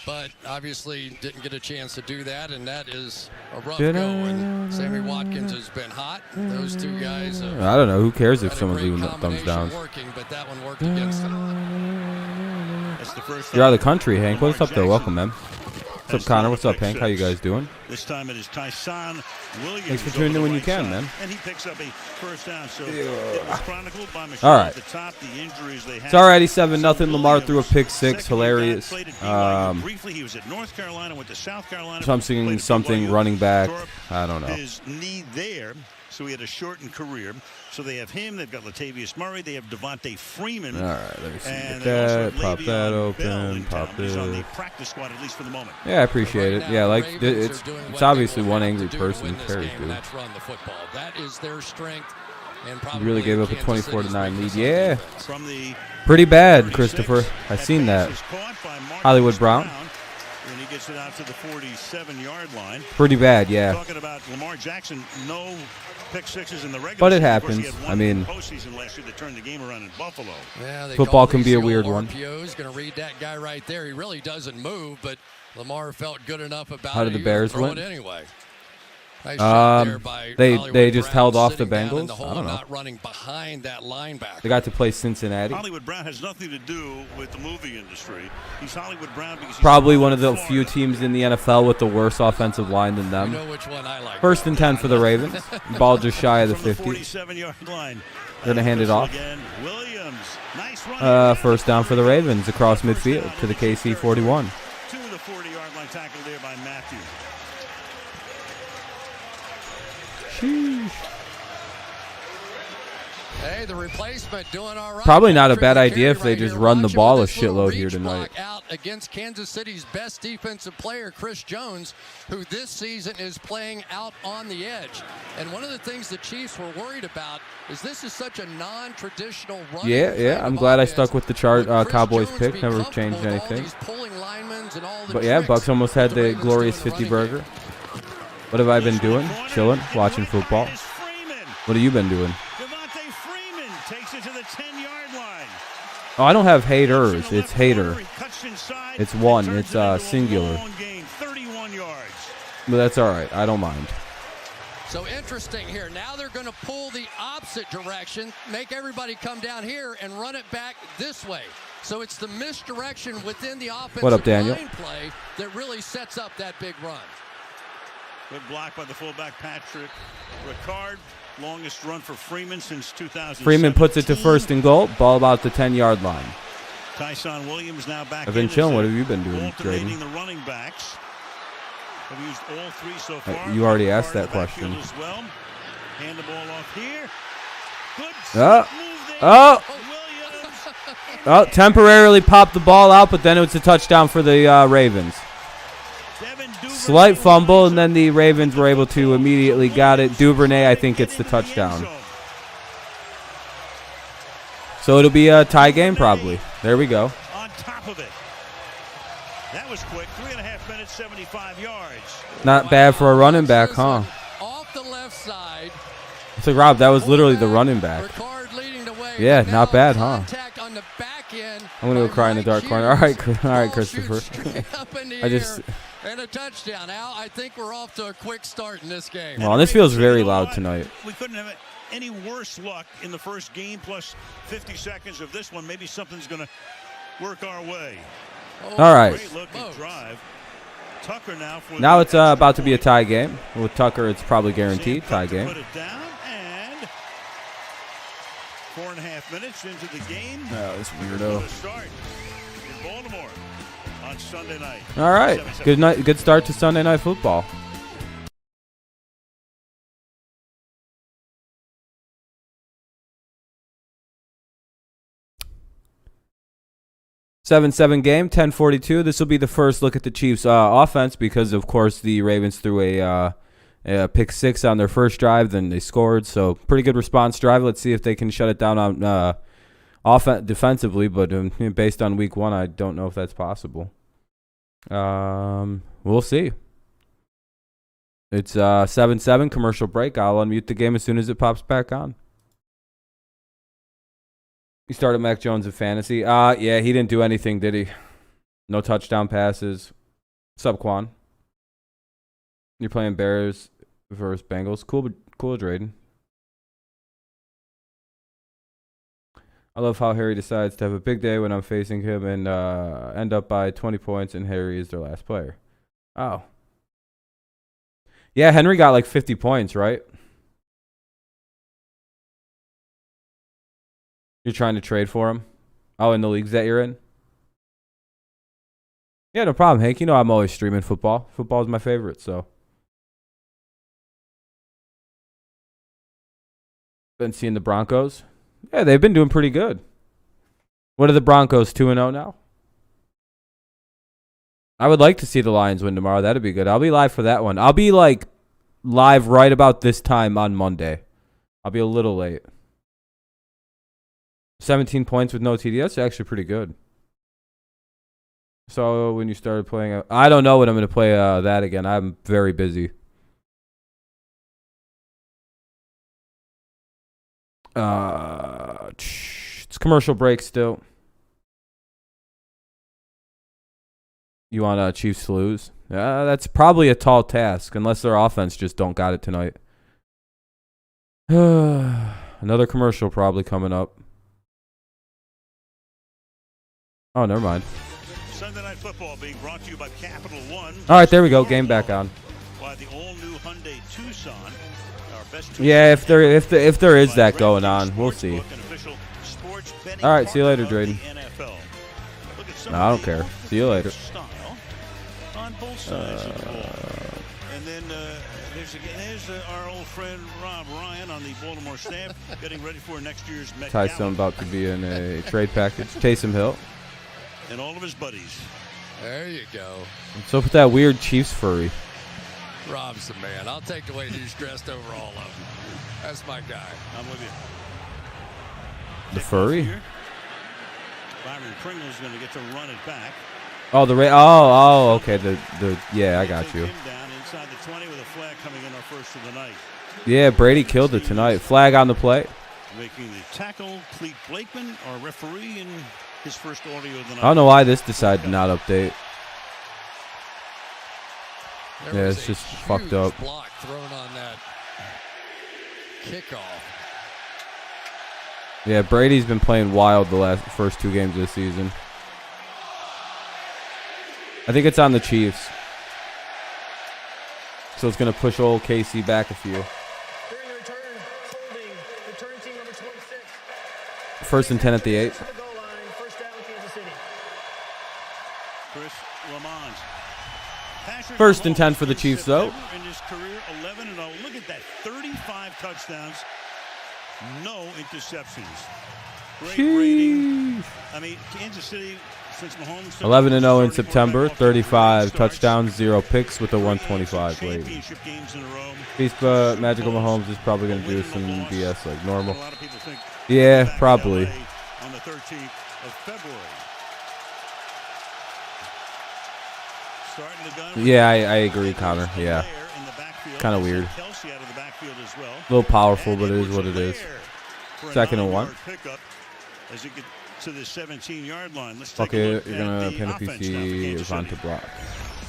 but obviously didn't get a chance to do that, and that is a rough go. And Sammy Watkins has been hot. Those two guys. I don't know. Who cares if someone's leaving the thumbs down? Working, but that one worked against them. That's the first You're out of the country, Hank. What's up there? Welcome, man. What's up, Connor? What's up, Hank? How you guys doing? This time it is Tyson Williams. Thanks for tuning in when you can, man. And he picks up a first down. So it was chronicled by Michelle all right. at the top, the injuries they had. It's already 7-0. Lamar threw a pick six. Hilarious. Briefly, he was at North Carolina, went to South Carolina. So I'm singing something running back. I don't know. His knee there, so he had a shortened career. So they have him. They've got Latavius Murray. They have Devontae Freeman. All right, let me see. And Get that. Pop that open. Pop He's on the it. practice squad, at least for the moment. Yeah, I appreciate it. Yeah, like it's obviously one angry person. Who cares, dude? That is their strength. You really gave up a 24-9 lead. Yeah. Pretty bad, Christopher. I seen that. Hollywood Brown. And he gets it out to the 47-yard line. Pretty bad, yeah. Talking about Lamar Jackson, no pick sixes in the regular but it season. happens. I mean, postseason last year to turn the game around in Buffalo. Yeah, football can be a weird one. RPO's going to read that guy right there. He really doesn't move, but Lamar felt good enough about How did the Bears win? Anyway. They just held off the Bengals. I don't know. Not running behind that linebacker. They got to play Cincinnati. Hollywood Brown has nothing to do with the movie industry. He's Hollywood Brown because he's probably one of the few teams in the NFL with the worse offensive line than them. You know which one I like. First and 10 for the Ravens. Ball just shy of the 50. 47-yard line. They're going to hand it off. Williams. Nice first down for the Ravens across midfield to the KC 41. To the 40-yard line, tackle there by Matthews. Sheesh. Hey, the replacement doing all right. Probably not a bad idea if they just run the ball a shitload here tonight. Out against Kansas City's best defensive player, Chris Jones, who this season is playing out on the edge. And one of the things the Chiefs were worried about is this is such a non-traditional run. Yeah. I'm glad I stuck with the Cowboys pick. Never changed anything. But yeah, Bucks almost had the glorious 50 burger. What have I been doing? Chilling, watching football. What have you been doing? Devontae Freeman takes it to the 10-yard line. Oh, I don't have haters. It's hater. It's one. It's singular. 31 yards. But that's all right. I don't mind. So interesting here. Now they're going to pull the opposite direction, make everybody come down here and run it back this way. So it's the misdirection within the offensive what up, Daniel? line play that really sets up that big run. Good block by the fullback, Patrick Ricard. Longest run for Freeman since 2000. Freeman puts it to first and goal. Ball about the 10-yard line. Tyson Williams now back. I've been chilling. What have you been doing, Drayden? The running backs have used all three so far. You already asked that question. As well. Hand the ball off here. Good temporarily popped the ball out, but then it was a touchdown for the Ravens. Slight fumble, and then the Ravens were able to immediately got it. Duvernay, I think, gets the touchdown. So it'll be a tie game, probably. There we go. On top of it. That was quick. 3.5 minutes, 75 yards. Not bad for a running back, huh? Off the left side. So, Rob, that was literally the running back. Yeah, not bad, huh? I'm going to go cry in the dark corner. All right, Christopher. And a touchdown. Al, I think we're off to a quick start in this game. Well, this feels very loud tonight. We couldn't have any worse luck in the first game, plus 50 seconds of this one. Maybe something's going to work our way. All right. Great looking drive. Tucker now it's about to be a tie game. With Tucker, it's probably guaranteed tie game. Put it down, and 4.5 minutes into the game. Oh, this weirdo. Start in Baltimore on Sunday night. All right. Good night. Good start to Sunday Night Football. Seven game, 10:42. This will be the first look at the Chiefs' offense because, of course, the Ravens threw a pick six on their first drive. Then they scored, so pretty good response drive. Let's see if they can shut it down on defensively. But based on week one, I don't know if that's possible. We'll see. It's 7-7 commercial break. I'll unmute the game as soon as it pops back on. You started Mac Jones in fantasy. Yeah, he didn't do anything, did he? No touchdown passes. Sup, Quan? You're playing Bears versus Bengals. Cool, Drayden. I love how Harry decides to have a big day when I'm facing him and end up by 20 points, and Harry is their last player. Oh. Yeah, Henry got like 50 points, right? You're trying to trade for him? Oh, in the leagues that you're in? Yeah, no problem, Hank. You know I'm always streaming football. Football is my favorite, so. Been seeing the Broncos. Yeah, they've been doing pretty good. What are the Broncos, 2-0 now? I would like to see the Lions win tomorrow. That'd be good. I'll be live for that one. I'll be like live right about this time on Monday. I'll be a little late. 17 points with no TD. That's actually pretty good. So when you started playing, I don't know when I'm going to play that again. I'm very busy. It's commercial break still. You want Chiefs to lose? That's probably a tall task, unless their offense just don't got it tonight. Another commercial probably coming up. Oh, never mind. Sunday Night Football being brought to you by Capital One. All right, there we go. Game back on. By the all-new Hyundai Tucson. Our best Tucson Yeah, if there is that going on, we'll see. All right, see you later, Drayden. No, I don't care. See you later. On both sides of the ball. And then there's our old friend Rob Ryan on the Baltimore staff getting ready for next year's Met Gala. Tyson about to be in a trade package. Taysom Hill. And all of his buddies. There you go. What's up with that weird Chiefs furry? Rob's the man. I'll take the way he's dressed over all of them. That's my guy. I'm with you. The furry? Byron Pringle's going to get to run it back. Oh, okay. Yeah, I got you. Down inside the 20 with a flag coming in, our first of the night. Yeah, Brady killed it tonight. Flag on the play. Making the tackle, Clete Blakeman, our referee, in his first audio of the night. I don't know why this decided to not update. Yeah, it's just fucked up. Block thrown on that kickoff. Yeah, Brady's been playing wild the first 2 games of the season. I think it's on the Chiefs. So it's going to push old KC back a few. During the return, holding, return team number 26. First and 10 at the 8. To the goal line, first down, Kansas City. Chris Lamont. First and 10 for the Chiefs, though. In his career, 11-0. Look at that, 35 touchdowns, no interceptions. Great rating. I mean, Kansas City, since Mahomes 11-0 in September, 35 touchdowns, 0 picks with a 125 rating. Beast Magical Mahomes is probably going to do some BS like normal. Yeah, probably. On the 13th of February. Yeah, I agree, Connor. Yeah. Kind of weird. A little powerful, but it is what it is. 2nd and 1. As you get to the 17-yard line. Let's take a look. You're going to pin a PC Devonta Block.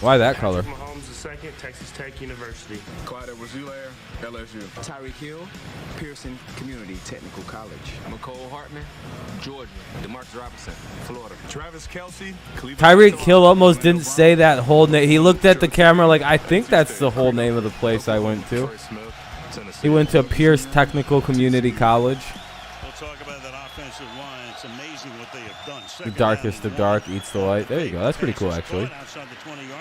Why that color? Mahomes II, Texas Tech University. Clyde Edwards-Helaire, LSU. Tyreek Hill, Pearson Community Technical College. McCole Hartman, Georgia. DeMarcus Robinson, Florida. Travis Kelce, Cleveland. Tyreek Hill almost didn't say that whole name. He looked at the camera like, I think that's the whole name of the place I went to. He went to Pierce Technical Community College. We'll talk about that offensive line. It's amazing what they have done. The darkest of dark eats the light. There you go. That's pretty cool, actually.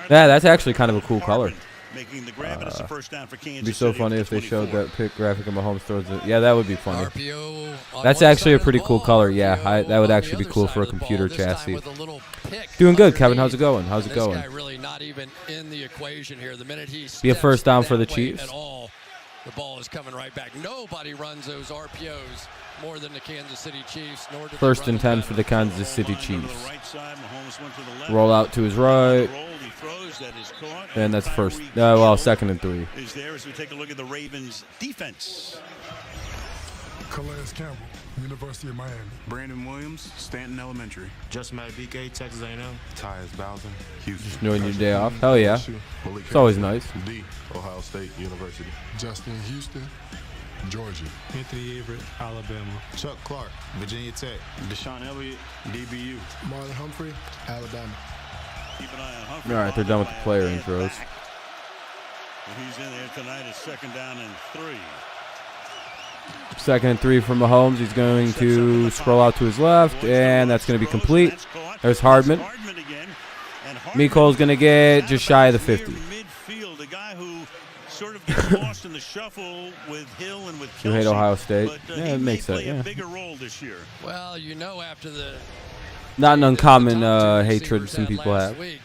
Yeah, that's actually kind of a cool color. It'd be so funny if they showed that pick graphic of Mahomes throws it. Yeah, that would be funny. That's actually a pretty cool color. Yeah, that would actually be cool for a computer chassis. Doing good, Kevin. How's it going? How's it going? Be a first down for the Chiefs. The ball is coming right back. Nobody runs those RPOs more than the Kansas City Chiefs. First and 10 for the Kansas City Chiefs. Roll out to his right. And that's first. Well, 2nd and 3. Is there as we take a look at the Ravens defense. Calais Campbell. University of Miami. Brandon Williams, Stanton Elementary. Justin Matabike, Texas A&M. Tyus Bowser, Houston. Just knowing your day off. Hell yeah. It's always nice. D, Ohio State University. Justin Houston, Georgia. Anthony Everett, Alabama. Chuck Clark, Virginia Tech. Deshaun Elliott, DBU. Marlon Humphrey, Alabama. Keep an eye on Humphrey. All right, they're done with the player intros. He's in there tonight. It's 2nd down and 3. 2nd and 3 from Mahomes. He's going to scroll out to his left, and that's going to be complete. There's Hardman. Mecole's going to get just shy of the 50. Midfield, a guy who sort of gets lost in the shuffle with Hill and with You Kelce. hate Ohio State. But, Yeah, it makes sense. play a Yeah. bigger role this year. Well, you know, after the Not an uncommon the top two hatred receivers some had people last have. week.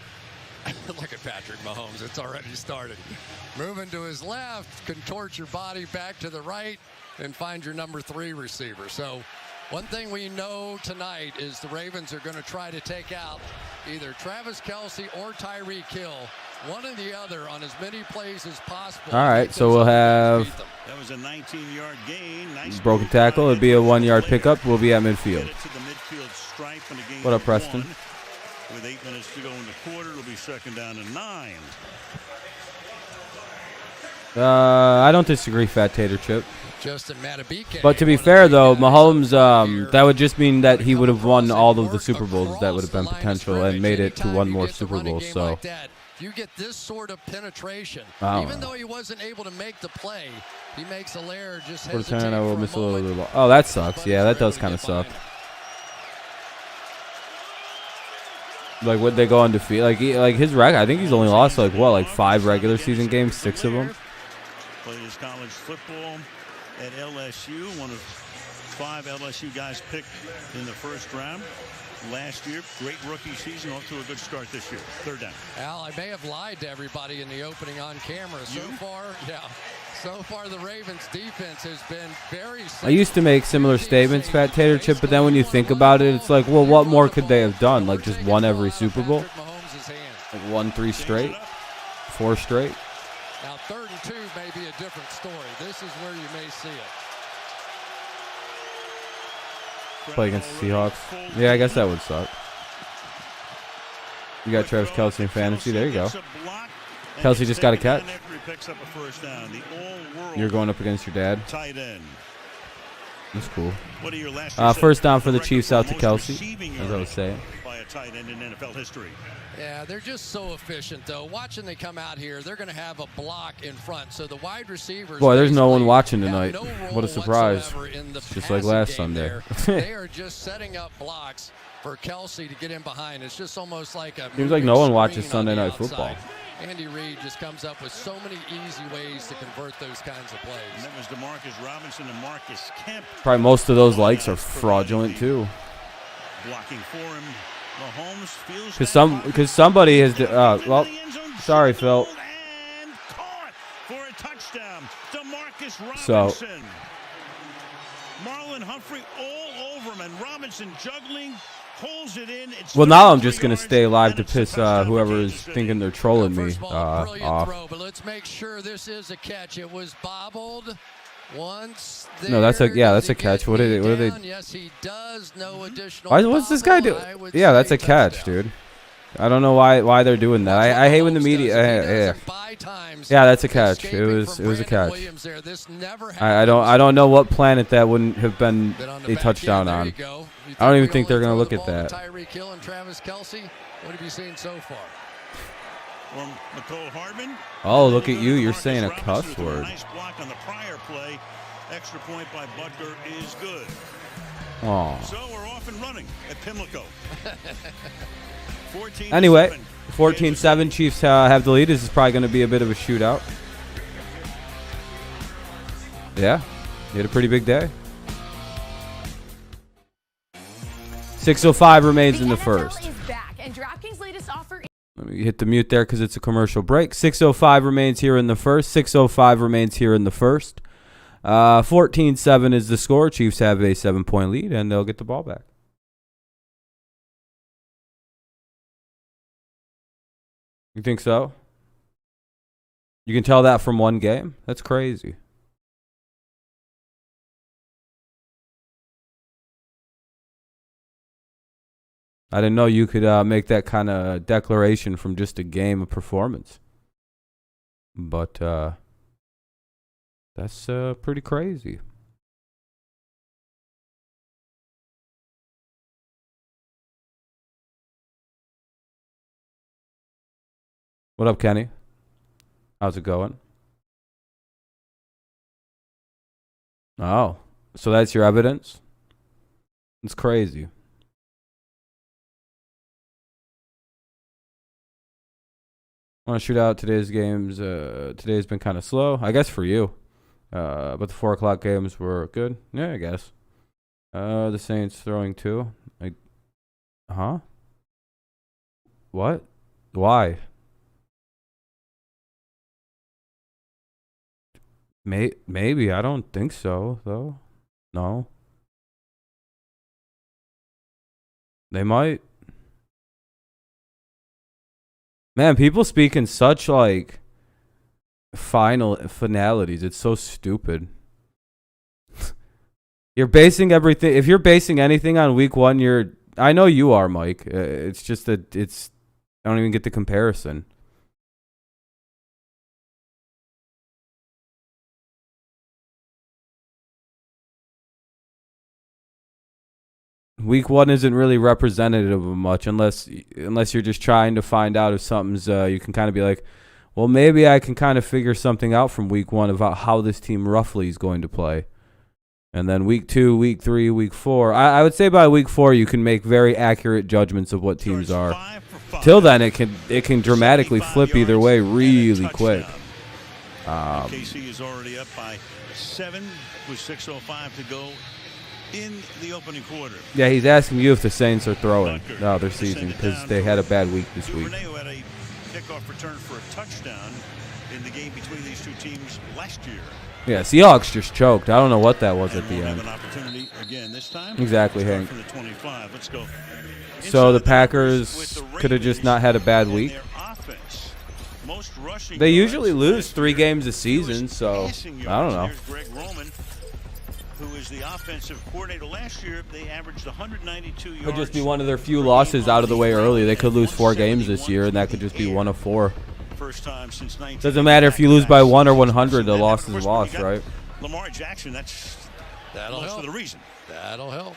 Look at Patrick Mahomes. It's already started. Moving to his left, contort your body back to the right, and find your number 3 receiver. So one thing we know tonight is the Ravens are going to try to take out either Travis Kelce or Tyreek Hill, one or the other, on as many plays as possible. All right, so we'll have That was a 19-yard gain. Nice broken tackle. It'll be a 1-yard pickup. We'll be at midfield. What up, Preston? With 8 minutes to go in the quarter, it'll be 2nd down and 9. I don't disagree, Fat Tater Chip. Justin Matabike. But to be fair, though, Mahomes, that would just mean that he would have won all of the Super Bowls that would have been potential and made it to one more Super Bowl. So if you get this sort of penetration, Wow. even though he wasn't able to make the play, he makes a layer, just for the hesitate turn, I will for miss a a little moment. bit. Oh, that sucks. Yeah, that does kind of suck. Like, would they go undefeated? Like his record, I think he's only lost like 5 regular season games, 6 of them. Played his college football at LSU, one of 5 LSU guys picked in the 1st round last year. Great rookie season, off to a good start this year. 3rd down. Al, I may have lied to everybody in the opening on camera. So far the Ravens defense has been very I used to make similar statements, Fat Tater Chip, but then when you think about it, it's like, well, what more could they have done? Like just won every Super Bowl? Like won 3 straight? 4 straight? Now 3rd and 2 may be a different story. This is where you may see it. Play against the Seahawks. Yeah, I guess that would suck. You got Travis Kelce in fantasy. There you go. Kelce just got a catch. You're going up against your dad. Tight end. That's cool. What are your last 1st down for the Chiefs out to Kelce, as I was saying. By a tight end in NFL history. Yeah, they're just so efficient, though. Watching they come out here, they're going to have a block in front. So the wide receivers. Boy, there's no one watching tonight. No What a surprise. It's just like last Sunday. They are just setting up blocks for Kelce to get in behind. It's just almost like a. Seems like no one watches Sunday Night Football. Andy Reid just comes up with so many easy ways to convert those kinds of plays. And that was DeMarcus Robinson and Marcus Kemp. Probably most of those likes are fraudulent, too. Blocking for him. Mahomes feels Because somebody has, well, sorry, Phil. And caught for a touchdown. DeMarcus Robinson. So, Marlon Humphrey all over him, and Robinson juggling, holds it in. It's well, now I'm just going to stay live to piss whoever is thinking they're trolling me off. off. But let's make sure this is a catch. It was bobbled once. No, that's a catch. What are they? Yes, he does. No additional. What's this guy do? Yeah, that's a catch, dude. I don't know why they're doing that. I hate when the media. Yeah, that's a catch. It was a catch. I don't know what planet that wouldn't have been a touchdown on. I don't even think they're gonna look at that. Tyreek Hill and Travis Kelce. What have you seen so far? From Mecole Hardman. Oh, look at you! You're saying a cuss word. Nice block on the prior play. Extra point by Butker is good. Oh. So we're off and running at Pimlico. Anyway, 14-7. Chiefs have the lead. This is probably going to be a bit of a shootout. Yeah, you had a pretty big day. 6:05 remains in the first. Let me hit the mute there because it's a commercial break. 6:05 remains here in the first. 6:05 remains here in the first. 14-7 is the score. Chiefs have a 7-point lead, and they'll get the ball back. You think so? You can tell that from one game? That's crazy. I didn't know you could make that kind of declaration from just a game of performance. But that's pretty crazy. What up, Kenny? How's it going? Oh, so that's your evidence? It's crazy. I want to shoot out today's games. Today's been kind of slow, I guess, for you. But the 4 o'clock games were good. Yeah, I guess. The Saints throwing 2. Huh? What? Why? Maybe. I don't think so, though. No. They might. Man, people speak in such, like, finalities. It's so stupid. You're basing everything. If you're basing anything on week 1, I know you are, Mike. It's just that I don't even get the comparison. Week 1 isn't really representative of much unless you're just trying to find out if something's you can kind of be like, well, maybe I can kind of figure something out from week 1 about how this team roughly is going to play. And then week 2, week 3, week 4. I would say by week 4 you can make very accurate judgments of what teams are. Till then it can dramatically flip either way really quick. KC is already up by 7 with 6:05 to go in the opening quarter. Yeah, he's asking you if the Saints are throwing their season because they had a bad week this week. Renee had a kickoff return for a touchdown in the game between these two teams last year. Yeah, Seahawks just choked. I don't know what that was at the end. An opportunity again this time. Exactly, Hank. From the 25. Let's go. So the Packers could have just not had a bad week. They usually lose 3 games a season, so I don't know. Greg Roman, who is the offensive coordinator last year, they averaged 192 yards. Could just be one of their few losses out of the way early. They could lose 4 games this year, and that could just be 1 of 4. First time since 19. Doesn't matter if you lose by 1 or 100. The loss is a loss, right? Lamar Jackson. That'll most of the reason. That'll help.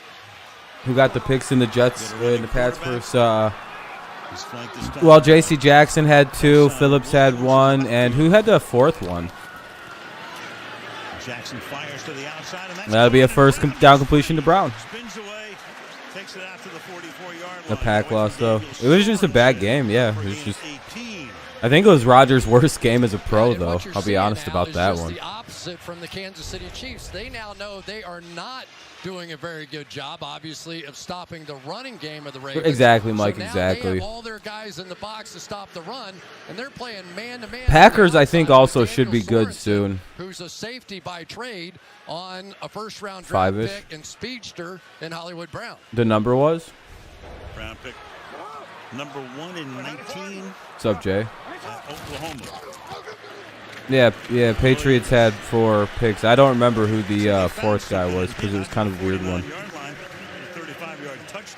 Who got the picks in the Jets in the Pats versus? Well, J.C. Jackson had 2, Phillips had 1, and who had the 4th one? Jackson fires to the outside, and that'll be a first down completion to Brown. Spins away, takes it out to the 44-yard line. The Pack loss, though. It was just a bad game, yeah. It was just. I think it was Rodgers' worst game as a pro, though. I'll be honest about that one. The opposite from the Kansas City Chiefs. They now know they are not doing a very good job, obviously, of stopping the running game of the Ravens. Exactly, Mike, so now exactly. They have all their guys in the box to stop the run, and they're playing man-to-man. Packers, I think, also should be good soon. Who's a safety by trade on a first-round draft pick and speedster in Hollywood Brown. The number was? Brown pick number 1 in 19. What's up, Jay? Oklahoma. Yeah, Patriots had 4 picks. I don't remember who the 4th guy was because it was kind of a weird one.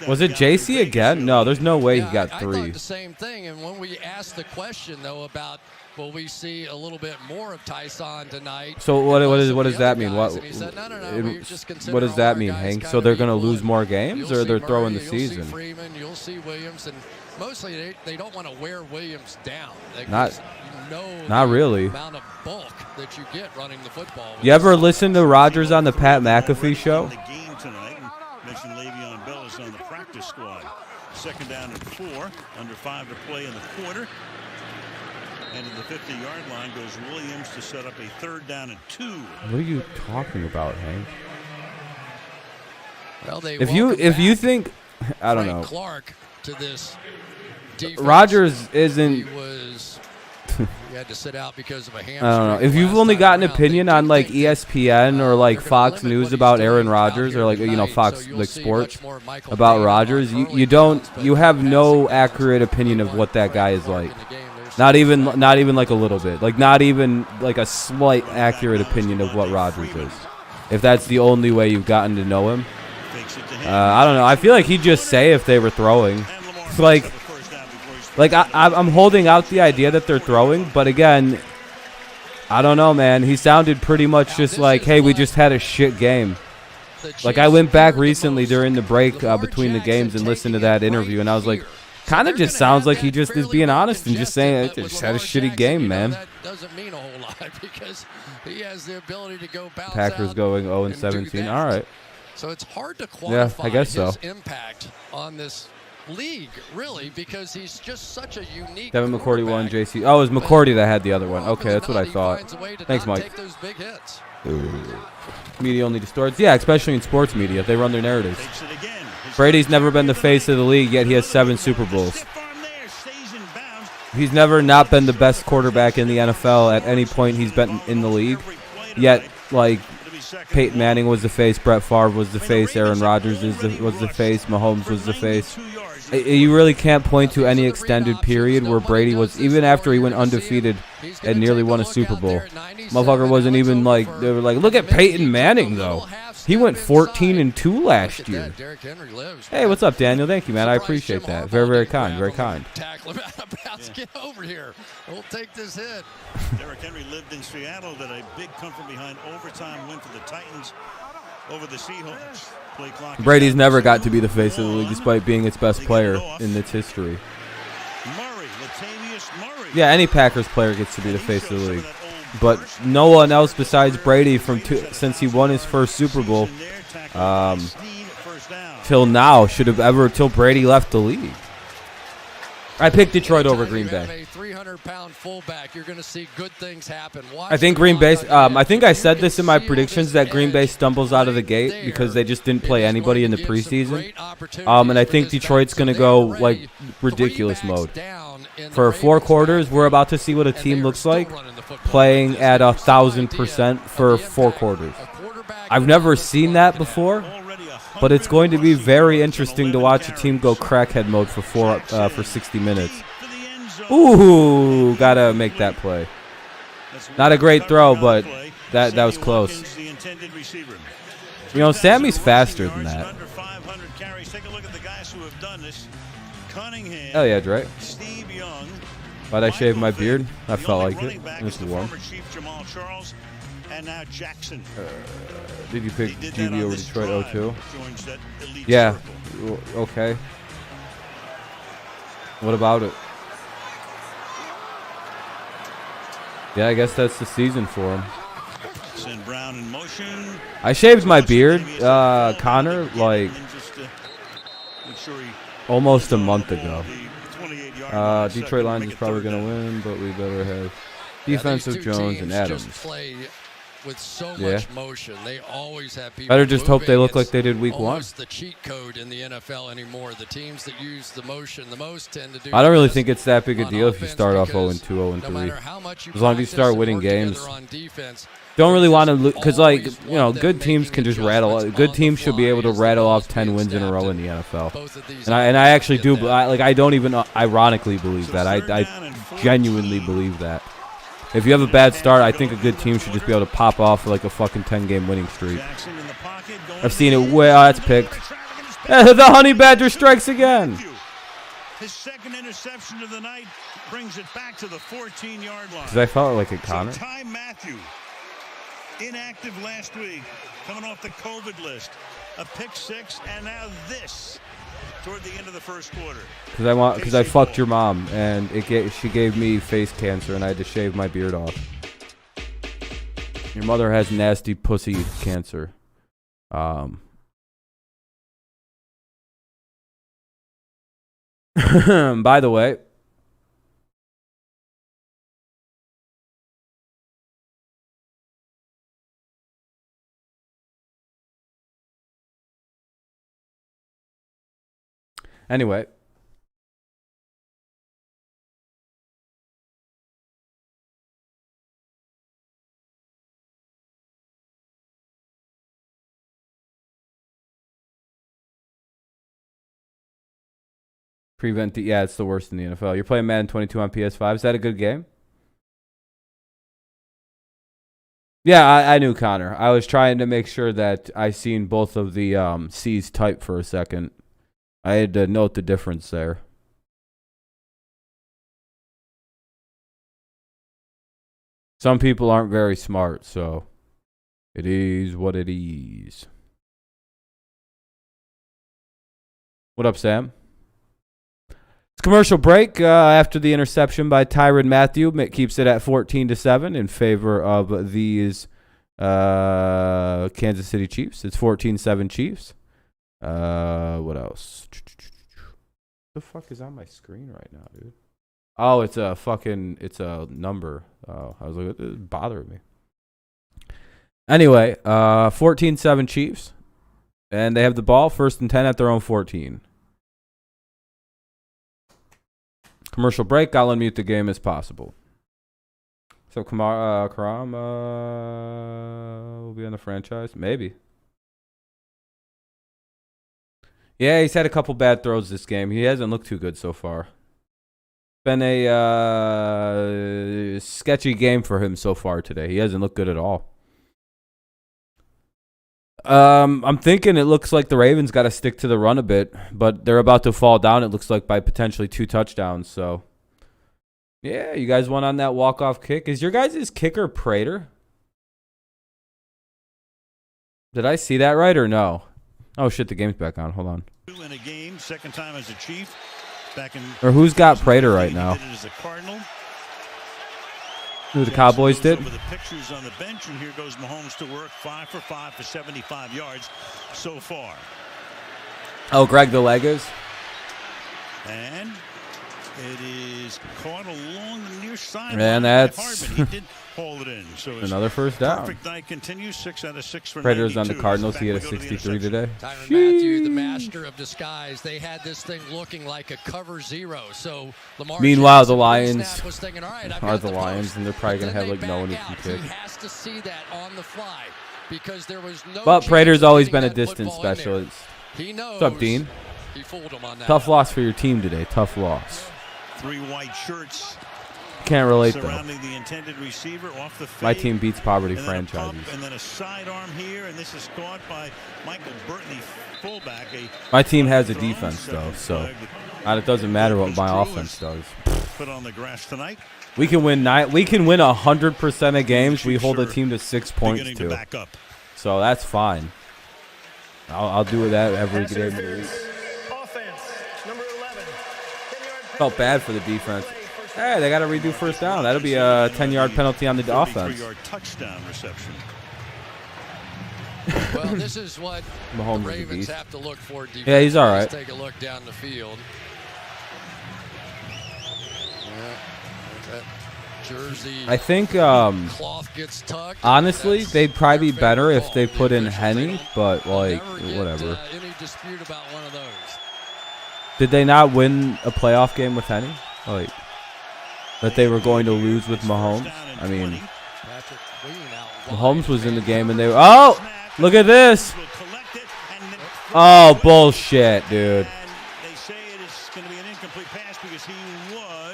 Was it JC again? No, there's no way he got 3. I thought the same thing, and when we asked the question, though, about will we see a little bit more of Tyson tonight? So what does that mean? What does that mean, Hank? So they're going to lose more games, or they're throwing the season? You'll see Freeman, you'll see Williams, and mostly they don't want to wear Williams down. Not really. Amount of bulk that you get running the football. You ever listen to Rodgers on the Pat McAfee show? Mentioned Le'Veon Bell is on the practice squad. 2nd down and 4, under 5 to play in the quarter. And to the 50-yard line goes Williams to set up a 3rd down and 2. What are you talking about, Hank? Well, if you think, I don't know. Clark to this defense. Rodgers isn't. He had to sit out because of a hamstring. I don't know. If you've only got an opinion on like ESPN or like Fox News about Aaron Rodgers or like Fox like Sports about Rodgers, you have no accurate opinion of what that guy is like. Not even like a little bit. Like not even like a slight accurate opinion of what Rodgers is. If that's the only way you've gotten to know him. I don't know. I feel like he'd just say if they were throwing. I'm holding out the idea that they're throwing, but again, I don't know, man. He sounded pretty much just like, hey, we just had a shit game. Like, I went back recently during the break between the games and listened to that interview, and I was like, kind of just sounds like he just is being honest and just saying, I just had a shitty game, man. That doesn't mean a whole lot because he has the ability to go bounce Packers out going 0-17. All right. So it's hard to quantify his impact on this league, really, because he's just such a unique Devin McCourty won, JC. Oh, it was McCourty that had the other one. Okay, that's what I thought. Thanks, Mike. Media only distorts. Yeah, especially in sports media. They run their narratives. Brady's never been the face of the league, yet he has 7 Super Bowls. He's never not been the best quarterback in the NFL at any point he's been in the league, yet, like, Peyton Manning was the face, Brett Favre was the face, Aaron Rodgers was the face, Mahomes was the face. You really can't point to any extended period where Brady was, even after he went undefeated and nearly won a Super Bowl. Motherfucker wasn't even like, they were like, look at Peyton Manning, though. He went 14-2 last year. Hey, what's up, Daniel? Thank you, man. I appreciate that. Very, very kind. Very kind. Get over here. We'll take this hit. Derrick Henry lived in Seattle, that a big come from behind overtime win for the Titans over the Seahawks. Brady's never got to be the face of the league despite being its best player in its history. Yeah, any Packers player gets to be the face of the league. But no one else besides Brady since he won his first Super Bowl till now should have ever, till Brady left the league. I picked Detroit over Green Bay. 300-pound fullback, you're going to see good things happen. I think Green Bay. I think I said this in my predictions that Green Bay stumbles out of the gate because they just didn't play anybody in the preseason. And I think Detroit's going to go like ridiculous mode. For 4 quarters, we're about to see what a team looks like playing at 1,000% for 4 quarters. I've never seen that before. But it's going to be very interesting to watch a team go crackhead mode for 60 minutes. Ooh, gotta make that play. Not a great throw, but that was close. You know, Sammy's faster than that. Oh yeah, Drake. Why'd I shave my beard? I felt like it. It was warm. And now Jackson. Did you pick GB over Detroit 0-2? Yeah. Okay. What about it? Yeah, I guess that's the season for him. Send Brown in motion. I shaved my beard, Connor, like almost a month ago. Detroit Lions is probably going to win, but we better have defensive Jones and Adams. With so much motion, they always have people. Better just hope they look like they did week 1. It's the cheat code in the NFL anymore. The teams that use the motion the most tend to do. I don't really think it's that big a deal if you start off 0-2, 0-3. As long as you start winning games. Don't really want to, because like you know, good teams can just rattle. Good teams should be able to rattle off 10 wins in a row in the NFL. And I actually do. I don't even ironically believe that. I genuinely believe that. If you have a bad start, I think a good team should just be able to pop off like a fucking 10-game winning streak. I've seen it. That's picked. The Honey Badger strikes again. His second interception of the night brings it back to the 14-yard line. Because I felt like it, Connor. So Ty Matthew, inactive last week, coming off the COVID list. A pick 6, and now this toward the end of the first quarter. Because I fucked your mom, and she gave me face cancer, and I had to shave my beard off. Your mother has nasty pussy cancer. By the way. Anyway. Yeah, it's the worst in the NFL. You're playing Madden 22 on PS5. Is that a good game? Yeah, I knew Connor. I was trying to make sure that I seen both of the C's type for a second. I had to note the difference there. Some people aren't very smart, so it is what it is. What up, Sam? It's commercial break after the interception by Tyrann Mathieu. Keeps it at 14-7 in favor of these Kansas City Chiefs. It's 14-7 Chiefs. What else? What the fuck is on my screen right now, dude? Oh, it's a number. Oh, I was like, this is bothering me. Anyway, 14-7 Chiefs. And they have the ball, 1st and 10 at their own 14. Commercial break. I'll unmute the game as possible. So Karam will be on the franchise? Maybe. Yeah, he's had a couple bad throws this game. He hasn't looked too good so far. Been a sketchy game for him so far today. He hasn't looked good at all. I'm thinking it looks like the Ravens got to stick to the run a bit, but they're about to fall down, it looks like, by potentially 2 touchdowns. So, yeah, you guys won on that walk-off kick. Is your guys' kicker Prater? Did I see that right or no? Oh, shit, the game's back on. Hold on. In a game, second time as a Chief. Back in or who's got Prater right now? Who the Cowboys did? Over the pictures on the bench, and here goes Mahomes to work. 5 for 5 for 75 yards so far. Oh, Greg the Legos. And it is caught along the near side. And that's he did haul it in. So another first down. Perfect night continues. 6 out of 6 for Prater's 92. on the Cardinals. He had a 63 today. Tyrann Mathieu, the master of disguise. They had this thing looking like a cover 0. So Lamar Meanwhile, Jackson the Lions was thinking, all right, are the Lions, and they're probably going to have like no one who can kick. He has to see that on the fly because there was no. But Prater's always been a distance specialist. He knows. What's up, Dean? He fooled him on that. Tough loss for your team today. Tough loss. 3 white shirts. Can't relate though. Surrounding the intended receiver off the fade. My team beats poverty And franchises. And then a sidearm here, and this is caught by Michael Burton, fullback. My team has a defense though, so it doesn't matter what my offense does. Put on the grass tonight. We can win 100% of games. We hold a team to 6 points too. So that's fine. I'll do that every game of the week. Felt bad for the defense. Hey, they got to redo first down. That'll be a 10-yard penalty on the offense. Touchdown reception. Well, this is what Mahomes the Ravens have to look for. Yeah, he's all right. Let's take a look down the field. Jersey. I think, cloth gets tucked. honestly, they'd probably be better if they put in Henny, but, like, whatever. Any dispute about one of those. Did they not win a playoff game with Henny? Like, that they were going to lose with Mahomes? I mean, Mahomes was in the game and they were, oh, look at this. Oh, bullshit, dude.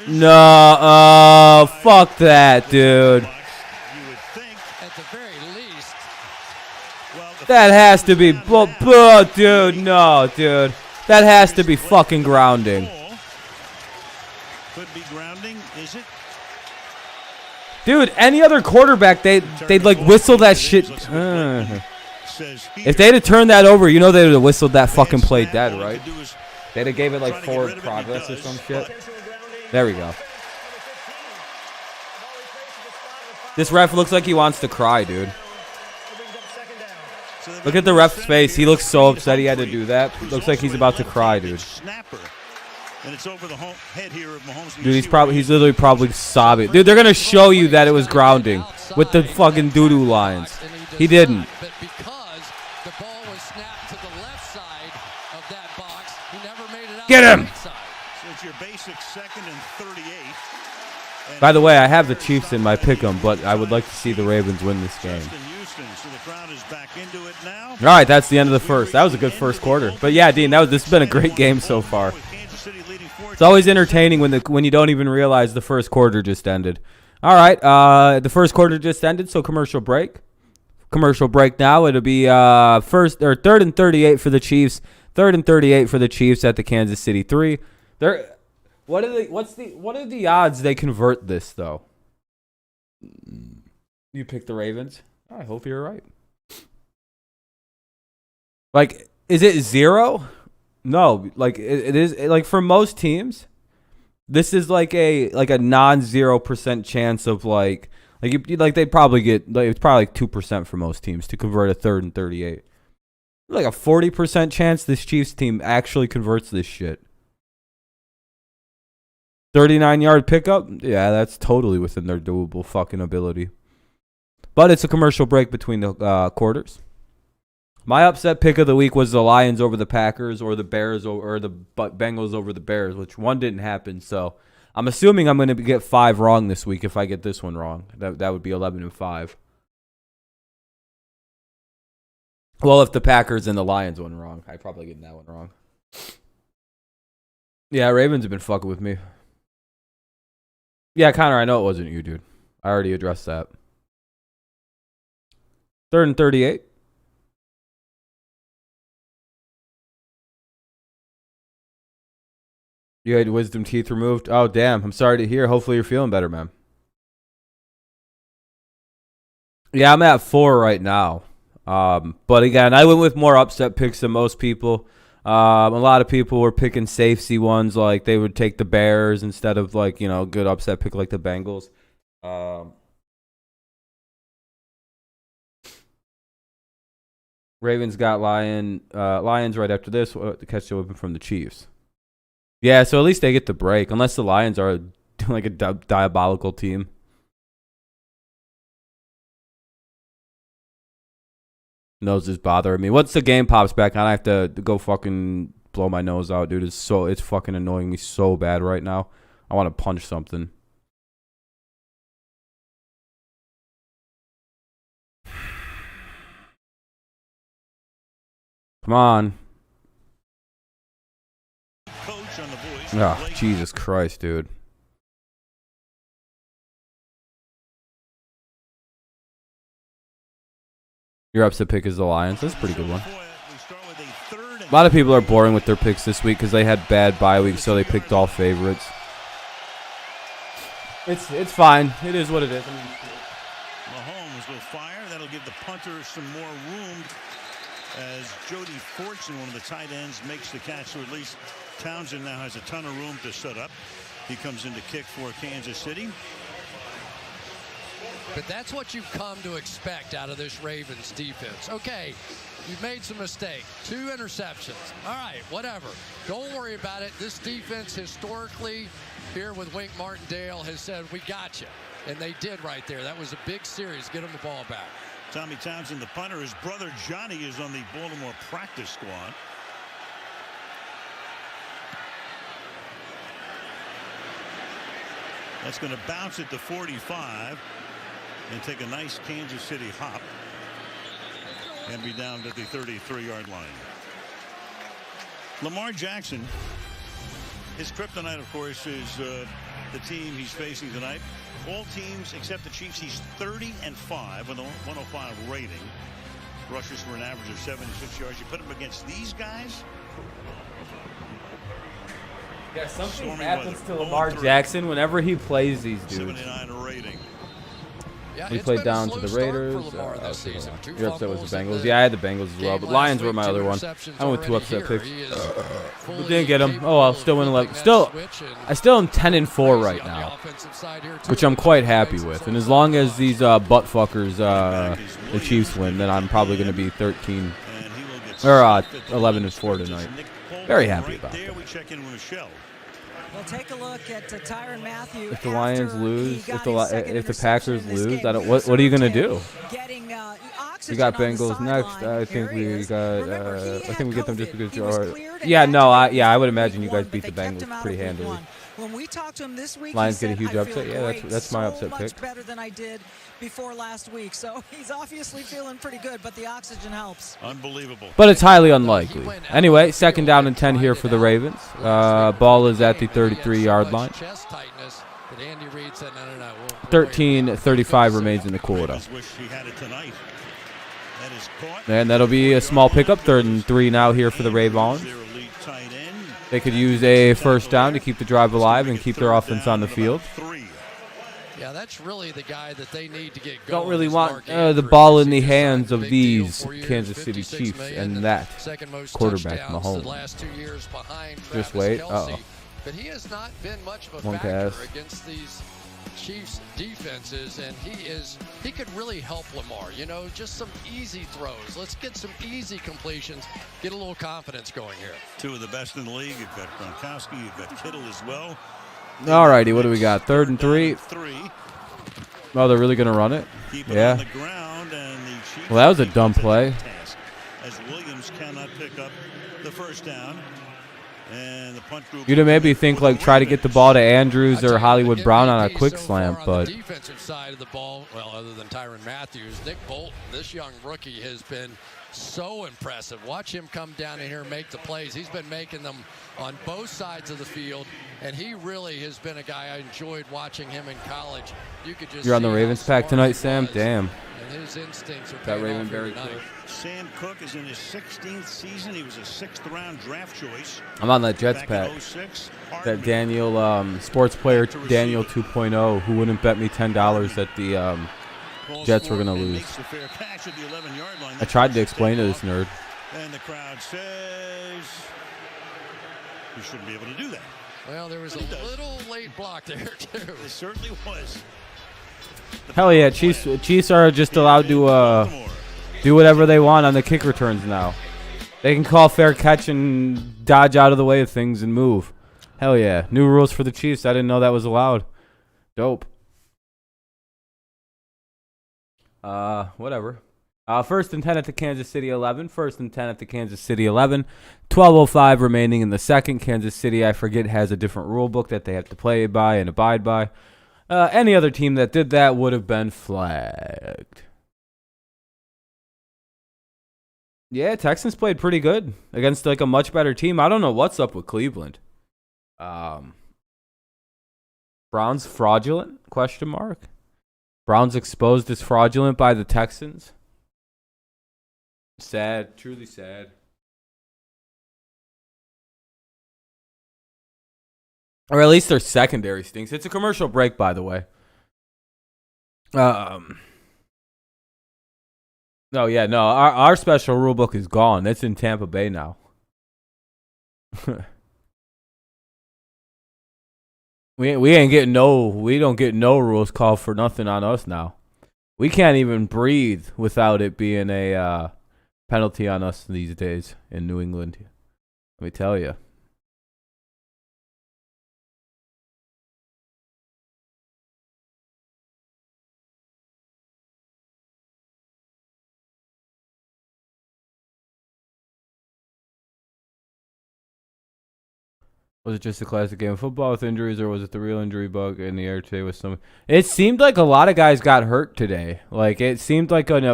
No, oh, fuck that, dude. That has to be, dude, no, dude. That has to be fucking grounding. Could be grounding, is it? Dude, any other quarterback, they'd like whistle that shit. If they'd have turned that over, you know they'd have whistled that fucking play dead, right? They'd have gave it like forward progress or some shit. There we go. This ref looks like he wants to cry, dude. Look at the ref's face. He looks so upset he had to do that. Looks like he's about to cry, dude. Dude, he's literally probably sobbing. Dude, they're gonna show you that it was grounding with the fucking doo-doo lines. He didn't. But because the ball was snapped to the left side of that box, he never made it out. Get him! So it's your basic 2nd and 38. By the way, I have the Chiefs in my pick'em, but I would like to see the Ravens win this game. All right, that's the end of the first. That was a good first quarter. But yeah, Dean, this has been a great game so far. It's always entertaining when you don't even realize the first quarter just ended. All right, the first quarter just ended, so commercial break. Commercial break now. It'll be 3rd and 38 for the Chiefs. 3rd and 38 for the Chiefs at the Kansas City 3. What are the odds they convert this though? You picked the Ravens. I hope you're right. Like, is it 0? No. Like, it is. Like, for most teams, this is like a non-0% chance of like they'd probably get it's probably like 2% for most teams to convert a 3rd and 38. Like a 40% chance this Chiefs team actually converts this shit. 39-yard pickup? Yeah, that's totally within their doable fucking ability. But it's a commercial break between the quarters. My upset pick of the week was the Lions over the Packers or the Bears or the Bengals over the Bears, which one didn't happen. So I'm assuming I'm going to get 5 wrong this week if I get this one wrong. That would be 11-5. Well, if the Packers and the Lions one wrong, I probably get that one wrong. Yeah, Ravens have been fucking with me. Yeah, Connor, I know it wasn't you, dude. I already addressed that. 3rd and 38. You had wisdom teeth removed? Oh, damn. I'm sorry to hear. Hopefully you're feeling better, man. Yeah, I'm at 4 right now. But again, I went with more upset picks than most people. A lot of people were picking safety ones, like they would take the Bears instead of like, you know, good upset pick like the Bengals. Ravens got Lions right after this to catch the whipping from the Chiefs. Yeah, so at least they get the break, unless the Lions are like a diabolical team. Nose is bothering me. Once the game pops back on, I have to go fucking blow my nose out, dude. It's fucking annoying me so bad right now. I want to punch something. Come on. Oh, Jesus Christ, dude. Your upset pick is the Lions. That's a pretty good one. A lot of people are boring with their picks this week because they had bad bye weeks, so they picked all favorites. It's fine. It is what it is. Mahomes will fire. That'll give the punter some more room as Jody Fortson, one of the tight ends, makes the catch. So at least Townsend now has a ton of room to set up. He comes in to kick for Kansas City. But that's what you've come to expect out of this Ravens defense. Okay, you've made some mistakes. 2 interceptions. All right, whatever. Don't worry about it. This defense historically here with Wink Martindale has said, we got you. And they did right there. That was a big series. Get him the ball back. Tommy Townsend, the punter. His brother Johnny is on the Baltimore practice squad. That's going to bounce at the 45 and take a nice Kansas City hop and be down to the 33-yard line. Lamar Jackson, his kryptonite, of course, is the team he's facing tonight. All teams except the Chiefs, he's 30-5 with a 105 rating. Rushes for an average of 76 yards. You put him against these guys. Yeah, something happens to Lamar Jackson whenever he plays these dudes. 79 rating. Yeah, we played down to the Raiders. You're upset with the Bengals. Yeah, I had the Bengals as well, but Lions were my other one. I went with 2 upset picks. We didn't get them. Oh, I'll still win 11. I still am 10-4 right now, which I'm quite happy with. And as long as these butt fuckers, the Chiefs win, then I'm probably going to be 13 or 11-4 tonight. Very happy about that. Well, take a look at Tyrann Mathieu. If the Lions lose, if the Packers lose, what are you gonna do? We got Bengals next. I think we get them just because. Yeah, no, I would imagine you guys beat the Bengals pretty handily. When we talked to him this week, Lions get a huge upset. Yeah, that's my upset pick. Much better than I did before last week. So he's obviously feeling pretty good, but the oxygen helps. Unbelievable. But it's highly unlikely. Anyway, 2nd down and 10 here for the Ravens. Ball is at the 33-yard line. 13:35 remains in the quarter. And that'll be a small pickup. 3rd and 3 now here for the Ravens. They could use a 1st down to keep the drive alive and keep their offense on the field. Yeah, that's really the guy that they need to get going. Don't really want Mark the Andrews. ball in the He just hands signed a of big deal, these 4 years, Kansas City $56 Chiefs million, and that second most quarterback, touchdowns Mahomes. the last 2 years behind Just Travis wait. Kelce. But he has not been much of a One factor pass. against these Chiefs defenses, and he could really help Lamar. You know, just some easy throws. Let's get some easy completions, get a little confidence going here. Two of the best in the league. You've got Gronkowski, you've got Kittle as well. All righty, what do we got? 3rd and 3. Oh, they're really going to run it? Keep it Yeah. on the ground, and the Chiefs Well, that was a dumb play. as Williams cannot pick up the first down. And the punt group You'd have maybe think like try to get the ball to Andrews or Hollywood Brown on a quick slant, On but the defensive side of the ball, well, other than Tyrann Matthews, Nick Bolton, this young rookie, has been so impressive. Watch him come down in here and make the plays. He's been making them on both sides of the field, and he really has been a guy I enjoyed watching him in college. You could just you're on the see how Ravens pack smart tonight, he Sam? was, Damn. And his instincts are That paying Raven off here very tonight. clear. Sam Cook is in his 16th season. He was a 6th-round draft choice. I'm on that Jets Back pack. in 06, That Hardman Daniel sports player Daniel 2.0 who wouldn't bet me $10 that the falls Jets were forward going to and lose. makes the fair catch at the 11-yard line. I tried to explain to this nerd. And the crowd says you shouldn't be able to do that. Well, there was a little late block there, too. It certainly was. Hell yeah, Chiefs are just allowed to do whatever they want on the kick returns now. They can call fair catch and dodge out of the way of things and move. Hell yeah. New rules for the Chiefs. I didn't know that was allowed. Dope. Whatever. 1st and 10 at the Kansas City 11. 1st and 10 at the Kansas City 11. 12:05 remaining in the second. Kansas City, I forget, has a different rule book that they have to play by and abide by. Any other team that did that would have been flagged. Yeah, Texans played pretty good against like a much better team. I don't know what's up with Cleveland. Browns fraudulent? ? Browns exposed as fraudulent by the Texans. Sad, truly sad. Or at least their secondary stinks. It's a commercial break, by the way. No, yeah, no. Our special rule book is gone. It's in Tampa Bay now. we ain't getting we don't get no rules called for nothing on us now. We can't even breathe without it being a penalty on us these days in New England. Let me tell you. Was it just a classic game of football with injuries, or was it the real injury bug in the air today with some? It seemed like a lot of guys got hurt today. Like, it seemed like an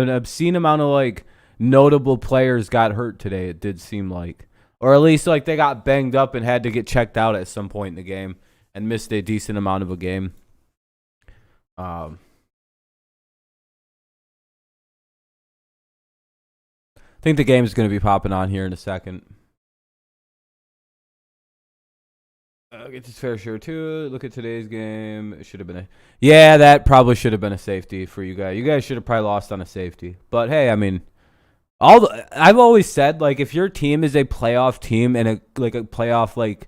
obscene amount of, like, notable players got hurt today, it did seem like. Or at least, like, they got banged up and had to get checked out at some point in the game and missed a decent amount of a game. I think the game's going to be popping on here in a second. Get his fair share too. Look at today's game. It should have been yeah, that probably should have been a safety for you guys. You guys should have probably lost on a safety. But hey, I mean, I've always said, like, if your team is a playoff team and a playoff, like,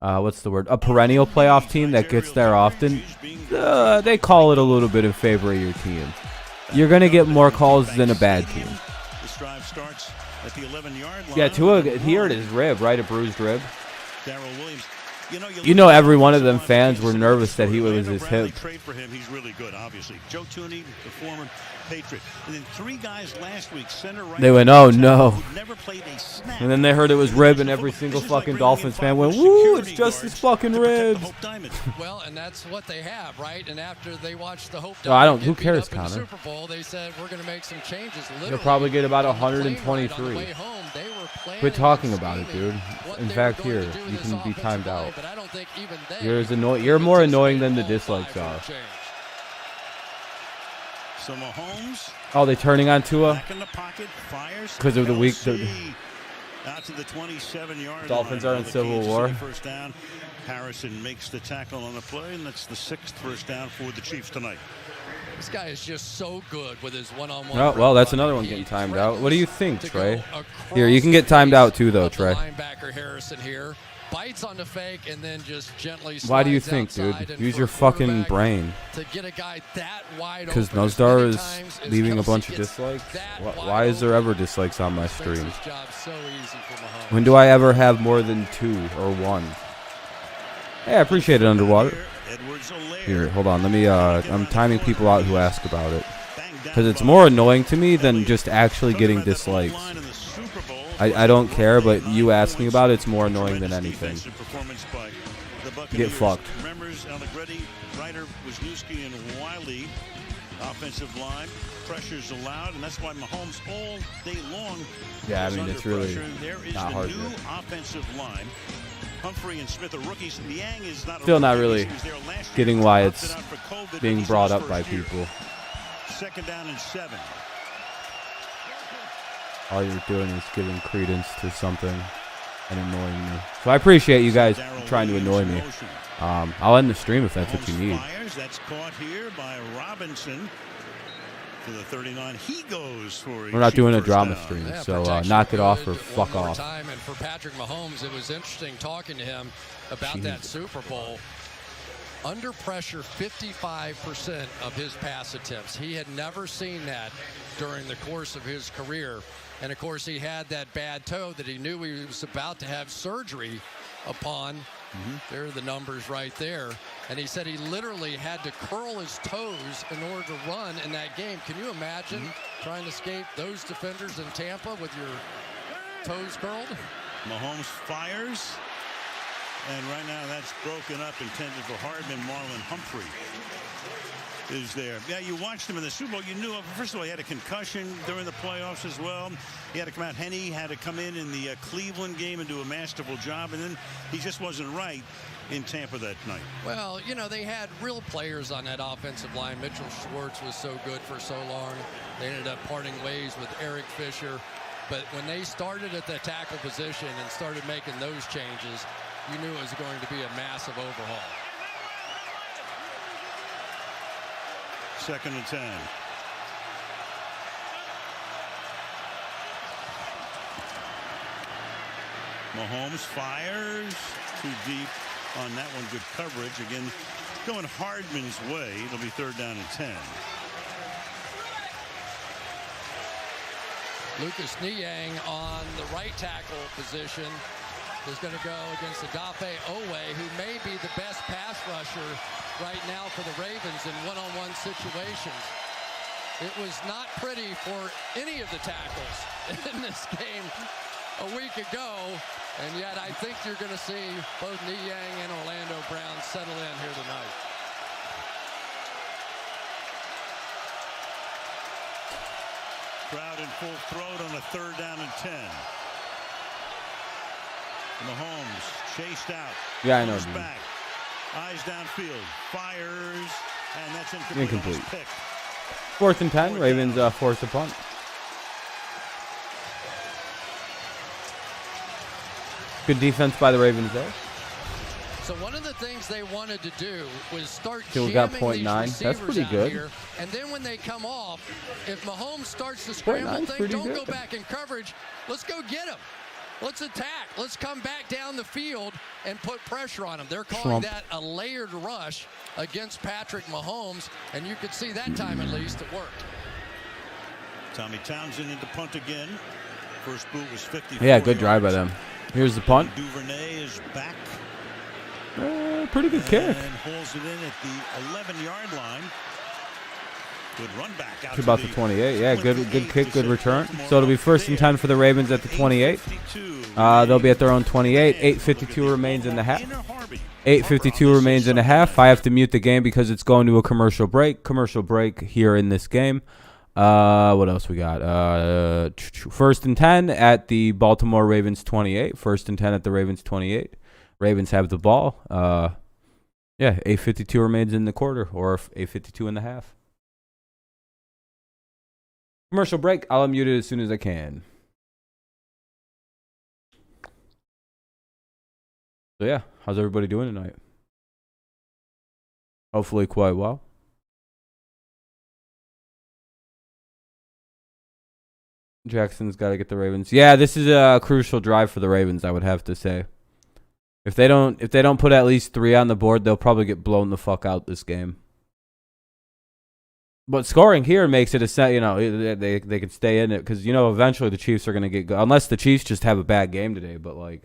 what's the word? A perennial playoff team that gets there often, they call it a little bit in favor of your team. You're gonna get more calls than a bad team. This drive starts at the 11-yard line. Yeah, Tua, he hurt his rib, right? A bruised rib. Darrell Williams. You know, every one of them fans were nervous that he was his hip. Trade for him. He's really good, obviously. Joe Tooney, the former Patriot. And then 3 guys last week, center right. They went, oh no. Never played a snap. And then they heard it was rib, and every single fucking Dolphins fan went, woo, it's just his fucking ribs. Well, and that's what they have, right? And after they watched the Hope No, I don't. Diamond Who get beat cares, up in the Connor? Super Bowl, they said we're going to make some changes. They'll probably get about on the plane ride 123. on the way home, they were planning Quit talking and about it, dude. what In they fact, were going here, to do you this can be offensive timed line, out. but I don't think even You're more annoying than the dislikes are. So Mahomes. Oh, they turning on Tua? Back in the pocket, fires. Because of the week. Out to the 27-yard Dolphins line. are in Civil War. First down. Harrison makes the tackle on the play, and that's the 6th first down for the Chiefs tonight. This guy is just so good with his one-on-one. Oh, well, that's another one getting timed out. What do you think, Trey? Here, you can get timed out too, though, Trey. Linebacker Harrison here bites on the fake and then just gently. Why do you think, dude? Use your fucking brain. To get a guy that wide. Because Nozdar is leaving a bunch of dislikes. Why is there ever dislikes on my stream? When do I ever have more than 2 or 1? Hey, I appreciate it, Underwater. Here, hold on. Let me. I'm timing people out who ask about it, because it's more annoying to me than just actually getting dislikes. I don't care, but you asking about it's more annoying than anything. Get fucked. Members Allegretti, Ryder, Wisniewski, and Wiley. Offensive line pressures allowed, and that's why Mahomes all day long. Yeah, I mean it's really not hard. New offensive line. Humphrey and Smith are rookies. Liang is not. Still not really getting why it's being brought up by people. 2nd down and 7. All you're doing is giving credence to something and annoying me. So I appreciate you guys trying to annoy me. I'll end the stream if that's what you need. That's caught here by Robinson. To the 39, he goes for. We're not doing a drama stream, so knock it off or fuck off. And for Patrick Mahomes, it was interesting talking to him about that Super Bowl. Under pressure, 55% of his pass attempts. He had never seen that during the course of his career. And, of course, he had that bad toe that he knew he was about to have surgery upon. There are the numbers right there. And he said he literally had to curl his toes in order to run in that game. Can you imagine trying to escape those defenders in Tampa with your toes curled? Mahomes fires. And right now that's broken up, intended for Hardman. Marlon Humphrey is there. Yeah, you watched him in the Super Bowl. You knew, first of all, he had a concussion during the playoffs as well. He had to come out. Henne had to come in the Cleveland game and do a masterful job. And then he just wasn't right in Tampa that night. Well, you know, they had real players on that offensive line. Mitchell Schwartz was so good for so long. They ended up parting ways with Eric Fisher. But when they started at the tackle position and started making those changes, you knew it was going to be a massive overhaul. 2nd and 10. Mahomes fires too deep on that one. Good coverage. Again, going Hardman's way. It'll be 3rd down and 10. Lucas Niang on the right tackle position is going to go against Odafe Owe, who may be the best pass rusher right now for the Ravens in one-on-one situations. It was not pretty for any of the tackles in this game a week ago, and yet I think you're going to see both Niang and Orlando Brown settle in here tonight. Crowd in full throat on a 3rd down and 10. Mahomes chased out. Yeah, I know. Back. Eyes downfield. Fires. And that's incomplete. 4th and 10. Ravens force a punt. Good defense by the Ravens there. So one of the things they wanted to do was start we jamming got these 0.9. receivers That's pretty out good. here, and then when they come off, if Mahomes starts to scramble thing, don't go back in coverage. Let's go get him. Let's attack. Let's come back down the field and put pressure on him. They're calling that a layered rush against Patrick Mahomes, and you could see that time at least it worked. Tommy Townsend into punt again. First boot was 54. Yeah, good drive by them. Here's the punt. Duvernay is back. Pretty good kick. And holds it in at the 11-yard line. Good run back out to about the 28. Yeah, good kick, good return. So it'll be 1st and 10 for the Ravens at the 28. They'll be at their own 28. 8:52 remains in the half. 8:52 remains in the half. I have to mute the game because it's going to a commercial break. Commercial break here in this game. What else we got? 1st and 10 at the Baltimore Ravens 28. 1st and 10 at the Ravens 28. Ravens have the ball. 8:52 remains in the quarter, or 8:52 in the half. Commercial break. I'll unmute it as soon as I can. So yeah, how's everybody doing tonight? Hopefully quite well. Jackson's got to get the Ravens. Yeah, this is a crucial drive for the Ravens, I would have to say. If they don't put at least 3 on the board, they'll probably get blown the fuck out this game. But scoring here makes it a set, they can stay in it because eventually the Chiefs are going to get unless the Chiefs just have a bad game today, but like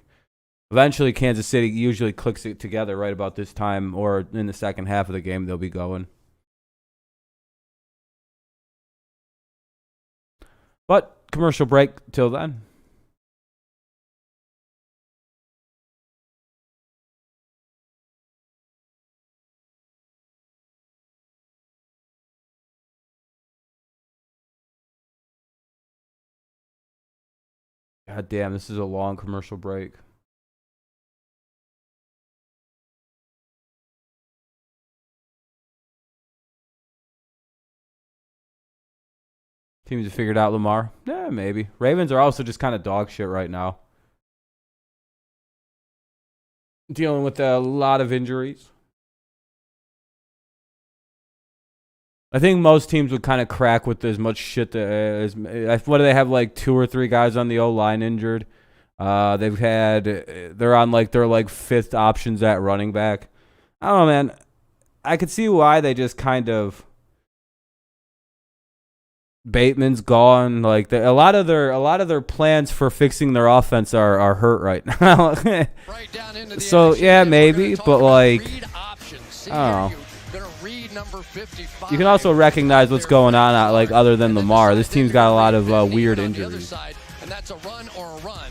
eventually Kansas City usually clicks it together right about this time or in the second half of the game they'll be going. But commercial break till then. God damn, this is a long commercial break. Teams have figured out Lamar. Yeah, maybe. Ravens are also just kind of dog shit right now. Dealing with a lot of injuries. I think most teams would kind of crack with as much shit as what do they have, like 2 or 3 guys on the O-line injured. They're on like their like 5th options at running back. I don't know, man. I could see why they just kind of Bateman's gone. Like a lot of their plans for fixing their offense are hurt right now. Right down into the so yeah, maybe, but like I don't know. Number 55. You can also recognize what's going on, like other than Lamar. This team's got a lot of weird injuries. And that's a run or a run.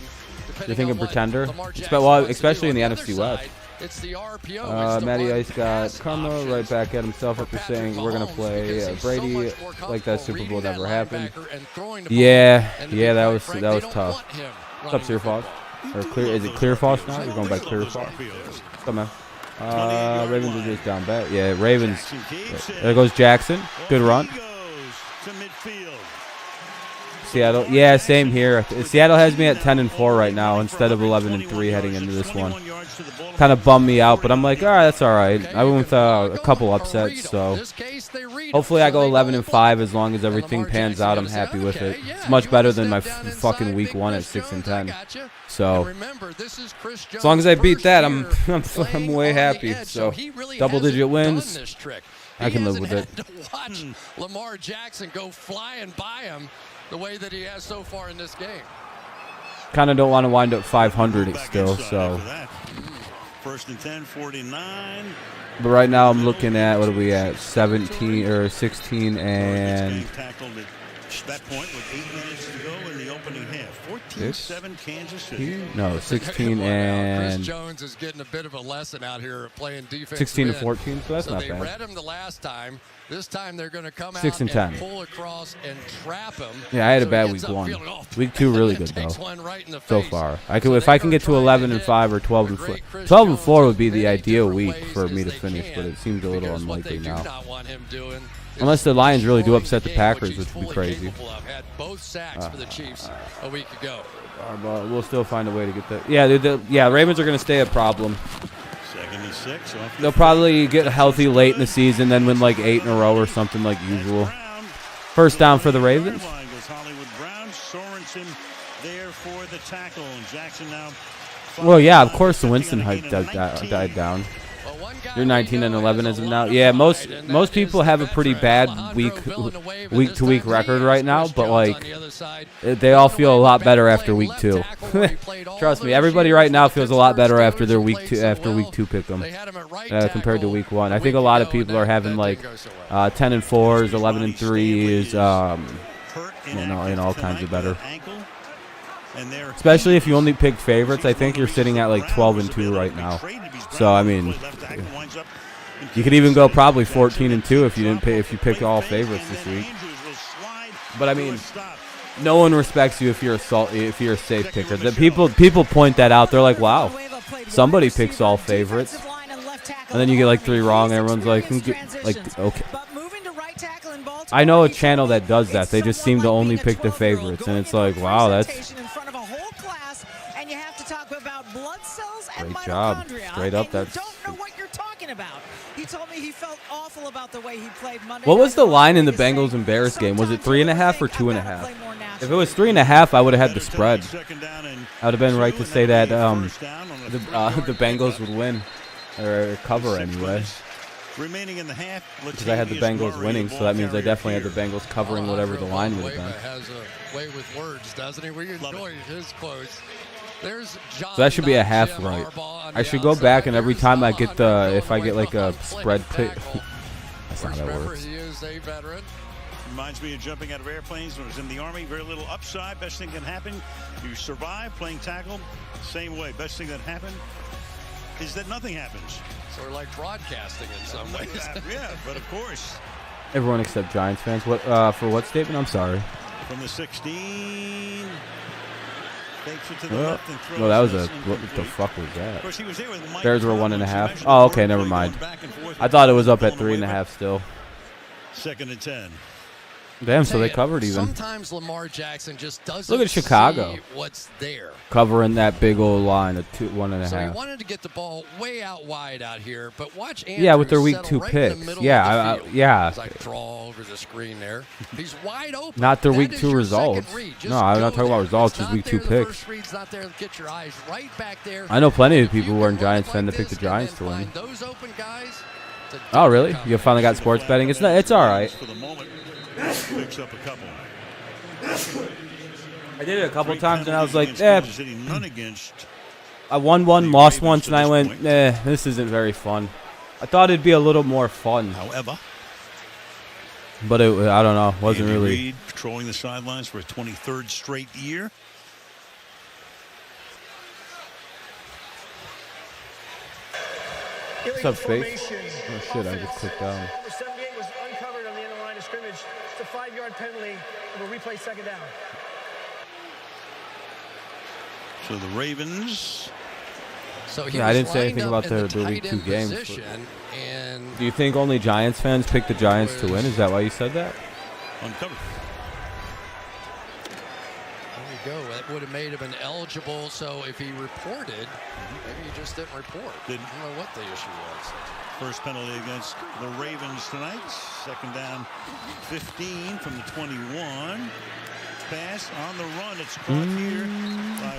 You think a pretender? Well, especially in the NFC West. It's the RPO. Matty Ice got Karma right back at himself after saying we're gonna play Brady like that Super Bowl never happened. Yeah, that was tough. What's up, Clear Foss? Or Clear? Is it Clear Foss now? You're going by Clear Foss. Come on. Ravens are just down bad. Yeah, Ravens. There goes Jackson. Good run. Seattle. Yeah, same here. Seattle has me at 10-4 right now instead of 11-3 heading into this one. Kind of bummed me out, but I'm like, all right, that's all right. I went with a couple upsets, so hopefully I go 11-5 as long as everything pans out. I'm happy with it. It's much better than my fucking week 1 at 6-10. So as long as I beat that, I'm way happy. So double-digit wins. I can live with it. Watch Lamar Jackson go flying by him the way that he has so far in this game. Kind of don't want to wind up 500 still, so. First and 10, 49. But right now I'm looking at, what are we at? 17 or 16 and. That point with 8 minutes to go in the opening half. 14-7 Kansas City. No, 16 and. Chris Jones is getting a bit of a lesson out here playing defense. 16-14, so that's not bad. They read him the last time. This time they're going to come 6 and out 10. and pull across and trap him. Yeah, I had a bad week 1. Week 2 really good though. So far, if I can get to 11-5 or 12-4. 12-4 would be the ideal week for me to finish, but it seems a little unlikely now. Unless the Lions really do upset the Packers, which would be crazy. Had both sacks for the Chiefs a week ago. But we'll still find a way to get that. Yeah, Ravens are going to stay a problem. They'll probably get healthy late in the season, then win like 8 in a row or something like usual. First down for the Ravens. Well, yeah, of course the Winston hype died down. You're 19-11 as of now. Yeah, most people have a pretty bad week-to-week record right now, but like they all feel a lot better after week 2. Trust me, everybody right now feels a lot better after their week 2 pick 'em compared to week 1. I think a lot of people are having like 10-4s, 11-3s, and all kinds of better. Especially if you only pick favorites, I think you're sitting at like 12-2 right now. So I mean, you could even go probably 14-2 if you pick all favorites this week. But I mean, no one respects you if you're a safe picker. The people point that out. They're like, wow, somebody picks all favorites, and then you get like 3 wrong, and everyone's like, okay. I know a channel that does that. They just seem to only pick the favorites, and it's like, wow, that's. blood cells and Great job. mitochondria. Straight up, and that's. you don't know what you're talking about. He told me he felt awful about the way he played Monday. What was the night. line in the Bengals and Bears game? Was it 3.5 or 2.5? If it was 3.5, I would have had the spread. I would have been right to say that the Bengals would win or cover anyway. Remaining in the half, because I had the Bengals winning, so that means I definitely had the Bengals covering whatever the line would have been. Has a way with words, doesn't he? We enjoy his quotes. There's John, so that should be a half right. I should go back and every time I get if I get like a spread pick. That's not how that works. He is a veteran. Reminds me of jumping out of airplanes when I was in the Army. Very little upside. Best thing that happened, you survive playing tackle. Same way. Best thing that happened is that nothing happens. Sort of like broadcasting in some ways. Yeah, but of course. Everyone except Giants fans. What for what statement? I'm sorry. From the 16. Takes it to the left and throws. No, that was what the fuck was that? Of course, he was there with Mike Bears were Tomlin, 1.5. Oh, okay, never mind. I thought it was up at 3.5 still. 2nd and 10. Damn, so they covered even. Sometimes Lamar Jackson just doesn't look at Chicago. see what's there. Covering that big old line of 1.5. So he wanted to get the ball way out wide out here, but watch Andrews. Yeah, with their week 2 right picks. Yeah, yeah. As I draw over the screen there, he's wide open. Not their that week 2 results. No, I'm not talking about results. Just week 2 picks. First not there. Get your eyes right back there. I know plenty of people who aren't Giants fans that pick the Giants to win. Those open guys. Oh, really? You finally got sports betting? It's not. It's all right. Picks up a couple. I did it a couple times, and I was like, eh. I won one, The lost Ravens once, to and I this went, point. this isn't very fun. I thought it'd be a little more fun, However, but I don't know. Wasn't Andy really. Reid patrolling the sidelines for a 23rd straight year. What's up, Faith? Oh shit! I just clicked down. Number 78 was uncovered on the end of the line of scrimmage. It's a 5-yard penalty. We'll replay 2nd down. So the Ravens. So I didn't say anything about their week 2 games. Do you think only Giants fans pick the Giants to win? Is that why you said that? Uncovered. There you go. That would have made him eligible. So if he reported, maybe he just didn't report. I don't know what the issue was. First penalty against the Ravens tonight. 2nd down, 15 from the 21. Pass on the run. It's caught here.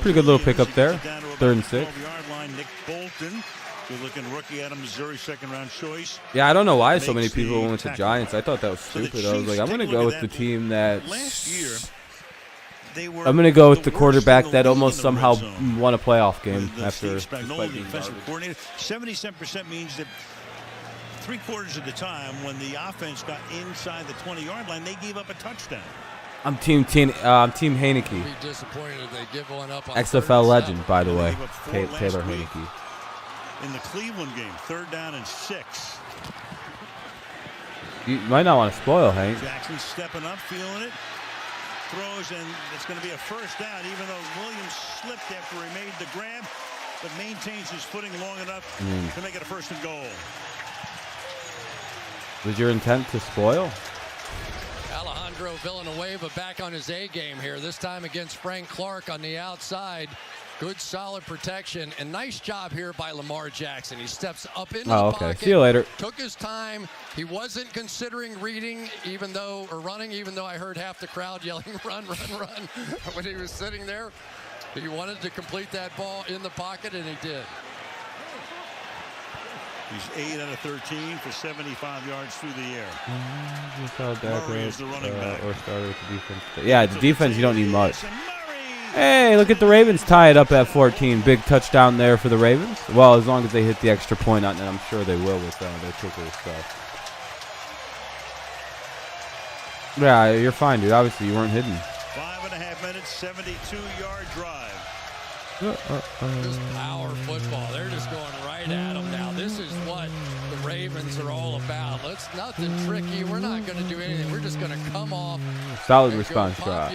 Pretty good little pickup there. 3rd and 6. 12-yard line. Nick Bolton, good-looking rookie out of Missouri, 2nd-round choice. Yeah, I don't know why so many people went to Giants. I thought that was stupid. I was like, I'm going to go with the team that. Last year, I'm going to go with the quarterback that almost somehow won a playoff game after. Steve Spagnuolo, the defensive coordinator. 77% means that 3/4 of the time when the offense got inside the 20-yard line, they gave up a touchdown. I'm Team Heineke. Be disappointed if they give one up on XFL legend, by the way, They gave up 4 Taylor last week. Heineke. In the Cleveland game, 3rd down and 6. You might not want to spoil, Hank. Jackson stepping up, feeling it. Throws, and it's going to be a 1st down, even though Williams slipped after he made the grab, but maintains his footing long enough to make it a 1st and goal. Was your intent to spoil? Alejandro Villanueva back on his A game here, this time against Frank Clark on the outside. Good solid protection and nice job here by Lamar Jackson. He steps up into the pocket. See you later. Took his time. He wasn't considering running, even though I heard half the crowd yelling run, run, run when he was sitting there. He wanted to complete that ball in the pocket, and he did. He's 8 out of 13 for 75 yards through the air. Murray is the running back. Or started with the defense. Yeah, the defense, you don't need much. Hey, look at the Ravens tie it up at 14. Big touchdown there for the Ravens. Well, as long as they hit the extra point, and I'm sure they will with their kickers. So. Yeah, you're fine, dude. Obviously, you weren't hidden. 5.5 minutes, 72-yard drive. Just power football. They're just going right at them now. This is what the Ravens are all about. Nothing tricky. We're not going to do anything. We're just going to come off. Solid response drive.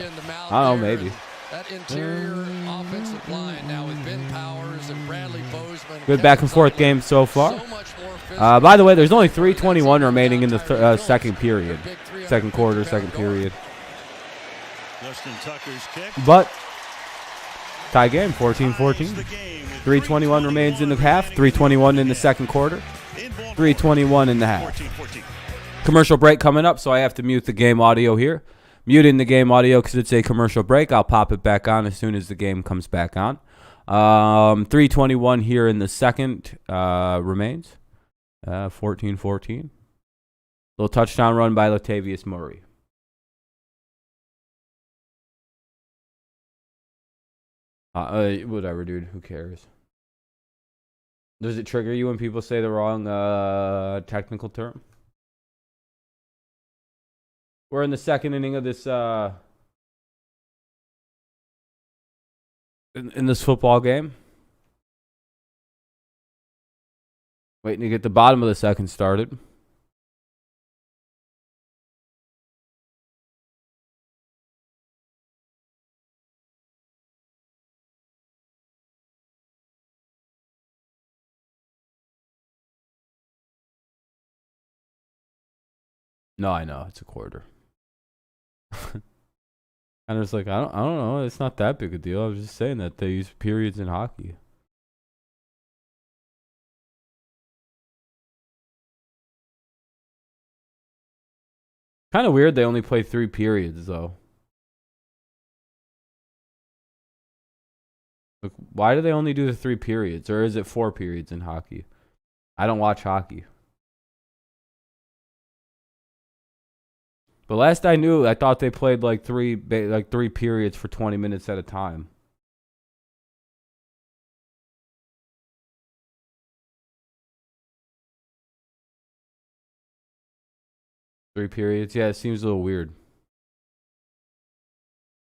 I don't know, maybe. That interior offensive line now with Ben Powers and Bradley Bozeman. Good back and forth game so far. By the way, there's only 3:21 remaining in the 2nd period. 2nd quarter, 2nd period. Justin Tucker's kick. But Tie game, 14-14. 3:21 remains in the half. 3:21 in the second quarter. 3:21 in the half. Commercial break coming up, so I have to mute the game audio here. Muting the game audio because it's a commercial break. I'll pop it back on as soon as the game comes back on. 3:21 here in the second remains. 14-14. Little touchdown run by Latavius Murray. Whatever, dude. Who cares? Does it trigger you when people say the wrong technical term? We're in the second inning of this in this football game. Waiting to get the bottom of the second started. No, I know it's a quarter. And it's like I don't know. It's not that big a deal. I was just saying that they use periods in hockey. Kind of weird. They only play 3 periods though. Like, why do they only do the 3 periods, or is it 4 periods in hockey? I don't watch hockey. But last I knew, I thought they played like three periods for 20 minutes at a time. Three periods? Yeah, it seems a little weird.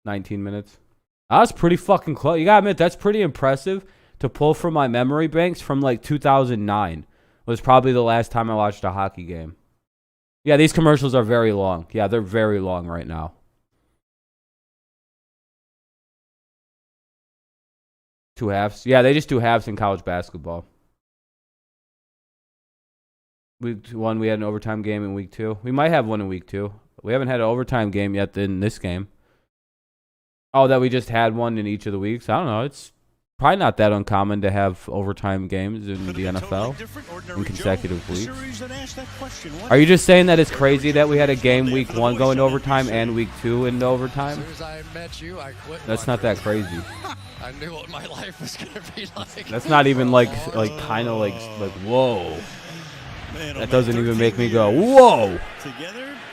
19 minutes. That was pretty fucking close. You gotta admit, that's pretty impressive to pull from my memory banks from like 2009. Was probably the last time I watched a hockey game. Yeah, these commercials are very long. Yeah, they're very long right now. Two halves. Yeah, they just do halves in college basketball. Week 1, we had an overtime game in week 2. We might have one in week 2. We haven't had an overtime game yet in this game. Oh, that we just had one in each of the weeks? I don't know. It's probably not that uncommon to have overtime games in the NFL in consecutive weeks. Are you just saying that it's crazy that we had a game week 1 going to overtime and week 2 into overtime? As soon as I met you, I quit. That's not that crazy. I knew what my life was going to be like. That's not even like kind of like whoa. That doesn't even make me go, whoa.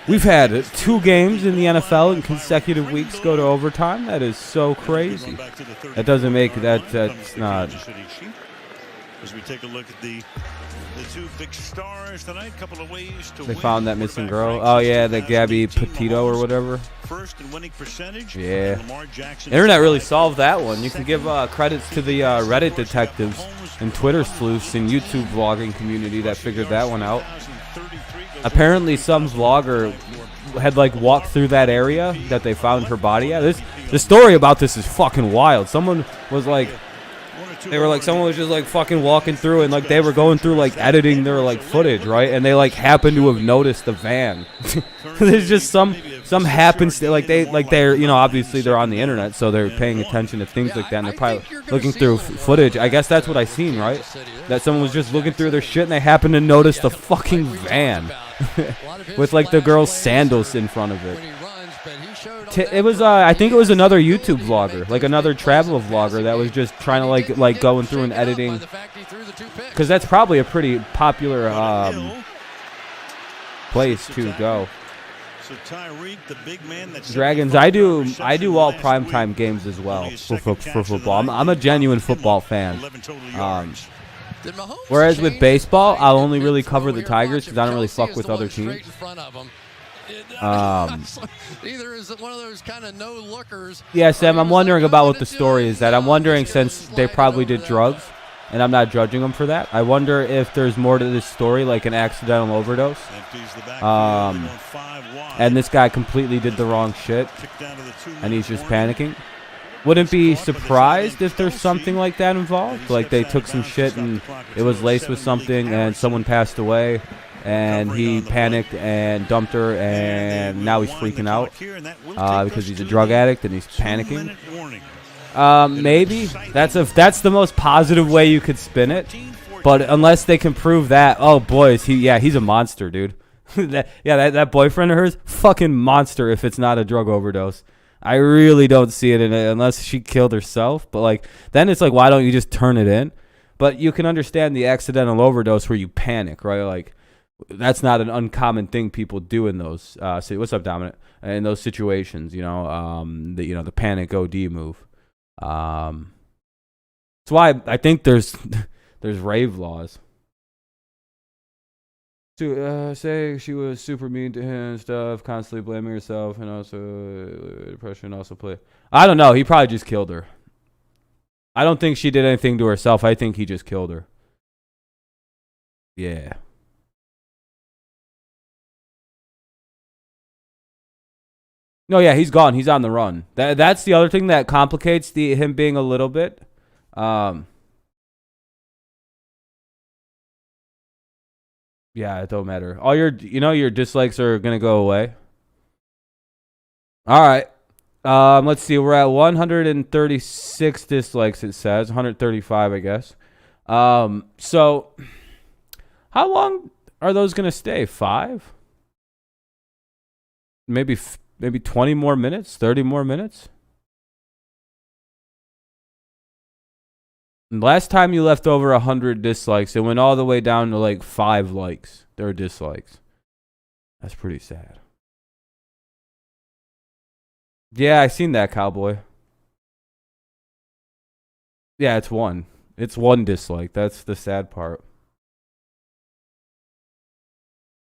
We've had 2 games in the NFL in consecutive weeks go to overtime. That is so crazy. That doesn't make that's not. As we take a look at the 2 big stars tonight, couple of ways to They found that missing girl. Oh yeah, the Gabby Petito or whatever. First in winning percentage. Yeah. Lamar Jackson. Internet really solved that one. You can give credits to the Reddit detectives and Twitter sleuths and YouTube vlogging community that figured that one out. Apparently, some vlogger had walked through that area that they found her body at. The story about this is fucking wild. Someone was someone was just fucking walking through and they were going through editing their footage, right? And they happened to have noticed the van. There's just some happens they're obviously they're on the internet, so they're paying attention to things like that, and they're probably looking through footage. I guess that's what I seen, right? That someone was just looking through their shit and they happened to notice the fucking van with the girl's sandals in front of it. It was I think it was another YouTube vlogger, another travel vlogger that was just trying to going through and editing, because that's probably a pretty popular place to go. Dragons, I do all primetime games as well for football. I'm a genuine football fan. Whereas with baseball, I'll only really cover the Tigers because I don't really fuck with other teams. Either is it one of those kind of no-lookers. Yeah, Sam, I'm wondering about what the story is. I'm wondering, since they probably did drugs, and I'm not judging them for that, I wonder if there's more to this story, like an accidental overdose. And this guy completely did the wrong shit, and he's just panicking. Wouldn't be surprised if there's something like that involved. Like they took some shit and it was laced with something and someone passed away. And he panicked and dumped her, and now he's freaking out because he's a drug addict and he's panicking. Maybe that's the most positive way you could spin it. But unless they can prove that, oh boy, he's a monster, dude. that boyfriend of hers, fucking monster. If it's not a drug overdose, I really don't see it in it unless she killed herself. But like, then it's like, why don't you just turn it in? But you can understand the accidental overdose where you panic, right? Like, that's not an uncommon thing people do in those. What's up, Dominic? In those situations, the panic OD move. That's why I think there's rave laws. To say she was super mean to him and stuff, constantly blaming herself, and also depression also play. I don't know. He probably just killed her. I don't think she did anything to herself. I think he just killed her. Yeah. No, yeah, he's gone. He's on the run. That's the other thing that complicates him being a little bit. Yeah, it don't matter. All your dislikes are gonna go away. All right. Let's see. We're at 136 dislikes. It says 135, I guess. So how long are those gonna stay? 5? Maybe 20 more minutes. 30 more minutes. Last time you left over 100 dislikes, it went all the way down to like 5 likes. There are dislikes. That's pretty sad. Yeah, I seen that, cowboy. Yeah, it's 1. It's 1 dislike. That's the sad part.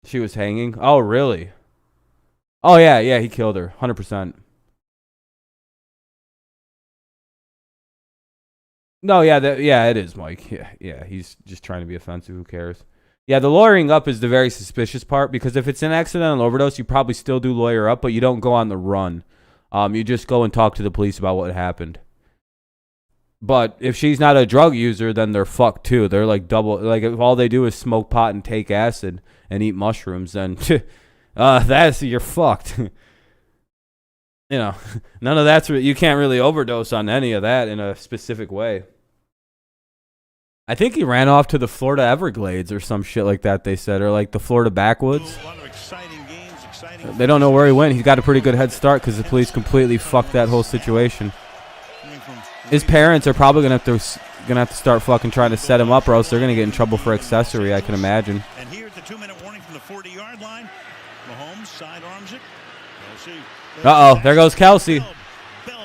She was hanging. Oh, really? Oh, yeah, he killed her. 100%. No, yeah, it is, Mike. Yeah, he's just trying to be offensive. Who cares? Yeah, the lawyering up is the very suspicious part, because if it's an accidental overdose, you probably still do lawyer up, but you don't go on the run. You just go and talk to the police about what happened. But if she's not a drug user, then they're fucked too. They're like double. Like, if all they do is smoke pot and take acid and eat mushrooms, then you're fucked. None of that's you can't really overdose on any of that in a specific way. I think he ran off to the Florida Everglades or some shit like that, they said, or like the Florida backwoods. A lot of exciting games, They don't know where he went. He's got a pretty good head start because the police completely fucked that whole situation. His parents are probably gonna have to start fucking trying to set him up, or else they're gonna get in trouble for accessory, I can imagine. And here at the 2-minute warning from the 40-yard line, Mahomes sidearms it. Uh-oh, there goes Kelsey.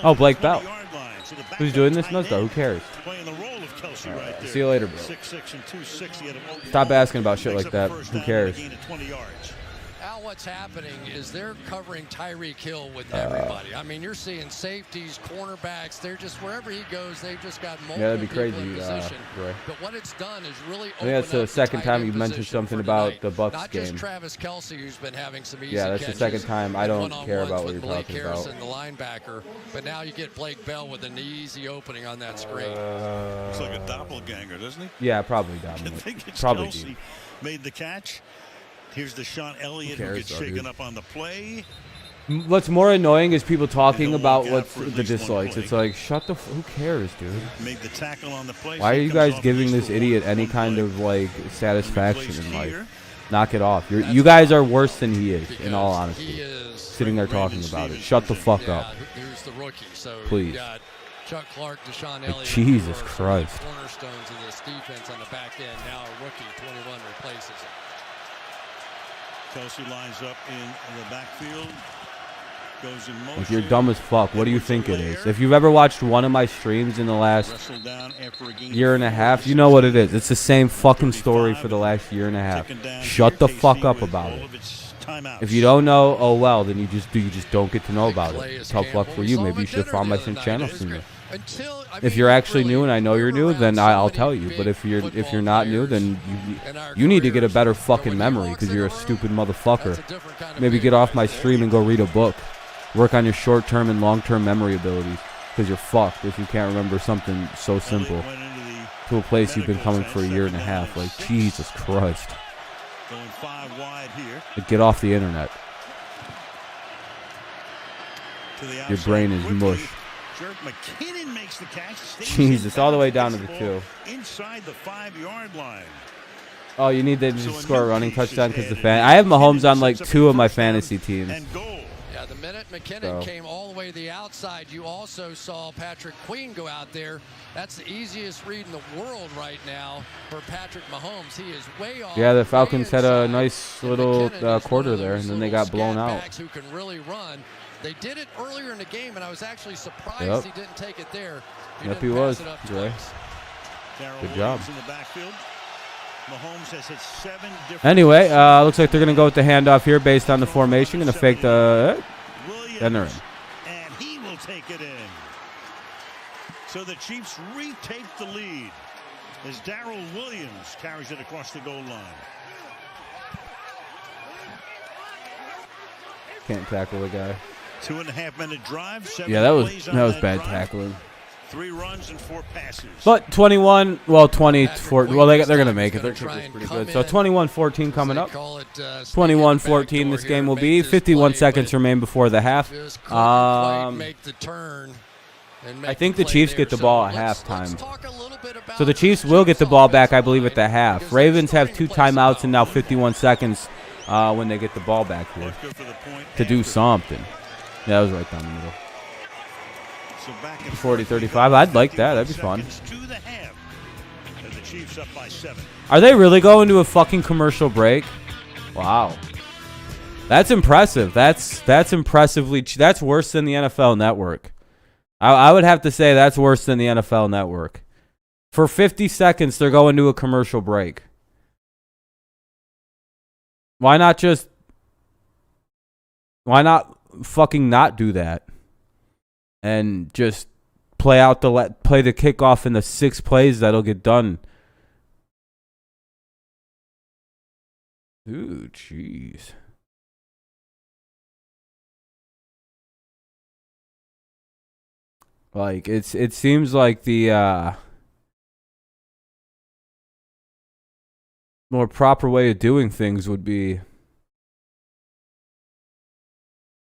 Oh, Blake Bell. Who's doing this? No, who cares? See you later, bro. Stop asking about shit like that. Who cares? Al, what's happening is they're covering Tyreek Hill with everybody. I mean, you're seeing safeties, cornerbacks. They're just, wherever he goes, they've just got multiple that'd be crazy, people in position. Roy. But what it's done is really I think that's the second time you mentioned something about the Bucs Not game. just Travis Kelce, who's been having some easy Yeah, that's the second time I don't care about what you're Blake talking Harrison, about. the linebacker, but now you get Blake Bell with an easy opening on that screen. Looks like a doppelganger, doesn't he? Yeah, probably Dominic. I think it's Probably Kelsey made the catch. Here's Deshaun Elliott, cares, who gets shaken dude? up on the play. What's more annoying is people talking They don't about look out what's for at the least one dislikes. play. It's like, who cares, dude? Made the tackle on the play. Why so are he you comes guys off at giving least this for idiot one any kind play. of like satisfaction in Replaced life? here. Knock it off. You guys are worse than he is, in all Because honesty. he is Sitting there talking Brandon about it. Stevens Shut the comes in. fuck Yeah, up. who's the rookie? So Please. you've got Chuck Clark, Deshaun Like, Elliott. Jesus who are Christ. cornerstones of this defense on the back end. Now a rookie, 21, replaces him. Kelsey lines up in the backfield. Goes in motion. Like, you're dumb as fuck. What do you think it is? If you've ever watched one of my streams in the last Wrestled down after a gain year of and a 4, half, you know what it is. It's the same fucking story for the last year and a half. Taken down Shut here, the KC fuck up with about all it. of its timeouts. If you don't know, oh well, then you just don't get to know about Clay it. is Tough luck Campbell. for We you. saw him Maybe you at should dinner follow the my other night. channel It was sooner. great. Until, I If mean, you're actually really, new and I know you're new, around then so I'll many tell you. big But if you're football not new, players then in our you need to get a careers. better But fucking when he memory walks because in you're a the room, stupid motherfucker. that's a different kind of Maybe big get off guy. my stream and go read a book. Work on your short-term and long-term memory abilities because you're fucked if you can't remember something so simple Elliott went into the to a place you've been medical coming tent, for a year and a second down half. and Like, 6. Jesus Christ. Going 5 wide here. Like, get off the internet. To the Your outside brain is quickly. mush. Jerk McKinnon makes the catch. Jesus, all the way down to the 2. Inside the 5-yard line. Oh, you need to just score a running touchdown because I have Mahomes on like 2 of my fantasy teams. Yeah, the minute McKinnon came all the way to the outside, you also saw Patrick Queen go out there. That's the easiest read in the world right now for Patrick Mahomes. He is way off. Yeah, the Falcons had a nice little quarter there, and then they got blown out. Who can really run. They did it earlier in the game, and I was actually surprised he didn't take it there. Yep, he was. Good job. In the backfield. Mahomes has hit 7 different. Anyway, looks like they're going to go with the handoff here based on the formation. Going to fake the... and they're in. And he will take it in. So the Chiefs retake the lead as Darrell Williams carries it across the goal line. Can't tackle the guy. 2.5-minute drive. Yeah, that was bad tackling. 3 runs and 4 passes. But 21, well, 24. Well, they're going to make it. Their kicker's pretty good. So 21-14 coming up. 21-14 this game will be. 51 seconds remain before the half. I think the Chiefs get the ball at halftime. So the Chiefs will get the ball back, I believe, at the half. Ravens have 2 timeouts and now 51 seconds when they get the ball back here to do something. Yeah, that was right down the middle. 40-35. I'd like that. That'd be fun. Are they really going to a fucking commercial break? Wow. That's impressive. That's impressively. That's worse than the NFL Network. I would have to say that's worse than the NFL Network. For 50 seconds, they're going to a commercial break. Why not fucking not do that? And just play the kickoff in the 6 plays that'll get done. Ooh, jeez. Like it seems like the more proper way of doing things would be.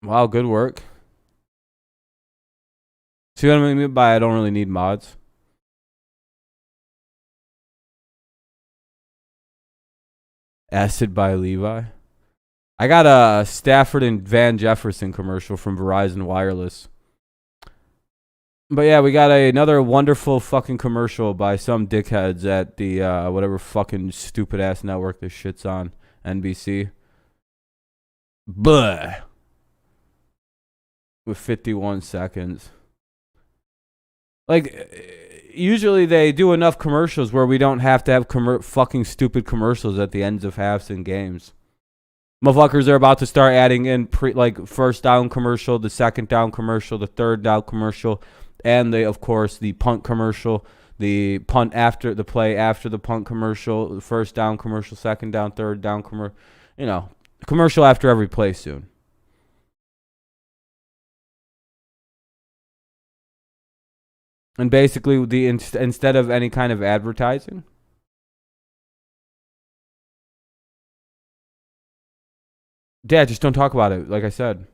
Wow, good work. See what I mean by I don't really need mods? Acid by Levi. I got a Stafford and Van Jefferson commercial from Verizon Wireless. But yeah, we got another wonderful fucking commercial by some dickheads at the whatever fucking stupid ass network this shit's on. NBC. Buh. With 51 seconds. Like, usually they do enough commercials where we don't have to have fucking stupid commercials at the ends of halves and games. Motherfuckers are about to start adding in first down commercial, the second down commercial, the third down commercial, and of course the punt commercial, the punt after the play after the punt commercial, the first down commercial, second down, third down commercial, commercial after every play soon. And basically, instead of any kind of advertising, yeah, just don't talk about it. Like I said,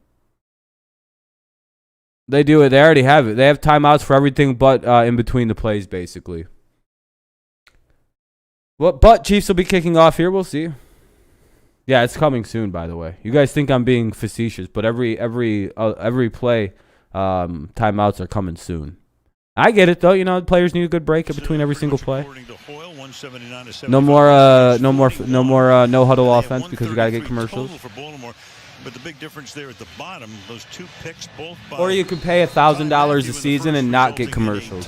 they do it. They already have it. They have timeouts for everything, but in between the plays, basically. Well, but Chiefs will be kicking off here. We'll see. Yeah, it's coming soon. By the way, you guys think I'm being facetious, but every play, timeouts are coming soon. I get it though. The players need a good break in between every single play. No more no huddle offense because we gotta get commercials. But the big difference there at the bottom, those 2 picks, both by or you could pay $1,000 a season and not get commercials,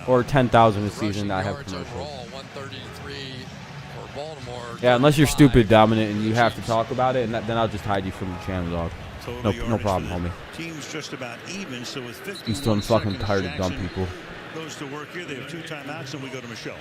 or $10,000 a season and not have commercials. Yeah, unless you're stupid, dominant, and you have to talk about it, and then I'll just hide you from the channel, dog. No problem, homie. Team's just about even, so with 51 I'm still fucking seconds, tired of dumb people. Goes to work here. They have 2 timeouts, and we go to Michelle.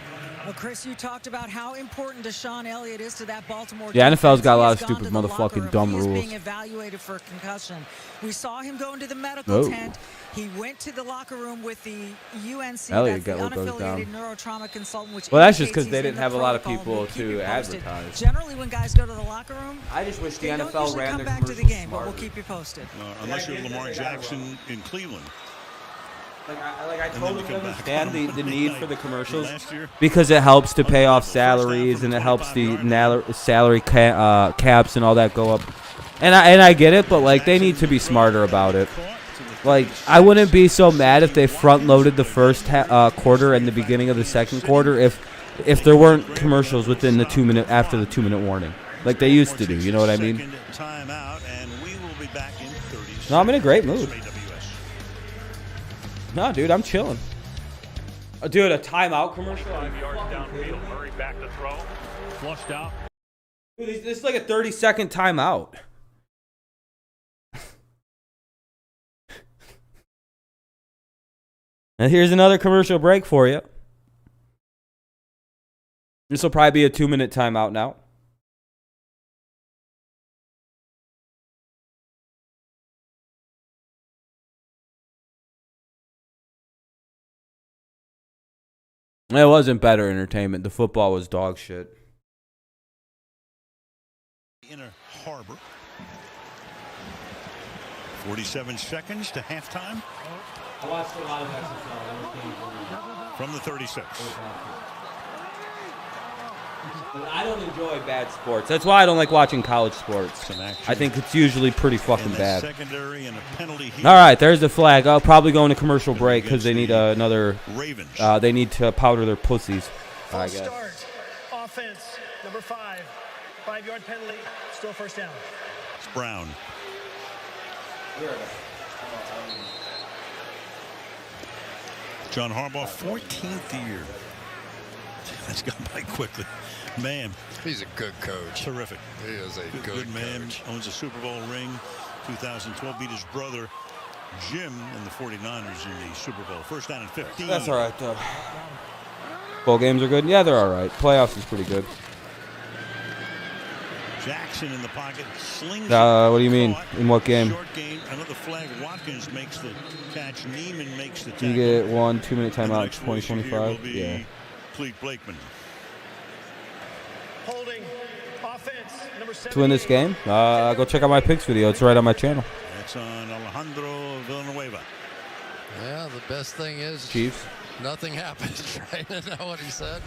Well, Chris, you talked about how important Deshaun Elliott is to that Baltimore. Yeah, NFL's got a lot of stupid motherfucking dumb rules. He's being evaluated for concussion. We saw him go into the medical tent. He went to the locker room with the UNC, Elliott that's the goes down. unaffiliated neurotrauma consultant, which that's just because they didn't have a lot of people to advertise. Generally, when guys go to the locker room, I just wish the NFL don't ran come their back to the game, but we'll keep you posted. Unless you're Lamar Jackson in Cleveland. I totally understand the need for the commercials Last year, because it helps to pay off salaries and it helps the salary caps and all that go up. And I get it, but like they need to be smarter about it. Like I wouldn't be so mad if they front loaded the first quarter and the beginning of the second quarter if there weren't commercials within the 2 minute after the 2 minute warning like they used to do. You know what I mean? Timeout, and we will be back in 30 No, I'm in a great mood. AWS. No, dude, I'm chilling. Dude, a timeout commercial. 25 yards downfield. Murray back to throw. Flushed out. Dude, this is like a 30-second timeout. And here's another commercial break for you. This will probably be a 2 minute timeout now. It wasn't better entertainment. The football was dog shit. Inner Harbor. 47 seconds to halftime. I watched a lot of XFL. From the 36. I don't enjoy bad sports. That's why I don't like watching college sports. I think it's usually pretty fucking bad. Secondary and a penalty All right, there's the flag. I'll probably go into commercial break because they need another. Ravens. They need to powder their pussies. I guess. Start. Offense, number 5. 5-yard penalty. Still first down. It's Brown. John Harbaugh, 14th year. That's gone by quickly. Man. He's a good coach. Terrific. He is a good man. coach. Owns a Super Bowl ring. 2012 beat his brother Jim and the 49ers in the Super Bowl. First down and 15. That's all right, though. Bowl games are good. Yeah, they're all right. Playoffs is pretty good. Jackson in the pocket. Slings What do you mean? In what game? Short game. Another flag. Watkins makes the catch. Neiman makes the tackle. You get 1 2 minute timeout. 2025. Yeah. Clete Blakeman. Holding. Offense, number 7. To win this game, go check out my picks video. It's right on my channel. That's on Alejandro Villanueva. Yeah, the best thing is Chiefs. Nothing happens, right? Isn't that what he said?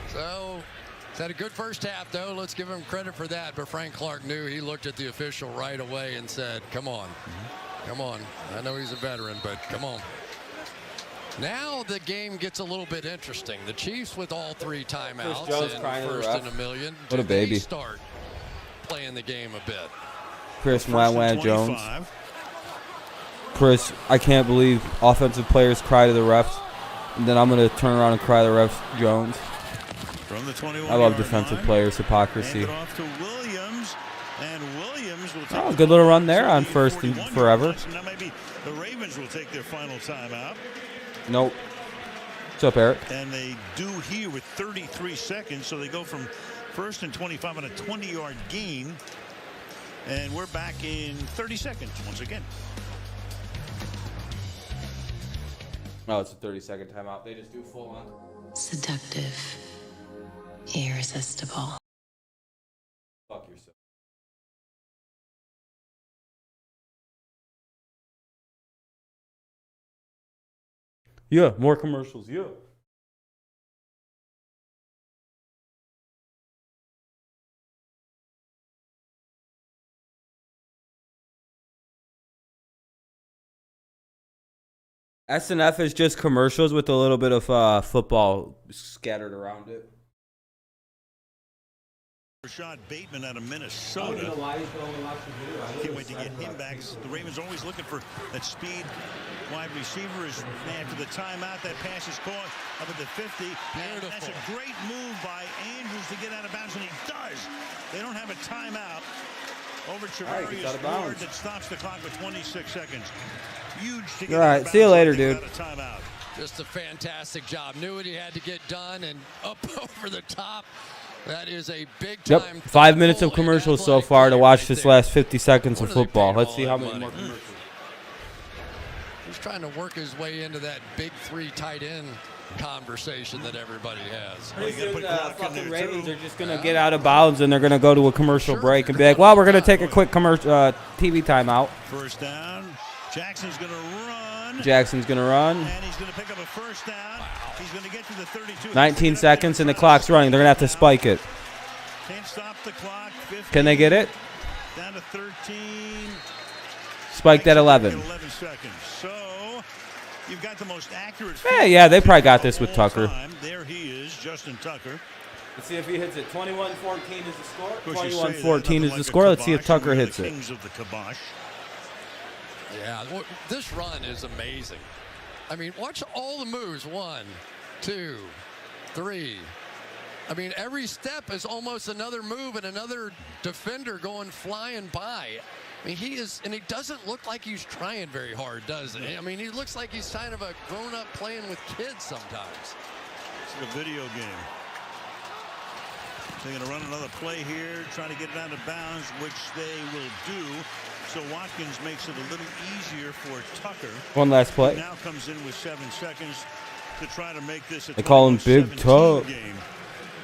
So, he's had a good first half, though. Let's give him credit for that. But Frank Clark knew. He looked at the official right away and said, come on. Come on. I know he's a veteran, but come on. Now the game gets a little bit interesting. The Chiefs with all 3 timeouts and first in a million. What a baby. Start playing the game a bit. Chris Wah Jones. Chris, I can't believe offensive players cry to the refs, and then I'm going to turn around and cry to the refs, Jones. From the 21 I love defensive players' hypocrisy. Hand it off to Williams, and Williams will take Oh, good little run there on first and forever. Now maybe the Ravens will take their final timeout. Nope. What's up, Eric? And they do here with 33 seconds, so they go from first and 25 on a 20-yard gain. And we're back in 30 seconds once again. Oh, it's a 30-second timeout. They just do full on. Seductive. Irresistible. Fuck yourself. Yeah, more commercials. Yeah. SNF is just commercials with a little bit of football scattered around it. Rashad Bateman out of Minnesota. Can't wait to get him back. The Ravens always looking for that speed wide receiver. Is after the timeout, that pass is caught up at the 50. And that's a great move by Andrews to get out of bounds, and he does. They don't have a timeout over Charvarius Ward that stops the clock with 26 seconds. Huge to get all right, see you later, dude. Just a fantastic job. Knew what he had to get done, and up over the top. That is a big time. Yep, 5 minutes of commercials so far to watch this last 50 seconds of football. Let's see how many more commercials. He's trying to work his way into that big 3 tight end conversation that everybody has. The fucking Ravens are just going to get out of bounds and they're going to go to a commercial break and be like, well, we're going to take a quick TV timeout. First down. Jackson's going to run. Jackson's going to run. And he's going to pick up a first down. He's going to get to the 32. 19 seconds and the clock's running. They're going to have to spike it. Can't stop the clock. 15, Can they get it? Down to 13. Spiked at 11. 11 seconds. So you've got the most accurate. Yeah, they probably got this with Tucker. There he is, Justin Tucker. Let's see if he hits it. 21-14 is the score. 21-14 is the score. Let's see if Tucker hits it. Kings of the kibosh. Yeah, this run is amazing. I mean, watch all the moves. 1, 2, 3. I mean, every step is almost another move and another defender going flying by. I mean, he doesn't look like he's trying very hard, does he? I mean, he looks like he's kind of a grown-up playing with kids sometimes. It's like a video game. They're going to run another play here, trying to get it out of bounds, which they will do. So Watkins makes it a little easier for Tucker. One last play. Now comes in with 7 seconds to try to make this a they call him Big Toe game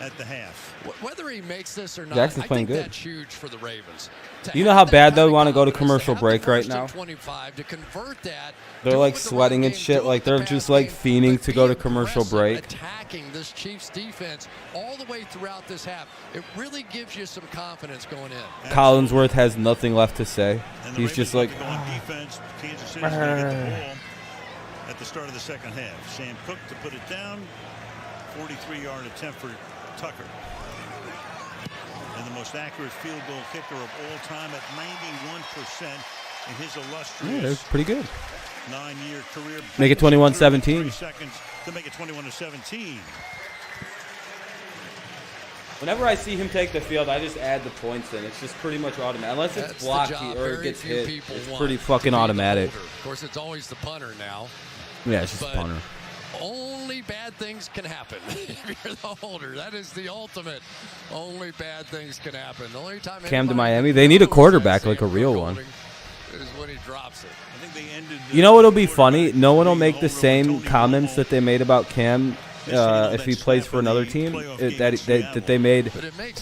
at the half. Whether he makes this or not, Jackson's I playing think good. That's huge for the Ravens. You know how bad they want to go to commercial break right now? 25 to convert that. They're like sweating and shit. Like they're just like fiending to go to commercial break. Attacking this Chiefs defense all the way throughout this half. It really gives you some confidence going in. Collinsworth has nothing left to say. He's just like. Defense. Kansas City's going to get the ball at the start of the second half. Sam Cook to put it down. 43-yard attempt for Tucker. And the most accurate field goal kicker of all time at 91% in his illustrious. Yeah, that's pretty good. 9-year career. Make it 21-17. Seconds to make it 21-17. Whenever I see him take the field, I just add the points in. It's just pretty much automatic. Unless it's blocked or it gets hit, it's pretty fucking automatic. Of course, it's always the punter now. Yeah, it's just punter. Only bad things can happen if you're the holder. That is the ultimate. Only bad things can happen. The only time Cam to Miami, they need a quarterback like a real one. Is when he drops it. I think they ended. You know what'll be funny? No one will make the same comments that they made about Cam if he plays for another team that they made.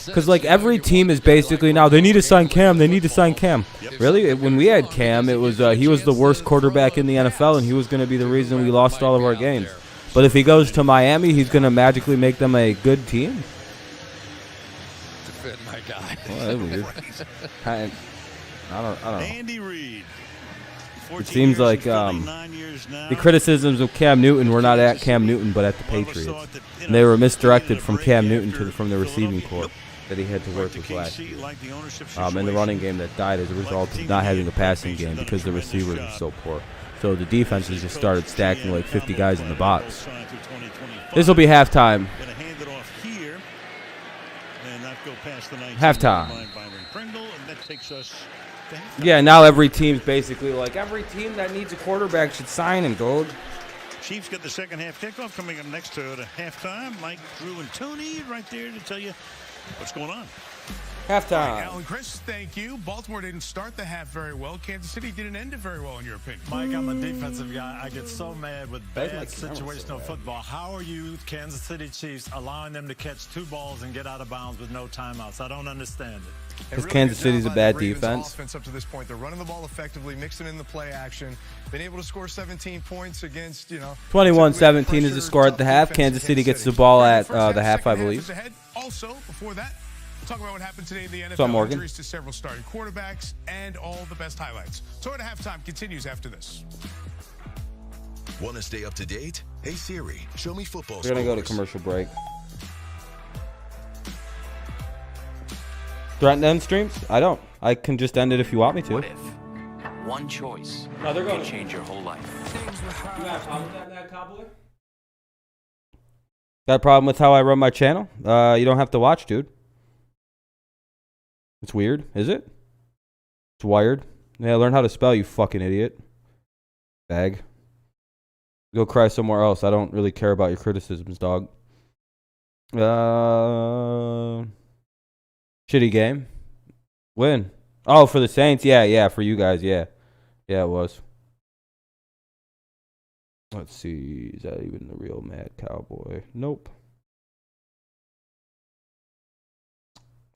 Because like every team is basically now they need to sign Cam. They need to sign Cam. Really? When we had Cam, it was he was the worst quarterback in the NFL, and he was going to be the reason we lost all of our games. But if he goes to Miami, he's going to magically make them a good team. To fit my guy. Well, that's weird. I don't know. Andy Reid. It seems like the criticisms of Cam Newton were not at Cam Newton, but at the Patriots. And they were misdirected from Cam Newton from the receiving corps that he had to work with last year. And the running game that died as a result of not having a passing game because the receivers were so poor. So the defenses just started stacking like 50 guys in the box. This will be halftime. Halftime. Yeah, now every team's basically like every team that needs a quarterback should sign him, Gold. Chiefs get the second half kickoff coming up next to halftime. Mike, Drew, and Tony right there to tell you what's going on. Halftime. Right, Alan, Chris, thank you. Baltimore didn't start the half very well. Kansas City didn't end it very well, in your opinion. Mike, I'm a defensive guy. I get so mad with bad situational football. How are you, Kansas City Chiefs, allowing them to catch 2 balls and get out of bounds with no timeouts? I don't understand it. Because Kansas City's a bad defense. Offense up to this point, they're running the ball effectively, mixing in the play action, been able to score 17 points against 21-17 is the score at the half. Kansas City gets the ball at the half, I believe. Also, before that, talk about what happened today in the NFL. Morgan? Injuries to several starting quarterbacks and all the best highlights. Toyota Halftime continues after this. Want to stay up to date? Hey Siri, show me football. We're gonna go to commercial break. Threaten to end streams? I don't. I can just end it if you want me to. What if one choice can change your whole life? You got a problem with that, Cowboy? Got a problem with how I run my channel? You don't have to watch, dude. It's weird, is it? It's wired. Yeah, learn how to spell, you fucking idiot. Bag. Go cry somewhere else. I don't really care about your criticisms, dog. Shitty game. Win. Oh, for the Saints? Yeah, for you guys, yeah. Yeah, it was. Let's see. Is that even the real Mad Cowboy? Nope.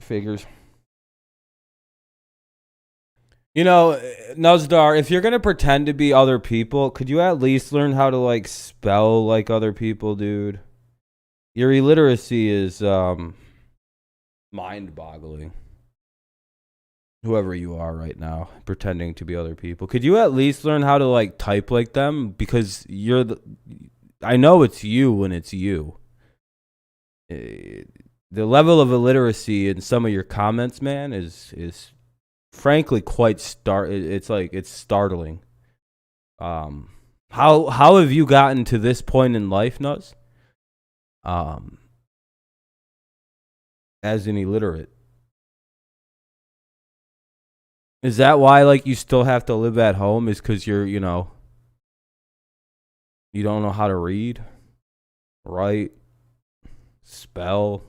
Figures. You know, Nuzdar, if you're going to pretend to be other people, could you at least learn how to, like, spell like other people, dude? Your illiteracy is mind-boggling. Whoever you are right now, pretending to be other people. Could you at least learn how to, like, type like them? Because I know it's you when it's you. The level of illiteracy in some of your comments, man, is frankly quite it's startling. How have you gotten to this point in life, Nuz? As an illiterate. Is that why, like, you still have to live at home? Is because you don't know how to read, write, spell,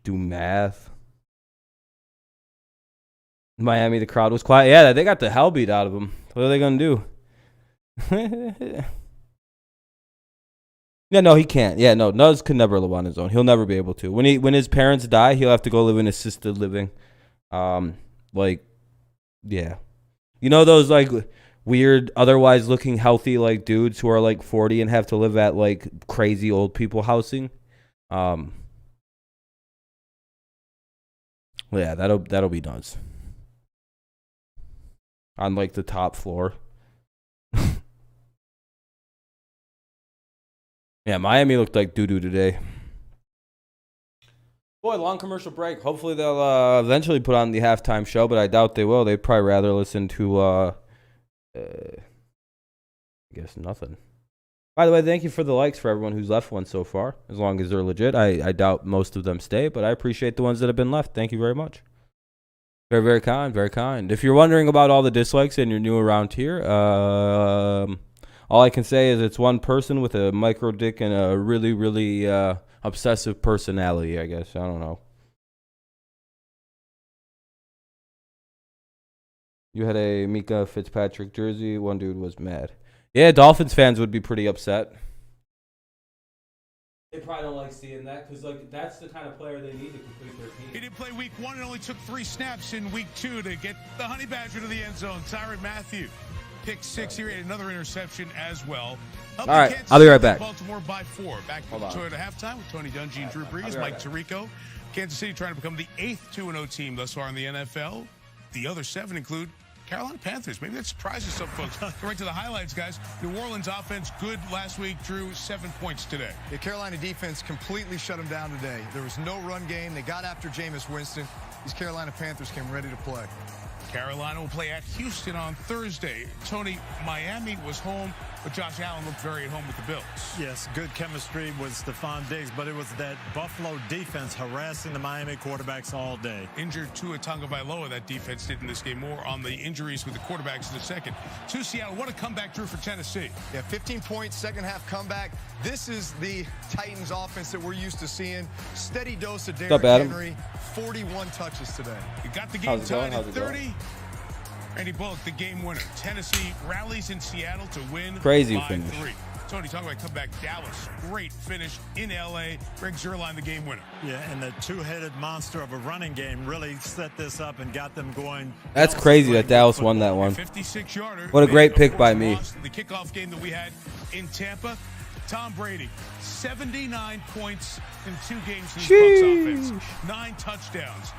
do math? Miami, the crowd was quiet. Yeah, they got the hell beat out of them. What are they going to do? Yeah, no, he can't. Yeah, no, Nuz could never live on his own. He'll never be able to. When his parents die, he'll have to go live in assisted living. Like, yeah. You know those, like, weird, otherwise looking healthy, like, dudes who are, like, 40 and have to live at, like, crazy old people housing? Yeah, that'll be Nuz. On, like, the top floor. Yeah, Miami looked like doo-doo today. Boy, long commercial break. Hopefully they'll eventually put on the halftime show, but I doubt they will. They'd probably rather listen to, I guess, nothing. By the way, thank you for the likes for everyone who's left one so far, as long as they're legit. I doubt most of them stay, but I appreciate the ones that have been left. Thank you very much. Very, very kind, very kind. If you're wondering about all the dislikes and you're new around here, all I can say is it's one person with a micro dick and a really, really obsessive personality, I guess. I don't know. You had a Mika Fitzpatrick jersey. One dude was mad. Yeah, Dolphins fans would be pretty upset. They probably don't like seeing that because, like, that's the kind of player they need to complete their team. He didn't play week 1 and only took 3 snaps in week 2 to get the Honey Badger to the end zone. Tyrann Mathieu. Pick 6 here, and another interception as well. All right, I'll be right back. Baltimore by 4. Back to the Toyota halftime with Tony Dungy and Drew Brees, Mike Tirico. Kansas City trying to become the 8th 2-0 team thus far in the NFL. The other 7 include Carolina Panthers. Maybe that surprises some folks. Go right to the highlights, guys. New Orleans offense good last week, drew 7 points today. The Carolina defense completely shut them down today. There was no run game. They got after Jameis Winston. These Carolina Panthers came ready to play. Carolina will play at Houston on Thursday. Tony, Miami was home, but Josh Allen looked very at home with the Bills. Yes, good chemistry with Stephon Diggs, but it was that Buffalo defense harassing the Miami quarterbacks all day. Injured Tua Tagovailoa, that defense did in this game. More on the injuries with the quarterbacks in a second. To Seattle, what a comeback, Drew, for Tennessee. Yeah, 15 points, second half comeback. This is the Titans offense that we're used to seeing. Steady dose of Derrick Henry, 41 touches today. He got the game tied at 30. Randy Bullock, the game winner. Tennessee rallies in Seattle to win. Crazy by finish. 3. Tony, talk about comeback. Dallas, great finish in L.A. Greg Zuerlein, the game winner. Yeah, and the two-headed monster of a running game really set this up and got them going. That's crazy that Dallas won that one. 56-yarder. What a great pick by me. The kickoff game that we had in Tampa. Tom Brady, 79 points in 2 games in his Bucs offense. 9 touchdowns.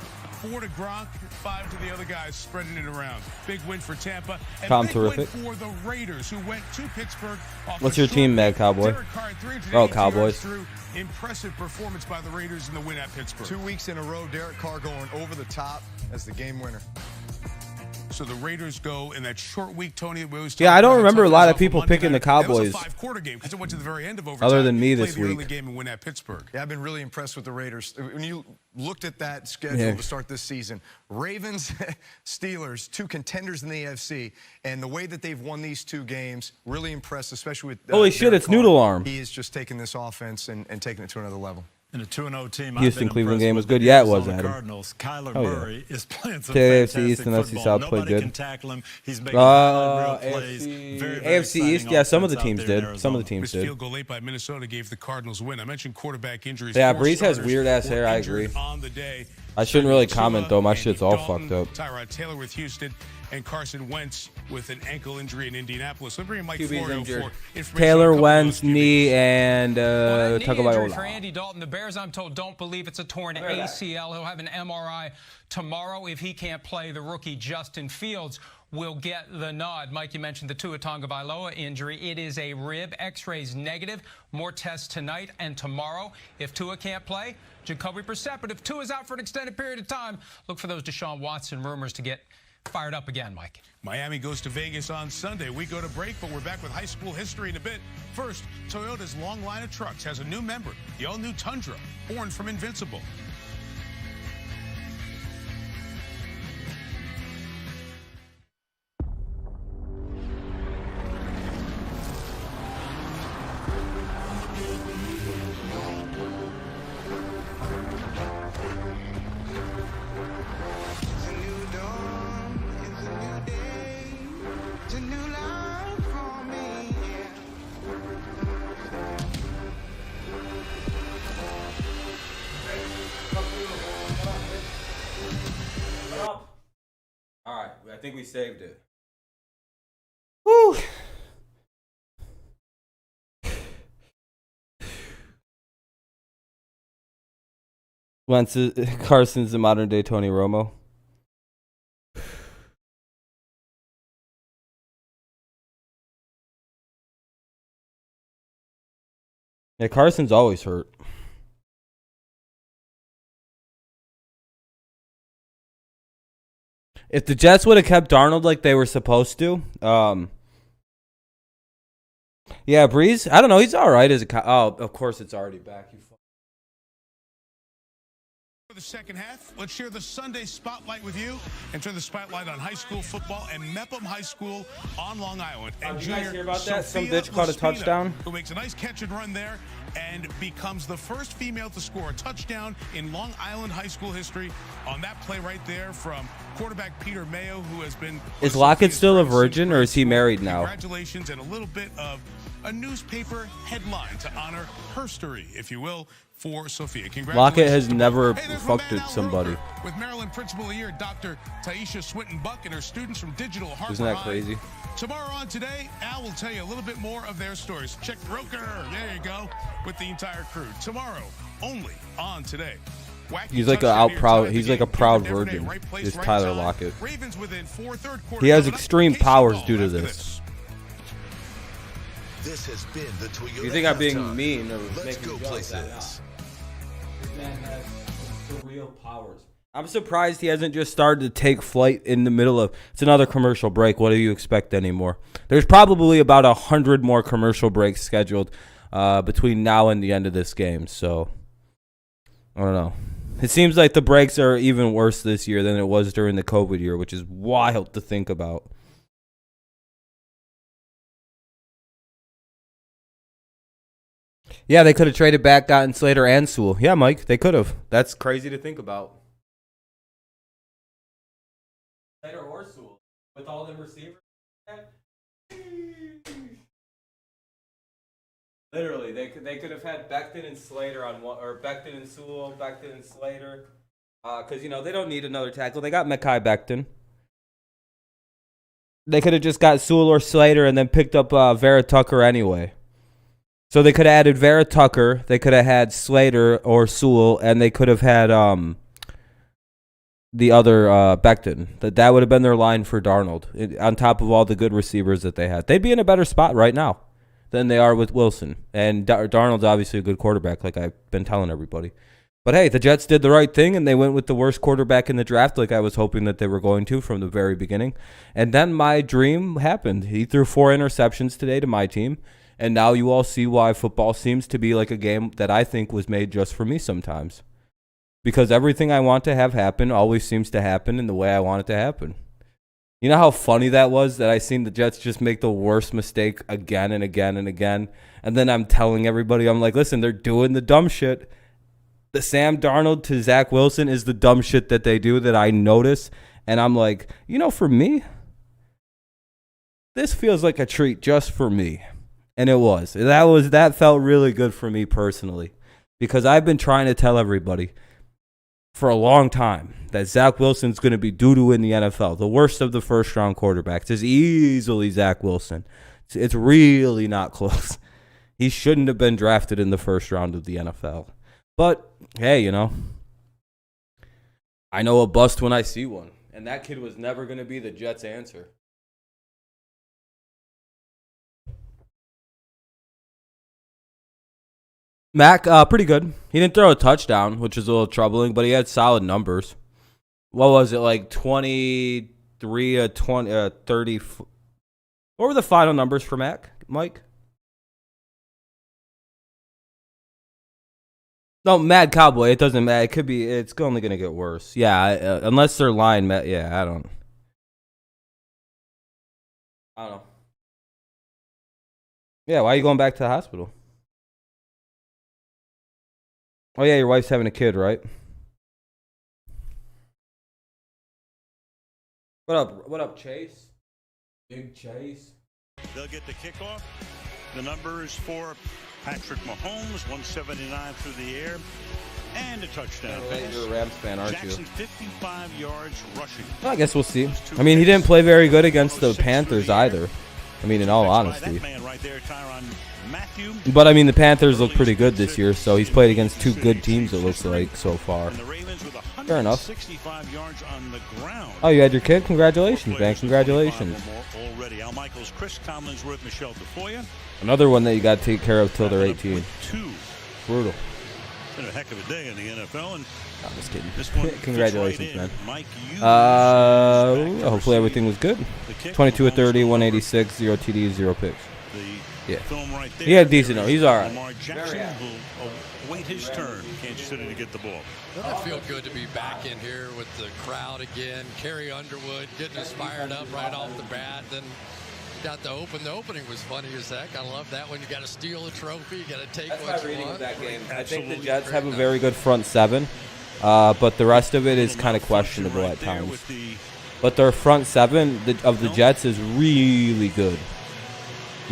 4 to Gronk, 5 to the other guys, spreading it around. Big win for Tampa. And Tom, big terrific. win for the Raiders, who went to Pittsburgh. What's your team, Mad Cowboy? Oh, Cowboys. Impressive performance by the Raiders in the win at Pittsburgh. 2 weeks in a row, Derek Carr going over the top as the game winner. So the Raiders go in that short week, Tony. Yeah, I don't remember a lot of people picking the Cowboys. It was a 5-quarter game because it went to the very end of overtime. Other than me this week. Early game and win at Pittsburgh. Yeah, I've been really impressed with the Raiders. When you looked at that schedule to start this season, Ravens, Steelers, 2 contenders in the AFC, and the way that they've won these 2 games, really impressed, especially with holy shit, Derek it's Carr. Noodle Arm. He is just taking this offense and taking it to another level. In a 2-0 team, Houston-Cleveland game was good. Yeah, it was, Adam. Cardinals. Kyler Oh, Murray yeah. is playing some AFC East and NFC football. South Nobody played good. can tackle him. He's making real plays. Very AFC East, yeah, some of the teams did. Some of the teams did. Field goal late by Minnesota gave the Cardinals win. I mentioned quarterback injuries. Yeah, Breeze has weird-ass hair, I agree. I shouldn't really comment, though. My shit's all fucked up. Tyrod Taylor with Houston and Carson Wentz with an ankle injury in Indianapolis. Let me bring Mike QB's Florio injured. for Taylor, Wentz, knee, and Tagovailoa. For Andy Dalton, the Bears, I'm told, don't believe it's a torn ACL. He'll have an MRI tomorrow. If he can't play, the rookie Justin Fields will get the nod. Mike, you mentioned the Tua Tagovailoa injury. It is a rib. X-rays negative. More tests tonight and tomorrow. If Tua can't play, Jacoby Brissett. But if Tua's out for an extended period of time, look for those Deshaun Watson rumors to get fired up again, Mike. Miami goes to Vegas on Sunday. We go to break, but we're back with high school history in a bit. First, Toyota's long line of trucks has a new member, the all-new Tundra, born from Invincible. I think we saved it. Woo! Carson's the modern day Tony Romo. Yeah, Carson's always hurt. If the Jets would have kept Darnold like they were supposed to, yeah, Breeze. I don't know. He's all right as a. Oh, of course, it's already back. For the second half, let's share the Sunday spotlight with you and turn the spotlight on high school football and Mepham High School on Long Island. And did you guys hear about Sophia that? Some bitch caught a touchdown, who makes a nice catch and run there and becomes the first female to score a touchdown in Long Island high school history on that play right there from quarterback Peter Mayo, who has been. Is Lockett still a virgin, or is he married now? Congratulations, and a little bit of a newspaper headline to honor her story, if you will, for Sophia. Congratulations. Lockett has never fucked with somebody. With Maryland Principal of the Year, Dr. Taisha Swinton-Buck, and her students from Digital Harper. Isn't that crazy? Tomorrow on Today, Al will tell you a little bit more of their stories. Check Roker, there you go, with the entire crew. Tomorrow, only on Today. He's like He's like a proud virgin. Is Tyler Lockett? He has extreme powers due to this. This has been the Toyota. You think I'm being mean or Let's go places. This man has surreal powers. I'm surprised he hasn't just started to take flight in the middle of. It's another commercial break. What do you expect anymore? There's probably about 100 more commercial breaks scheduled between now and the end of this game. So I don't know. It seems like the breaks are even worse this year than it was during the COVID year, which is wild to think about. Yeah, they could have traded back, gotten Slater and Sewell. Yeah, Mike, they could have. That's crazy to think about. Slater or Sewell, with all them receivers. Literally, they could have had Becton and Slater on one, or Becton and Sewell, Becton and Slater, because they don't need another tackle. They got Mekhi Becton. They could have just got Sewell or Slater and then picked up Vera Tucker anyway. So they could have added Vera Tucker, they could have had Slater or Sewell, and they could have had the other Becton. That would have been their line for Darnold, on top of all the good receivers that they had. They'd be in a better spot right now than they are with Wilson. And Darnold's obviously a good quarterback, like I've been telling everybody. But hey, the Jets did the right thing, and they went with the worst quarterback in the draft, like I was hoping that they were going to from the very beginning. And then my dream happened. He threw 4 interceptions today to my team. And now you all see why football seems to be like a game that I think was made just for me sometimes. Because everything I want to have happen always seems to happen in the way I want it to happen. You know how funny that was, that I seen the Jets just make the worst mistake again and again and again. And then I'm telling everybody, I'm like, listen, they're doing the dumb shit. the Sam Darnold to Zach Wilson is the dumb shit that they do that I notice. And I'm like, for me, this feels like a treat just for me. And it was. That felt really good for me personally. Because I've been trying to tell everybody for a long time that Zach Wilson's going to be doo-doo in the NFL. The worst of the first-round quarterbacks is easily Zach Wilson. It's really not close. He shouldn't have been drafted in the first round of the NFL. But, hey, I know a bust when I see one. And that kid was never going to be the Jets' answer. Mac, pretty good. He didn't throw a touchdown, which is a little troubling, but he had solid numbers. What was it, like 23, 20, 30? What were the final numbers for Mac, Mike? No, Mad Cowboy. It doesn't matter. It could be. It's only going to get worse. Yeah, unless they're lying. Yeah, I don't know. Yeah, why are you going back to the hospital? Oh, yeah, your wife's having a kid, right? What up, Chase? Big Chase. They'll get the kickoff. The numbers for Patrick Mahomes, 179 through the air, and a touchdown pass. You're a Rams fan, aren't you? Jackson, 55 yards rushing. Well, I guess we'll see. I mean, he didn't play very good against the Panthers either. I mean, in all honesty. But, I mean, the Panthers look pretty good this year, so he's played against two good teams, it looks like, so far. Fair enough. Oh, you had your kid? Congratulations, man. Congratulations. Another one that you got to take care of till they're 18. Brutal. It's been a heck of a day in the NFL. And I'm just kidding. Congratulations, man. Hopefully everything was good. 22 of 30, 186, 0 TDs, 0 picks. Yeah. He had decent. He's all right. Lamar Jackson will await his turn. Kansas City to get the ball. Doesn't it feel good to be back in here with the crowd again? Carrie Underwood getting us fired up right off the bat. Then got the opening was funny as heck. I love that one. You got to steal a trophy. You got to take what you want. That game. I think the Jets have a very good front seven, but the rest of it is kind of questionable at times. But their front seven of the Jets is really good.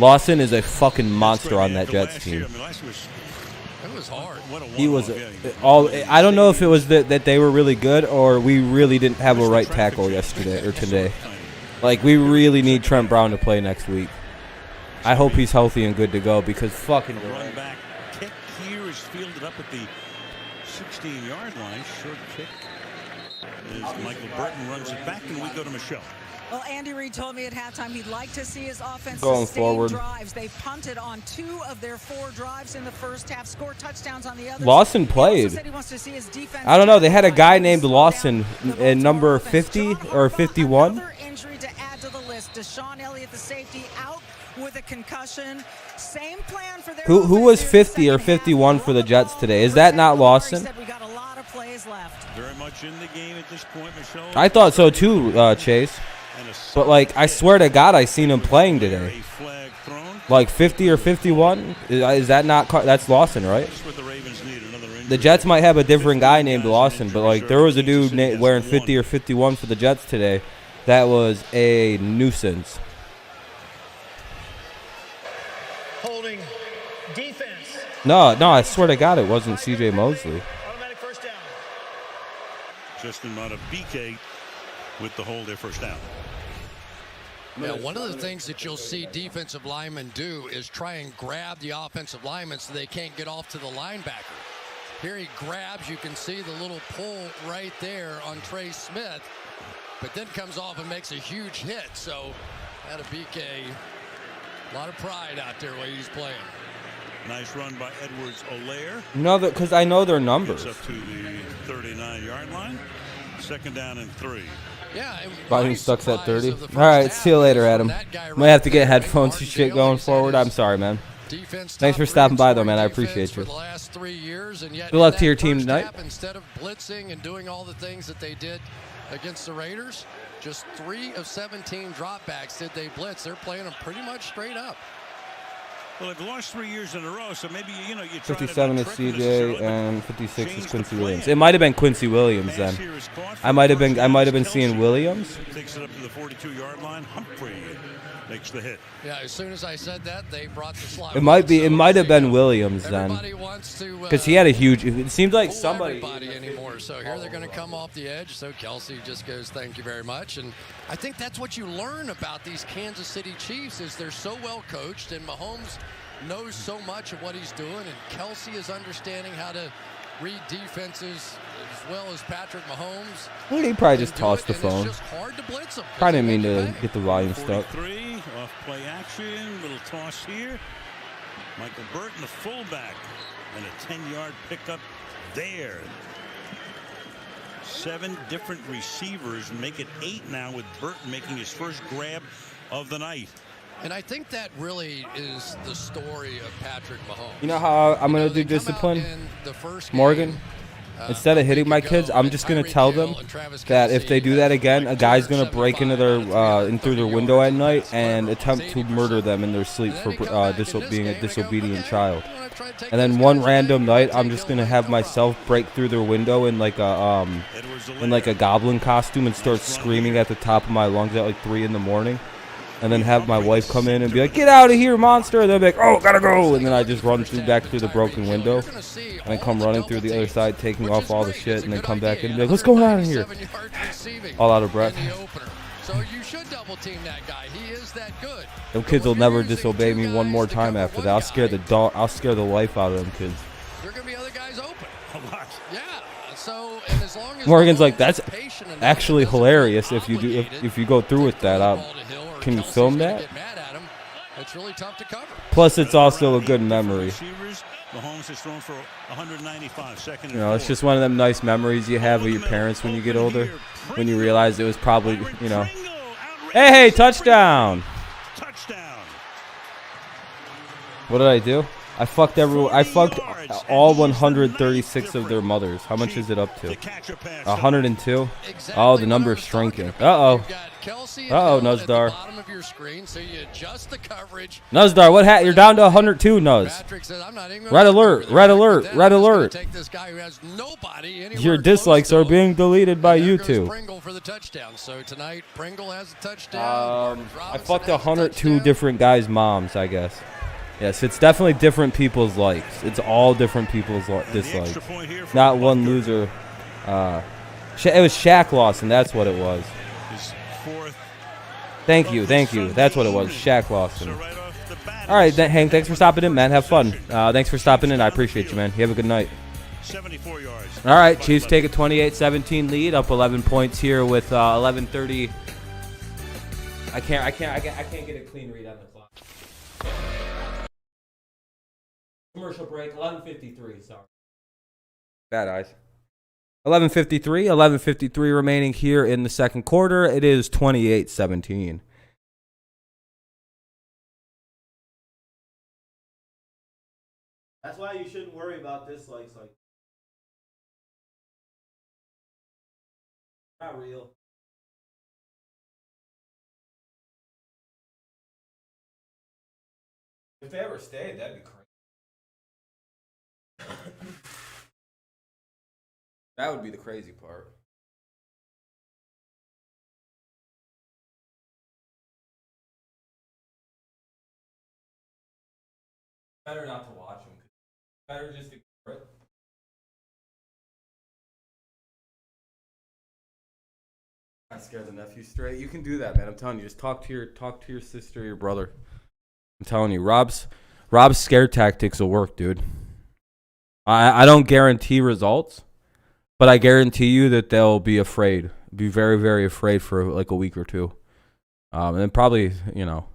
Lawson is a fucking monster on that Jets team. It was hard. He was I don't know if it was that they were really good or we really didn't have a right tackle yesterday or today. Like, we really need Trent Brown to play next week. I hope he's healthy and good to go because fucking run back kick here is fielded up at the 16-yard line. Short kick as Michael Burton runs it back, and we go to Michelle. Well, Andy Reid told me at halftime he'd like to see his offense going forward. Drives. They punted on 2 of their 4 drives in the first half, scored touchdowns on the others. Lawson played. He wants to see his defense. I don't know. They had a guy named Lawson in number 50 or 51. Another injury to add to the list. Deshaun Elliott, the safety, out with a concussion. Same plan for their Who was 50 or 51 for the Jets today? Is that not Lawson? We got a lot of plays left. Very much in the game at this point, Michelle. I thought so too, Chase. But, like, I swear to God, I seen him playing today. Like 50 or 51? Is that not? That's Lawson, right? The Jets might have a different guy named Lawson, but, like, there was a dude wearing 50 or 51 for the Jets today. That was a nuisance. Holding defense. No, I swear to God, it wasn't C.J. Mosley. Automatic first down. Justin Madubuike with the hold there, first down. Yeah, one of the things that you'll see defensive linemen do is try and grab the offensive lineman so they can't get off to the linebacker. Here he grabs, you can see the little pull right there on Trey Smith, but then comes off and makes a huge hit. So Madubuike, a lot of pride out there while he's playing. Nice run by Edwards-Helaire. No, because I know their numbers. Gets up to the 39-yard line. Second down and 3. Yeah, Volume stuck's at 30. All right, see you later, Adam. Might have to get headphones and shit going forward. I'm sorry, man. Thanks for stopping by, though, man. I appreciate you. Good luck to your team tonight. Instead of blitzing and doing all the things that they did against the Raiders, just 3 of 17 dropbacks did they blitz. They're playing them pretty much straight up. Well, they've lost 3 years in a row, so maybe you try 57 to is CJ and 56 is change Quincy the Williams. plan. It might have been Quincy Williams then. Pass here is caught for I might have first been down. seeing Kelsey Williams. takes it up to the 42-yard line. Humphrey makes the hit. Yeah, as soon as I said that, they brought the slot. It might be. So It might have there you been go. Williams then, Everybody wants to because he had a huge. It seemed like fool somebody. everybody anymore. So here they're going to come off the edge. So Kelsey just goes, "Thank you very much." And I think that's what you learn about these Kansas City Chiefs is they're so well coached, and Mahomes knows so much of what he's doing, and Kelsey is understanding how to read defenses as well as Patrick Mahomes. Well, he probably just do tossed it, the and phone. It's just hard to blitz him. Probably didn't mean to get the volume stuck. 43 off play action, little toss here. Michael Burton, the fullback, and a 10-yard pickup there. 7 different receivers make it 8 now with Burton making his first grab of the night. And I think that really is the story of Patrick Mahomes. You know how I'm gonna do discipline, Morgan? Instead of hitting my kids, I'm just gonna tell them that if they do that again, a guy's gonna break into their in through their window at night and attempt to murder them in their sleep for being a disobedient child. And then one random night, I'm just gonna have myself break through their window in like a goblin costume and start screaming at the top of my lungs at like 3 in the morning. And then have my wife come in and be like, "Get out of here, monster!" And they'll be like, "Oh, gotta go!" And then I just run back through the broken window, and then come running through the other side, taking off all the shit, and then come back in and be like, "What's going on in here?" All out of breath. So you should double team that guy. He is that good. Them kids will never disobey me one more time after that. I'll scare the life out of them kids. There are gonna be other guys open. A lot. Yeah. So and as long as Morgan's like, "That's actually hilarious if you do if you go through with that." Can you film that? It's really tough to cover. Plus, it's also a good memory. Mahomes has thrown for 195. Second and You know, it's just one of them nice memories you have of your parents when you get older, when you realize it was probably, you know, hey, touchdown! Touchdown! What did I do? I fucked all 136 of their mothers. How much is it up to? 102? Oh, the number is shrinking. Uh-oh. Uh-oh, Nuzdar. Nuzdar, what hat? You're down to 102, Nuz. Red alert, red alert, red alert. Your dislikes are being deleted by YouTube. I fucked 102 different guys' moms, I guess. Yes, it's definitely different people's likes. It's all different people's dislikes. Not one loser. It was Shaq Lawson. That's what it was. Thank you. That's what it was. Shaq Lawson. All right, Hank, thanks for stopping in, man. Have fun. Thanks for stopping in. I appreciate you, man. You have a good night. 74 yards. All right, Chiefs take a 28-17 lead, up 11 points here with 11:30. I can't get a clean read on the clock. Commercial break, 11:53, sorry. Bad eyes. 11:53 remaining here in the second quarter. It is 28-17. That's why you shouldn't worry about dislikes like not real. If they ever stayed, that'd be crazy. That would be the crazy part. Better not to watch them. Better just ignore it. I scare the nephew straight. You can do that, man. I'm telling you. Just talk to your sister or your brother. I'm telling you, Rob's scare tactics will work, dude. I don't guarantee results, but I guarantee you that they'll be afraid. Be very, very afraid for like a week or two. And then probably, you know.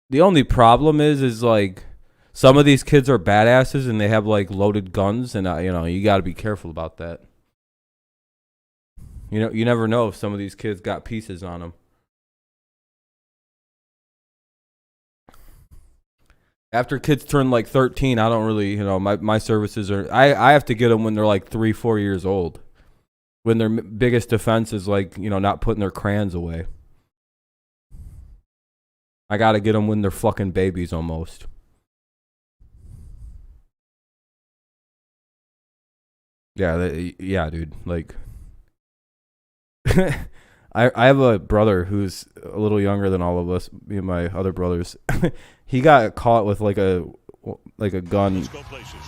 The only problem is like some of these kids are badasses and they have like loaded guns, and you know, you got to be careful about that. You know, you never know if some of these kids got pieces on them. After kids turn like 13, I don't really, you know, my services are, I have to get them when they're like 3-4 years old. When their biggest defense is like, you know, not putting their crayons away. I got to get them when they're fucking babies almost. Yeah, dude. Like, I have a brother who's a little younger than all of us, me and my other brothers. He got caught with like a gun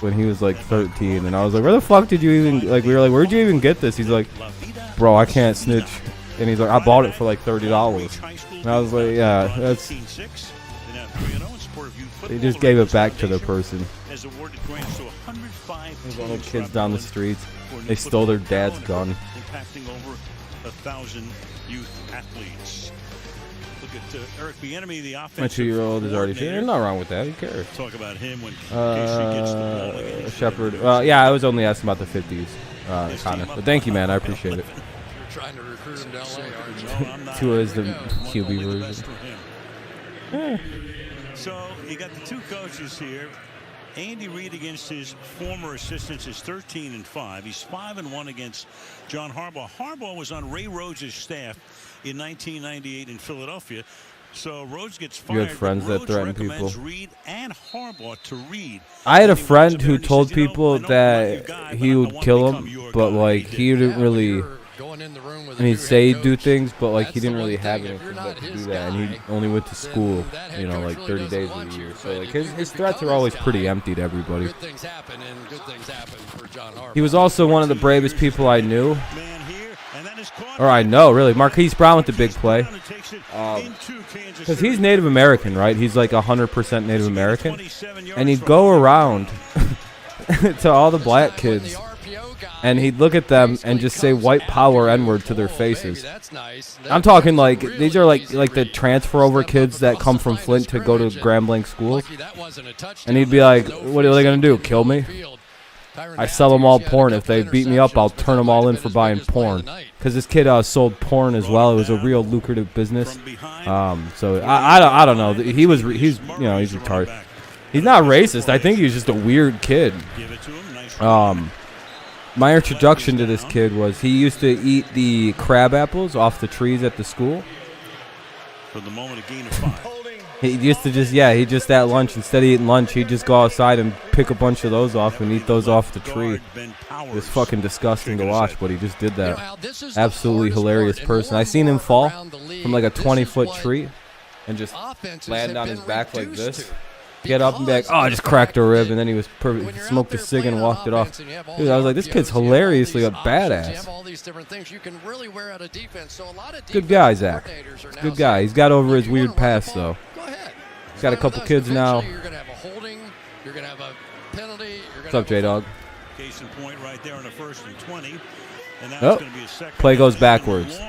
when he was like 13, and I was like, where the fuck did you even, like, we were like, where'd you even get this? He's like, bro, I can't snitch. And he's like, I bought it for like $30. And I was like, yeah, that's, they just gave it back to the person. There's all the kids down the streets, they stole their dad's gun. Impacting over 1,000 youth athletes. Look at Eric Bieniemy, the offensive. My 2-year-old is already here. There's nothing wrong with that. Who cares? Talk about him when KC gets the ball again. Shepard. Yeah, I was only asking about the 50s, Connor. But thank you, man. I appreciate it. You're trying to recruit him to LA, aren't you? Tua is the QB version. So you got the two coaches here. Andy Reid against his former assistants is 13-5. He's 5-1 against John Harbaugh. Harbaugh was on Ray Rhodes' staff in 1998 in Philadelphia. So Rhodes gets fired. You had friends that threatened people. Reid and Harbaugh to Reid. I had a friend who told people that he would kill him, but like he didn't really. And he'd say he'd do things, but like he didn't really have anything but to do that, and he only went to school, you know, like 30 days a year. So like his threats are always pretty empty to everybody. Good things happen, and good things happen for John Harbaugh. He was also one of the bravest people I knew, or I know really. Marquise Brown with the big play, because he's Native American, right? He's like 100% Native American, and he'd go around to all the black kids. And he'd look at them and just say white power N-word to their faces. I'm talking like these are like the transfer over kids that come from Flint to go to Grand Blanc schools. And he'd be like, what are they going to do, kill me? I sell them all porn. If they beat me up, I'll turn them all in for buying porn. Because this kid sold porn as well. It was a real lucrative business. So I don't know. He's retarded. He's not racist. I think he's just a weird kid. My introduction to this kid was he used to eat the crab apples off the trees at the school. For the moment, a gain of 5. He used to he just at lunch, instead of eating lunch, he'd just go outside and pick a bunch of those off and eat those off the tree. It's fucking disgusting to watch, but he just did that. Absolutely hilarious person. I seen him fall from like a 20-foot tree and just land on his back like this. Get up and be like, oh, I just cracked a rib, and then he was smoked a cig and walked it off. Dude, I was like, this kid's hilariously a badass. Good guy, Zach. Good guy. He's got over his weird past, though. He's got a couple kids now. What's up, J-Dog? Case in point right there on the 1st and 20. And now Oh, play goes backwards.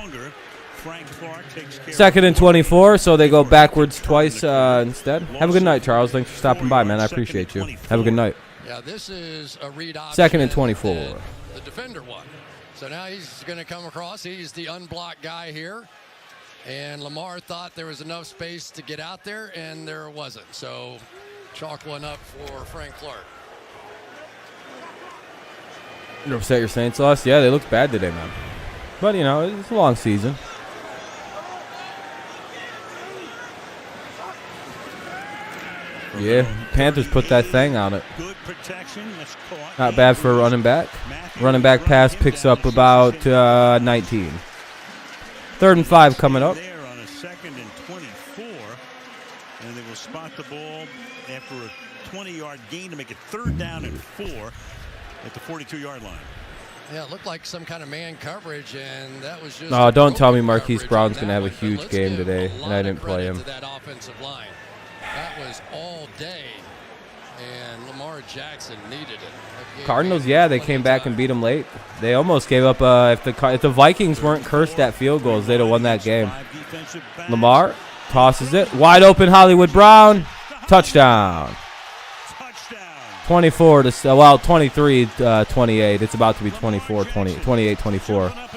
2nd and 24, so they go backwards twice instead. Have a good night, Charles. Thanks for stopping by, man. I appreciate you. Have a good night. Yeah, this is a read option. 2nd and 24. The defender one. So now he's going to come across. He's the unblocked guy here. And Lamar thought there was enough space to get out there, and there wasn't. So chalk one up for Frank Clark. You upset your Saints lost? Yeah, they looked bad today, man. But, you know, it's a long season. Yeah, Panthers put that thing on it. Not bad for a running back. Running back pass picks up about 19. 3rd and 5 coming up. There on a 2nd and 24, and they will spot the ball after a 20-yard gain to make it 3rd down and 4 at the 42-yard line. Yeah, it looked like some kind of man coverage, and that was just. No, don't tell me Marquise Brown's going to have a huge game today, and I didn't play him. That offensive line. That was all day, and Lamar Jackson needed it. Cardinals, yeah, they came back and beat them late. They almost gave up. If the Vikings weren't cursed at field goals, they'd have won that game. Lamar tosses it. Wide open, Hollywood Brown. Touchdown. 24 to, well, 23-28. It's about to be 28-24.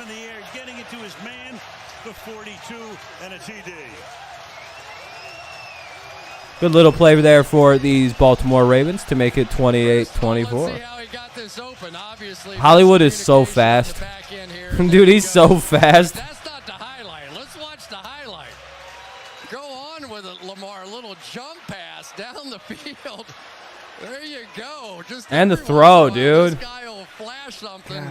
Good little play there for these Baltimore Ravens to make it 28-24. Hollywood is so fast. Dude, he's so fast. That's not the highlight. Let's watch the highlight. Go on with it, Lamar. A little jump pass down the field. There you go. Just and the throw, dude. This guy will flash something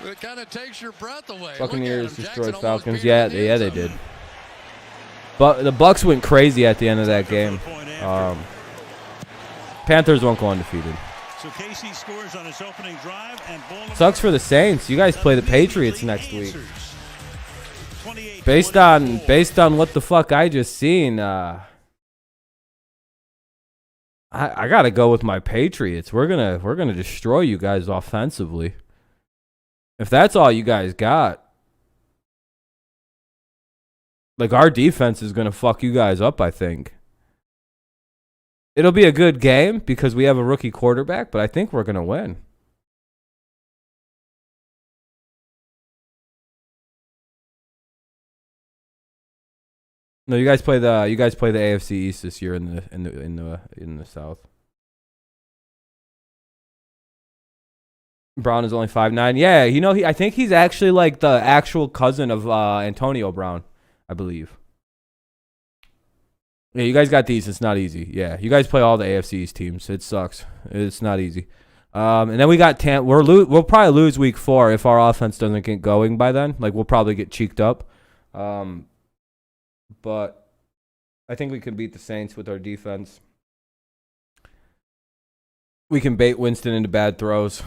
that kind of takes your breath away. Buccaneers destroyed Falcons. Yeah, they did. But the Bucs went crazy at the end of that game. Panthers won't go undefeated. So KC scores on its opening drive, and sucks for the Saints. You guys play the Patriots next week. Based on what the fuck I just seen, I gotta go with my Patriots. We're gonna destroy you guys offensively. If that's all you guys got, like, our defense is gonna fuck you guys up, I think. It'll be a good game because we have a rookie quarterback, but I think we're gonna win. No, you guys play the AFC East this year in the South. Brown is only 5'9". Yeah, you know, I think he's actually like the actual cousin of Antonio Brown, I believe. Yeah, you guys got these. It's not easy. Yeah, you guys play all the AFC East teams. It sucks. It's not easy. And then we got we'll probably lose week 4 if our offense doesn't get going by then. Like, we'll probably get cheeked up. But I think we can beat the Saints with our defense. We can bait Winston into bad throws.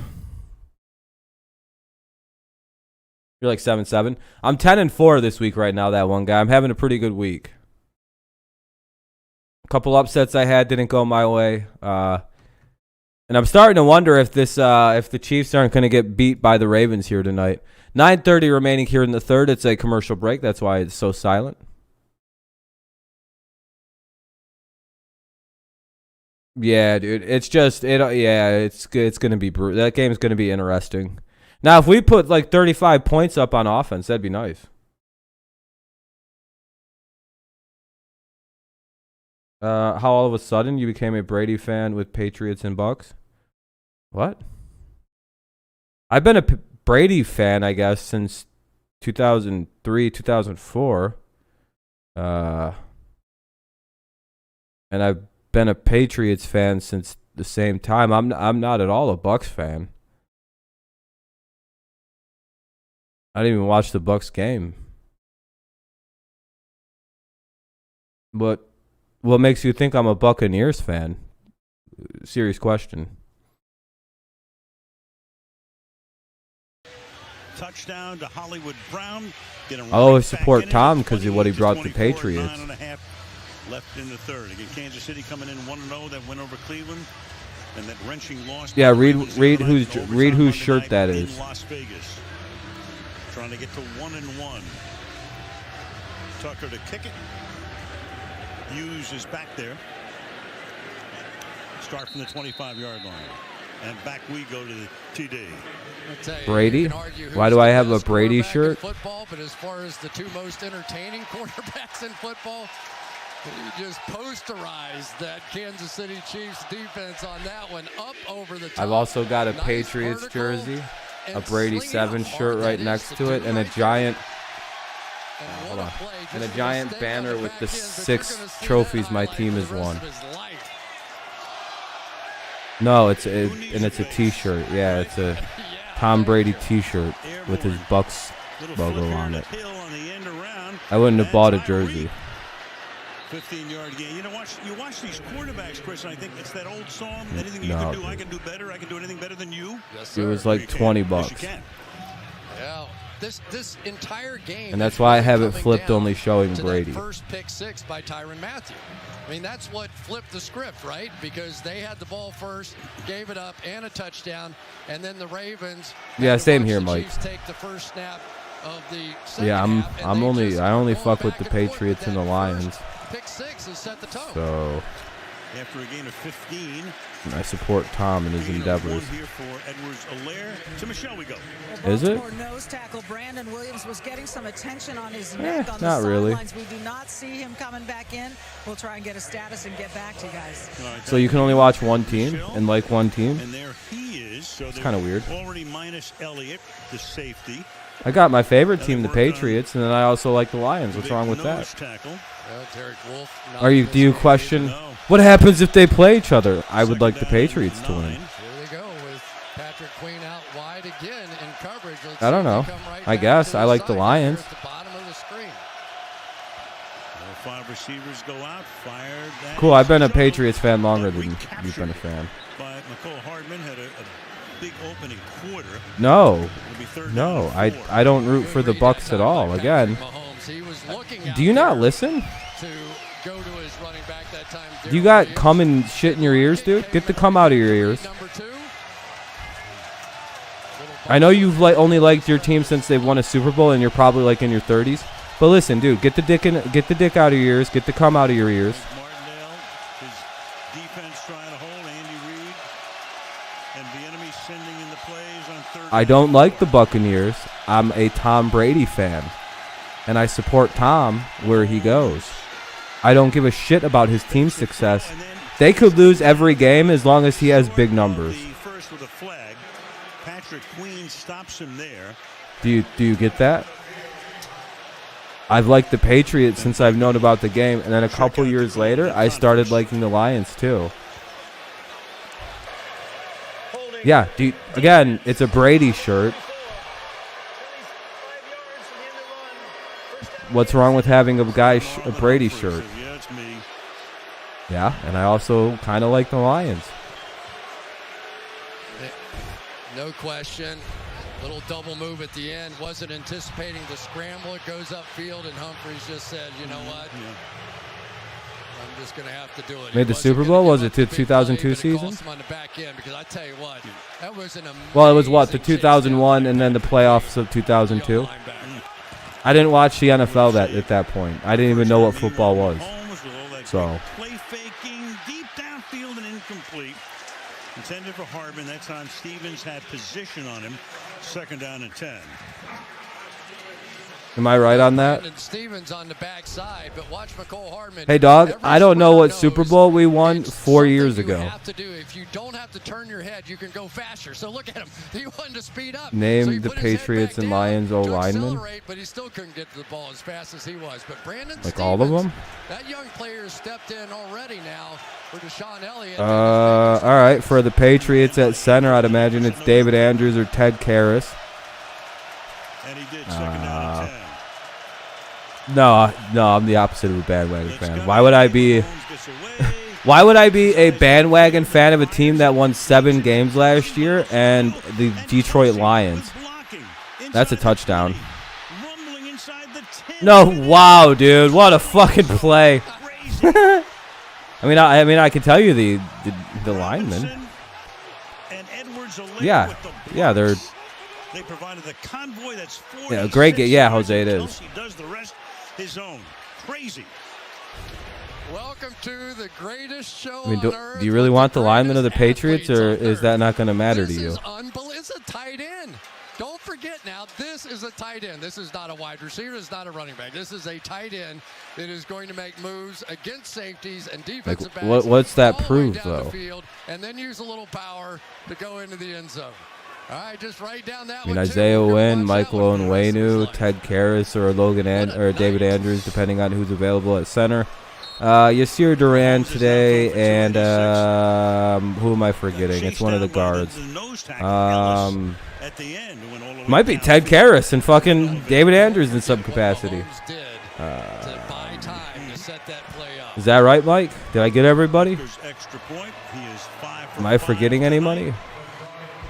You're like 7-7. I'm 10-4 this week right now, that one guy. I'm having a pretty good week. A couple upsets I had didn't go my way. And I'm starting to wonder if the Chiefs aren't going to get beat by the Ravens here tonight. 9:30 remaining here in the third. It's a commercial break. That's why it's so silent. Yeah, dude. It's just it's going to be brutal. That game's going to be interesting. Now, if we put like 35 points up on offense, that'd be nice. How all of a sudden you became a Brady fan with Patriots and Bucks? What? I've been a Brady fan, I guess, since 2003, 2004. And I've been a Patriots fan since the same time. I'm not at all a Bucks fan. I didn't even watch the Bucks game. But what makes you think I'm a Buccaneers fan? Serious question. Touchdown to Hollywood Brown. I always support Tom because of what he brought to the Patriots. Left in the third. Again, Kansas City coming in 1-0. That win over Cleveland. And that wrenching loss. Yeah, read whose shirt that is. Las Vegas. Trying to get to 1-1. Tucker to kick it. Hughes is back there. Start from the 25-yard line. And back we go to the TD. Brady? Why do I have a Brady shirt? Football, but as far as the two most entertaining quarterbacks in football, you just posterized that Kansas City Chiefs defense on that one up over the top. I've also got a Patriots jersey, a Brady 7 shirt right next to it, and a giant banner with the 6 trophies my team has won. No, it's a T-shirt. Yeah, it's a Tom Brady T-shirt with his Bucks logo on it. I wouldn't have bought a jersey. 15-yard gain. You watch these quarterbacks, Chris, and I think it's that old song, anything you can do, I can do better. I can do anything better than you. Yes, it was like $20. Yes, you can. Yeah, this entire game. And that's why I have it flipped, only showing Brady. First pick 6 by Tyrann Mathieu. I mean, that's what flipped the script, right? Because they had the ball first, gave it up, and a touchdown, and then the Ravens. Yeah, same here, Mike. Take the first snap of the second yeah, half, I only fuck with the Patriots and the Lions. Pick 6 has set the tone. So after a gain of 15, I support Tom in his endeavors. Here for Edwards-Helaire. To Michelle we go. Is it? Nose tackle Brandon Williams was getting some attention on his neck on the not really. sidelines. We do not see him coming back in. We'll try and get a status and get back to you guys. So you can only watch one team and like one team? And there he is. So it's kind of weird. Already minus Elliott, the safety. I got my favorite team, the Patriots, and then I also like the Lions. What's wrong with that? Tackle. Derek Wolfe. Do you question what happens if they play each other? I would like the Patriots to win. Here they go with Patrick Queen out wide again in coverage. I don't know. I guess I like the Lions. At the bottom of the screen. 5 receivers go out, fired. Cool. I've been a Patriots fan longer than you've been a fan. But McCole Hardman had a big opening quarter. No, I don't root for the Bucks at all. Again, do you not listen? Do you got cum and shit in your ears, dude? Get the cum out of your ears. I know you've only liked your team since they've won a Super Bowl, and you're probably like in your 30s. But listen, dude, get the dick out of your ears. Get the cum out of your ears. Martindale, his defense trying to hold Andy Reid, and the enemy sending in the plays on third. I don't like the Buccaneers. I'm a Tom Brady fan, and I support Tom where he goes. I don't give a shit about his team's success. They could lose every game as long as he has big numbers. First with a flag, Patrick Queen stops him there. Do you get that? I've liked the Patriots since I've known about the game, and then a couple years later, I started liking the Lions too. Yeah, again, it's a Brady shirt. What's wrong with having a Brady shirt? Yeah, and I also kind of like the Lions. No question. Little double move at the end. Wasn't anticipating the scramble. It goes upfield, and Humphries just said, you know what? I'm just going to have to do it. Made the Super Bowl? Was it the 2002 season? On the back end, because I tell you what, that was an amazing. Well, it was what, the 2001 and then the playoffs of 2002? I didn't watch the NFL at that point. I didn't even know what football was. So. Play faking, deep downfield and incomplete. Intended for Hardman. That time Stevens had position on him. 2nd down and 10. Am I right on that? Stevens on the backside, but watch McCole Hardman. Hey, dog, I don't know what Super Bowl we won 4 years ago. You have to do. If you don't have to turn your head, you can go faster. So look at him. He wanted to speed up. Name the Patriots and Lions O-linemen. But he still couldn't get to the ball as fast as he was. But Brandon like Stevens, all of them? That young player has stepped in already now for Deshaun Elliott. All right, for the Patriots at center, I'd imagine it's David Andrews or Ted Karras. And he did 2nd down and 10. No, I'm the opposite of a bandwagon fan. Why would I be a bandwagon fan of a team that won 7 games last year and the Detroit Lions? That's a touchdown. No, wow, dude, what a fucking play. I mean, I can tell you the linemen. Yeah, they're. They provided the convoy that's 4. Yeah, great game. Yeah, Jose, it is. He does the rest his own. Crazy. Welcome to the greatest show I mean, on earth. do you really want the linemen of the Patriots, or is that not going to matter to you? It's a tight end. Don't forget now, this is a tight end. This is not a wide receiver. It's not a running back. This is a tight end that is going to make moves against safeties and defensive backs. What's that all the way prove, down though? The field, and then use a little power to go into the end zone. All right, just write down that I mean, one, Isaiah too. Wynn, Michael Onwenu, Ted Karras, or or David Andrews, depending on who's available at center. Yasir Duran today, and who am I forgetting? It's one of the guards. Might be Ted Karras and fucking David Andrews in some capacity. Is that right, Mike? Did I get everybody? Am I forgetting anybody?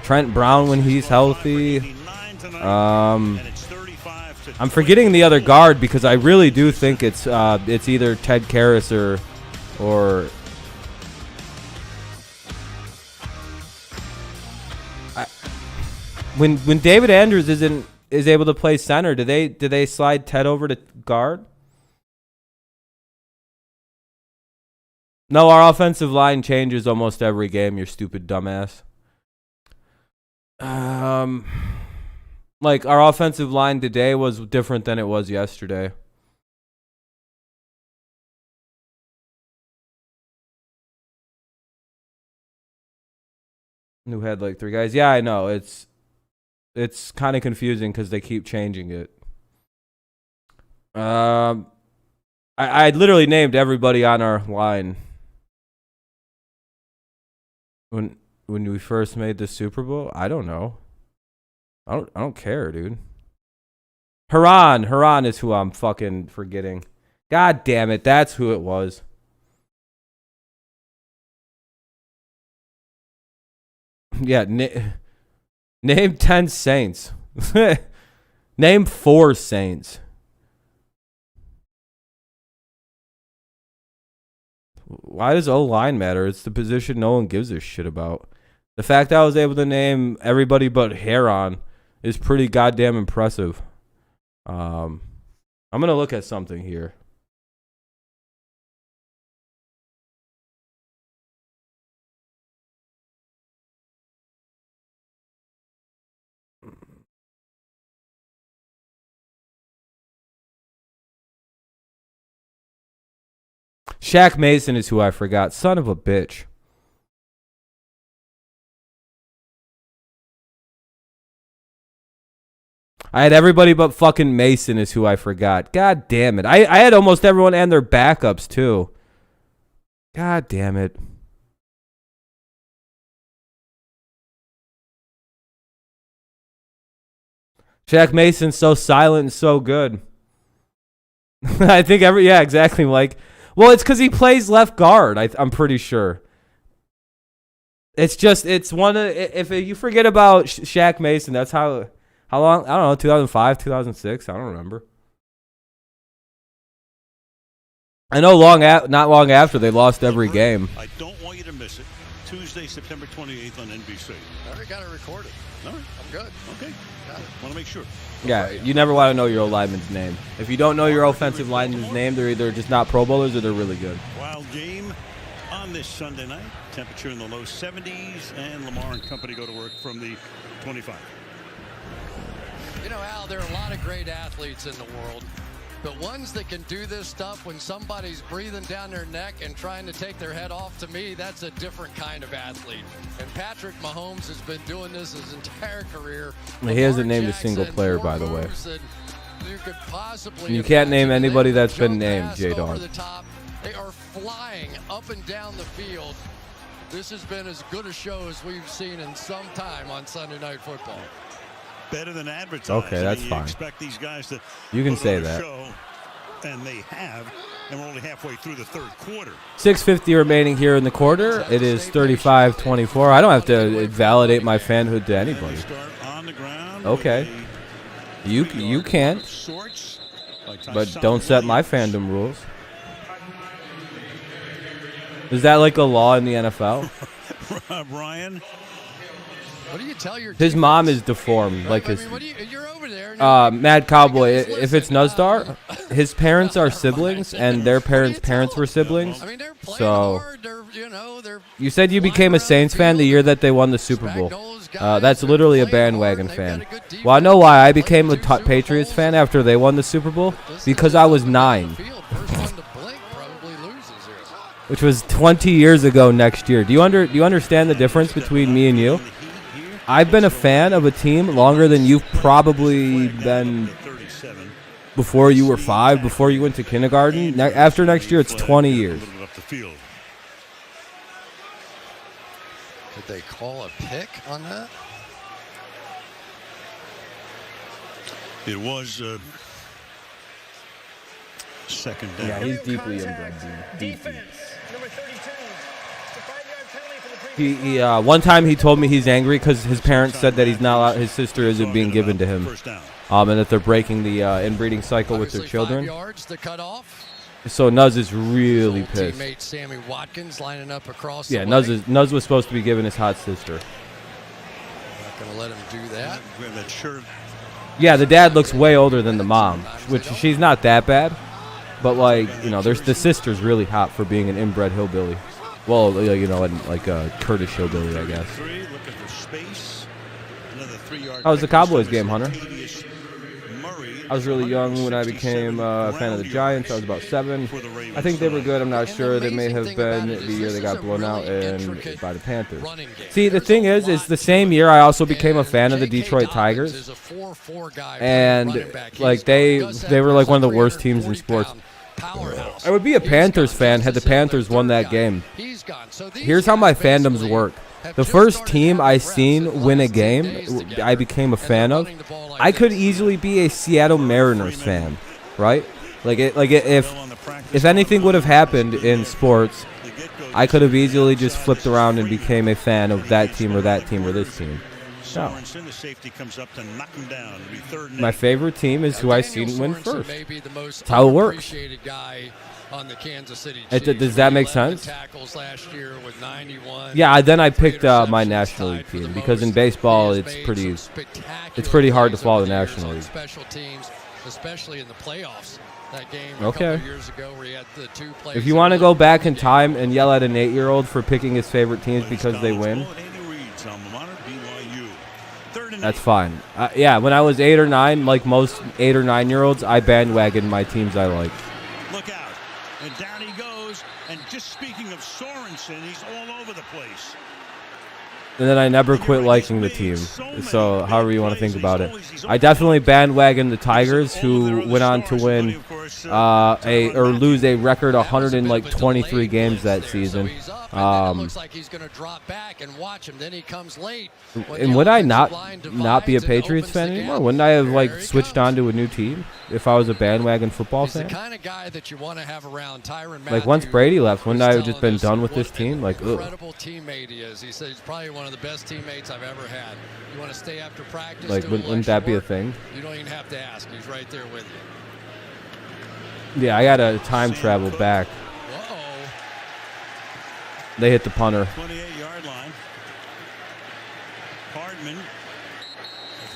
Trent Brown when he's healthy. I'm forgetting the other guard because I really do think it's either Ted Karras or when David Andrews is able to play center, do they slide Ted over to guard? No, our offensive line changes almost every game, you stupid dumbass. Like our offensive line today was different than it was yesterday. Who had like 3 guys? Yeah, I know. It's kind of confusing because they keep changing it. I I literally named everybody on our line. When we first made the Super Bowl, I don't know. I don't care, dude. Haran is who I'm fucking forgetting. God damn it, that's who it was. Yeah, name 10 Saints. Name 4 Saints. Why does O-line matter? It's the position no one gives a shit about. The fact that I was able to name everybody but Heron is pretty goddamn impressive. I'm going to look at something here. Shaq Mason is who I forgot. Son of a bitch. I had everybody but fucking Mason is who I forgot. God damn it. I had almost everyone and their backups too. God damn it. Shaq Mason's so silent and so good. I think yeah, exactly, Mike. Well, it's because he plays left guard. I'm pretty sure. It's one of, if you forget about Shaq Mason, that's how long? I don't know, 2005, 2006. I don't remember. I know not long after they lost every game. I don't want you to miss it. Tuesday, September 28th on NBC. I already got it recorded. All right. I'm good. Okay. Got it. Want to make sure. Yeah, you never want to know your lineman's name. If you don't know your offensive lineman's name, they're either just not Pro Bowlers or they're really good. Wild game on this Sunday night. Temperature in the low 70s, and Lamar and company go to work from the 25. You know, Al, there are a lot of great athletes in the world, but ones that can do this stuff when somebody's breathing down their neck and trying to take their head off, to me, that's a different kind of athlete. And Patrick Mahomes has been doing this his entire career. He hasn't named a single player, by the way. You You can't name anybody that's been named, J-Dog. They are flying up and down the field. This has been as good a show as we've seen in some time on Sunday Night Football. Better than advertised. Okay, that's fine. Expect these guys to you can say that. Show, and they have, and we're only halfway through the third quarter. 6:50 remaining here in the quarter. It is 35-24. I don't have to validate my fanhood to anybody. Okay. You can't. But don't set my fandom rules. Is that like a law in the NFL? Ryan? What do you tell your His mom is deformed, like his. You're over there. Mad Cowboy. If it's Nuzdar, his parents are siblings, and their parents were siblings. So, you said you became a Saints fan the year that they won the Super Bowl. That's literally a bandwagon fan. Well, I know why I became a Patriots fan after they won the Super Bowl, because I was 9. Which was 20 years ago next year. Do you understand the difference between me and you? I've been a fan of a team longer than you've probably been before you were 5, before you went to kindergarten. After next year, it's 20 years. Did they call a pick on that? It was second down. Yeah, he's deeply inbred. Deeply. One time he told me he's angry because his parents said that he's not allowed, his sister isn't being given to him, and that they're breaking the inbreeding cycle with their children. So Nuz is really pissed. Teammate Sammy Watkins lining up across. Yeah, Nuz was supposed to be given his hot sister. Not gonna let him do that. Yeah, the dad looks way older than the mom, which she's not that bad, but like the sister's really hot for being an inbred hillbilly. Well, and like a Kurdish hillbilly, I guess. How was the Cowboys game, Hunter? I was really young when I became a fan of the Giants. I was about 7. I think they were good. I'm not sure. They may have been the year they got blown out by the Panthers. See, the thing is the same year I also became a fan of the Detroit Tigers. And like they were like one of the worst teams in sports. powerhouse. I would be a Panthers fan had the Panthers won that game. He's gone. So Here's how my fandoms work. The first team I seen win a game, I became a fan of. I could easily be a Seattle Mariners fan, right? If anything would have happened in sports, I could have easily just flipped around and became a fan of that team or that team or this team. No. My favorite team is who I seen win first. That's how it works. On the Kansas City Chiefs. Does that make sense? Tackles last year with 91. Yeah, then I picked my National League team because in baseball it's pretty hard to follow the National League. Special teams, especially in the playoffs. That game a couple years ago where he had the two plays. If you want to go back in time and yell at an 8-year-old for picking his favorite teams because they win, that's fine. Yeah, when I was 8 or 9, like most 8 or 9-year-olds, I bandwagoned my teams I liked. Look out. And down he goes. And just speaking of Sorensen, he's all over the place. And then I never quit liking the team. So however you want to think about it. I definitely bandwagoned the Tigers, who went on to win or lose a record 123 games that season. Looks like he's going to drop back and watch him. Then he comes late. And would I not be a Patriots fan anymore? Wouldn't I have switched on to a new team if I was a bandwagon football fan? He's the kind of guy that you want to have around. Tyrann Mathieu. Like once Brady left, wouldn't I have just been done with this team? Like, incredible teammate he is. He said he's probably one of the best teammates I've ever had. You want to stay after practice? Like, wouldn't that be a thing? You don't even have to ask. He's right there with you. Yeah, I got to time travel back. They hit the punter. 28-yard line. Hardman.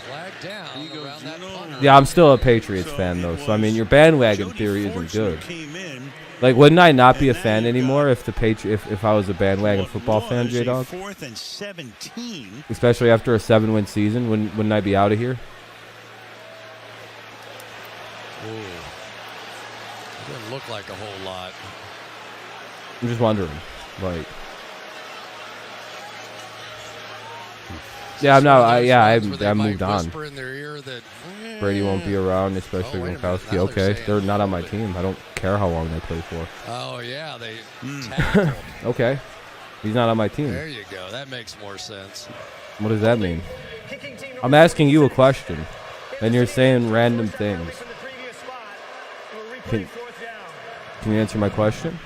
Flag down around that punter. Yeah, I'm still a Patriots fan, though. So, I mean, your bandwagon theory isn't good. Like, wouldn't I not be a fan anymore if I was a bandwagon football fan, J-Dog? Especially after a 7-win season, wouldn't I be out of here? It doesn't look like a whole lot. I'm just wondering. Like, yeah, I moved on. Brady won't be around, especially Gronkowski. Okay, they're not on my team. I don't care how long they play for. Oh yeah, they. Okay, he's not on my team. There you go. That makes more sense. What does that mean? I'm asking you a question, and you're saying random things. Can you answer my question?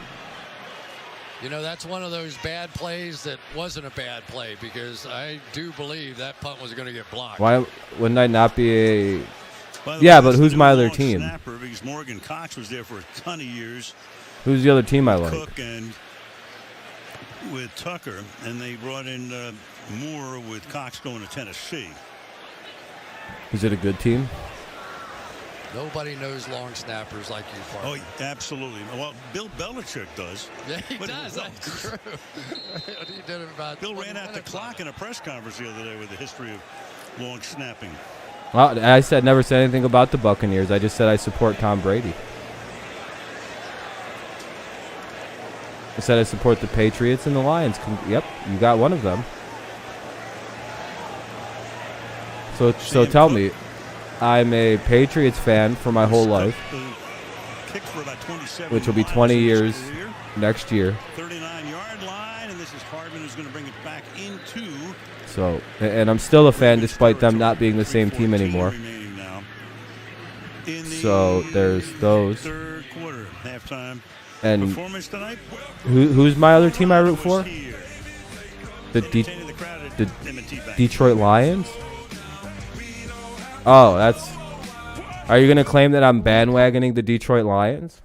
You know, that's one of those bad plays that wasn't a bad play because I do believe that punt was going to get blocked. Why wouldn't I not be a... Yeah, but who's my other team? Because Morgan Cox was there for a ton of years. Who's the other team I like? Cook and with Tucker, and they brought in Moore with Cox going to Tennessee. Is it a good team? Nobody knows long snappers like you, Parker. Oh, absolutely. Well, Bill Belichick does. Yeah, he does. That's true. What he did about Bill ran out the clock in a press conference the other day with the history of long snapping. Well, I never said anything about the Buccaneers. I just said I support Tom Brady. I said I support the Patriots and the Lions. Yep, you got one of them. So tell me. I'm a Patriots fan for my whole life, which will be 20 years next year. 39-yard line, and this is Hardman who's going to bring it back into. So, and I'm still a fan despite them not being the same team anymore. So there's those. Third quarter, halftime and performance tonight. Who's my other team I root for? The Detroit Lions. Oh, that's... Are you going to claim that I'm bandwagoning the Detroit Lions?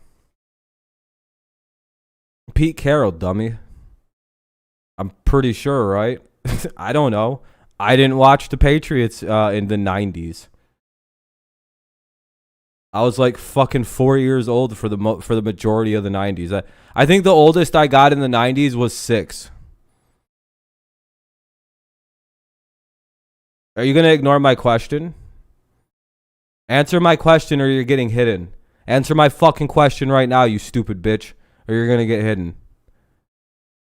Pete Carroll, dummy. I'm pretty sure, right? I don't know. I didn't watch the Patriots in the 90s. I was like fucking 4 years old for the majority of the 90s. I think the oldest I got in the 90s was 6. Are you going to ignore my question? Answer my question or you're getting hidden. Answer my fucking question right now, you stupid bitch, or you're going to get hidden.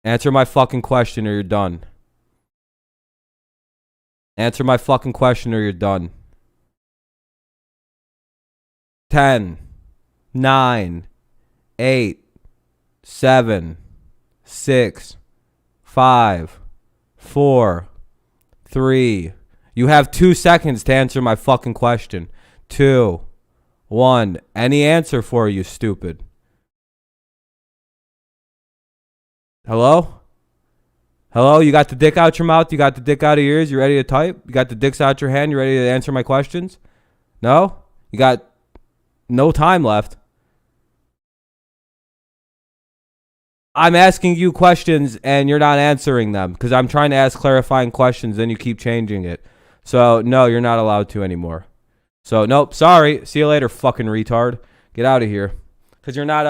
Answer my fucking question or you're done. Answer my fucking question or you're done. 10, 9, 8, 7, 6, 5, 4, 3. You have 2 seconds to answer my fucking question. 2, 1. Any answer for you, stupid. Hello? Hello? You got the dick out your mouth? You got the dick out of your ears? You ready to type? You got the dicks out your hand? You ready to answer my questions? No? You got no time left. I'm asking you questions and you're not answering them because I'm trying to ask clarifying questions and you keep changing it. So, no, you're not allowed to anymore. So, nope, sorry. See you later, fucking retard. Get out of here. Because you're not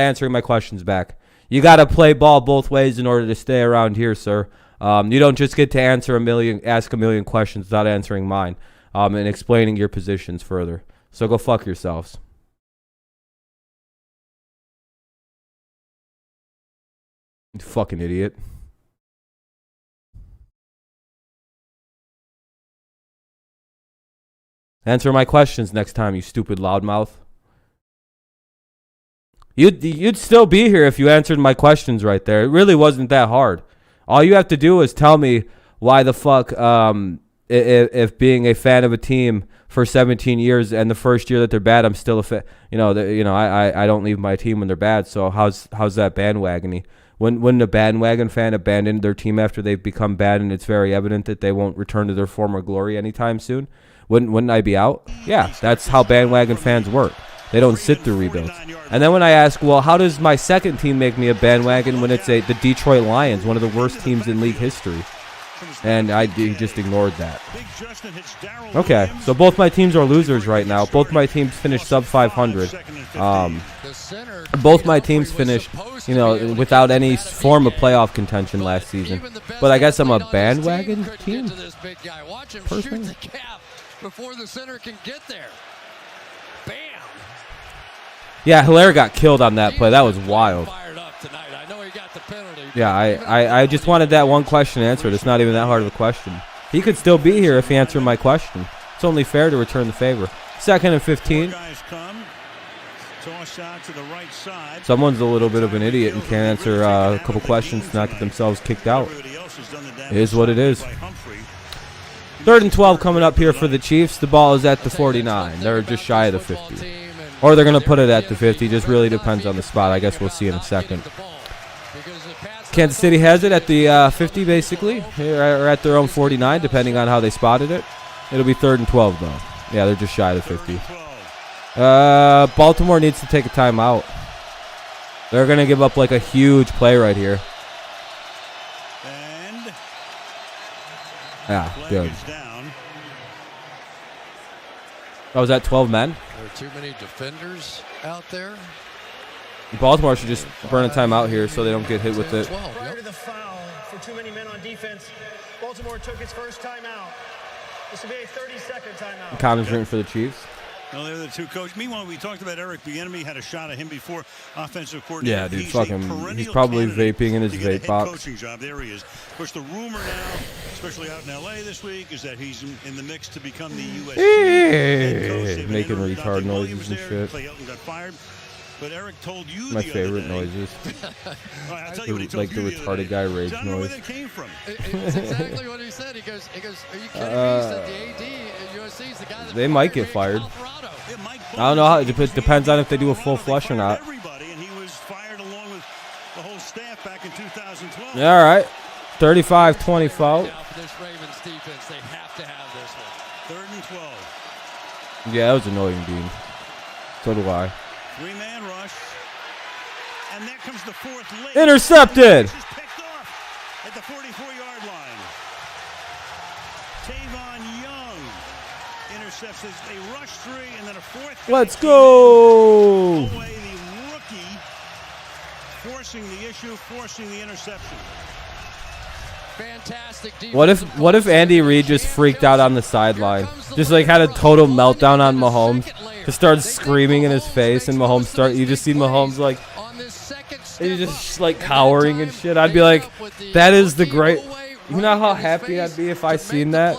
answering my questions back. You got to play ball both ways in order to stay around here, sir. You don't just get to ask a million questions without answering mine and explaining your positions further. So go fuck yourselves. You fucking idiot. Answer my questions next time, you stupid loudmouth. You'd still be here if you answered my questions right there. It really wasn't that hard. All you have to do is tell me why the fuck, if being a fan of a team for 17 years and the first year that they're bad, I'm still a fan. I don't leave my team when they're bad. So how's that bandwagony? When a bandwagon fan abandoned their team after they've become bad and it's very evident that they won't return to their former glory anytime soon, wouldn't I be out? Yeah, that's how bandwagon fans work. They don't sit through rebuilds. And then when I ask, well, how does my second team make me a bandwagon when it's the Detroit Lions, one of the worst teams in league history? And he just ignored that. Okay, so both my teams are losers right now. Both my teams finished sub 500. Both my teams finished, without any form of playoff contention last season. But I guess I'm a bandwagon team. Personally. Before the center can get there. Bam. Yeah, Hilaire got killed on that play. That was wild. Yeah, I just wanted that one question answered. It's not even that hard of a question. He could still be here if he answered my question. It's only fair to return the favor. 2nd and 15. Someone's a little bit of an idiot and can't answer a couple questions to not get themselves kicked out. It is what it is. 3rd and 12 coming up here for the Chiefs. The ball is at the 49. They're just shy of the 50. Or they're going to put it at the 50. Just really depends on the spot. I guess we'll see in a second. Kansas City has it at the 50, basically. Or at their own 49, depending on how they spotted it. It'll be 3rd and 12, though. Yeah, they're just shy of the 50. Baltimore needs to take a timeout. They're going to give up like a huge play right here. Yeah, good. Oh, was that 12 men? There are too many defenders out there. Baltimore should just burn a timeout here so they don't get hit with it. Prior to the foul for too many men on defense, Baltimore took its first timeout. This will be a 30-second timeout. Connor's rooting for the Chiefs. No, they're the two coaches. Meanwhile, we talked about Eric Bieniemy. Had a shot at him before, offensive coordinator. Yeah, dude, he's probably vaping in his vape box. Coaching job. There he is. Of course, the rumor now, especially out in L.A. this week, is that he's in the mix to become the USC head coach. Making retard noises and shit. Clay Helton got fired. But Eric told you my the favorite other day, noises. I'll tell you what he told like the retarded guy rage noise. Where that came from. It's exactly what he said. He goes, are you kidding me? He said the AD at USC is the guy that they might get fired. I don't know how. It depends on if they do a full flush or not. Everybody, and he was fired along with the whole staff back in 2012. Yeah, all right. 35-20 foul. For this Ravens defense, they have to have this one. 3rd and 12. Yeah, that was annoying, Dean. So do I. 3-man rush. And there comes the 4th late. Intercepted. This is picked off at the 44-yard line. Tavon Young intercepts a rush 3 and then a 4th. Let's go. The rookie forcing the issue, forcing the interception. Fantastic defense. What if Andy Reid just freaked out on the sideline? Just like had a total meltdown on Mahomes. Just started screaming in his face and you just see Mahomes like he's just like cowering and shit. I'd be like, that is the great. You know how happy I'd be if I seen that?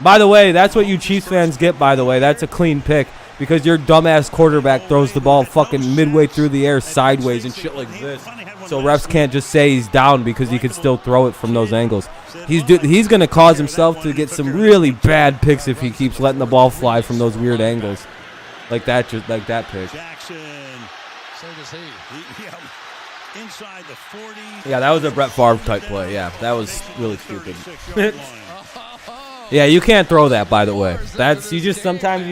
By the way, that's what you Chiefs fans get, by the way. That's a clean pick. Because your dumbass quarterback throws the ball fucking midway through the air sideways and shit like this. So refs can't just say he's down because he can still throw it from those angles. He's going to cause himself to get some really bad picks if he keeps letting the ball fly from those weird angles. Like that pick. Jackson. So does he. Inside the 40. Yeah, that was a Brett Favre type play. Yeah, that was really stupid. Yeah, you can't throw that, by the way. Sometimes you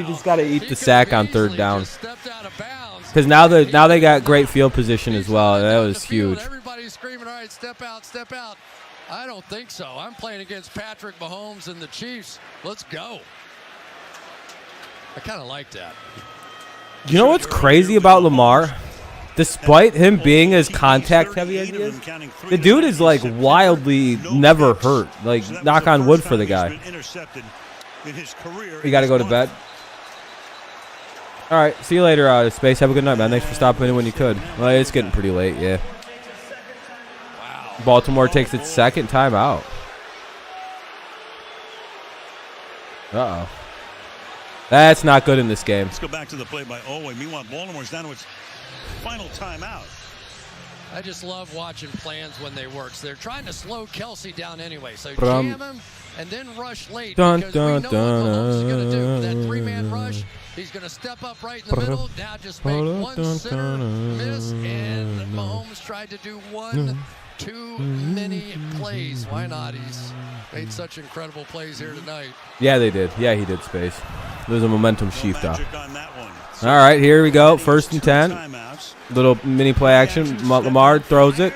just got to eat the sack on third down. Because now they got great field position as well. That was huge. Everybody's screaming, all right, step out, step out. I don't think so. I'm playing against Patrick Mahomes and the Chiefs. Let's go. I kind of like that. You know what's crazy about Lamar? Despite him being as contact heavy as he is, the dude is like wildly never hurt. Like, knock on wood for the guy. You got to go to bed. All right, see you later, Space. Have a good night, man. Thanks for stopping in when you could. Well, it's getting pretty late, yeah. Baltimore takes its second timeout. Uh-oh. That's not good in this game. Let's go back to the play by Owe. Meanwhile, Baltimore's down to its final timeout. I just love watching plans when they work. So they're trying to slow Kelsey down anyway. So jam him and then rush late because we know what Mahomes is going to do. That three-man rush, he's going to step up right in the middle. Now just make one center miss, and Mahomes tried to do one too many plays. Why not? He's made such incredible plays here tonight. Yeah, they did. Yeah, he did, Space. There's a momentum shift off. All right, here we go. 1st and 10. Little mini play action. Lamar throws it.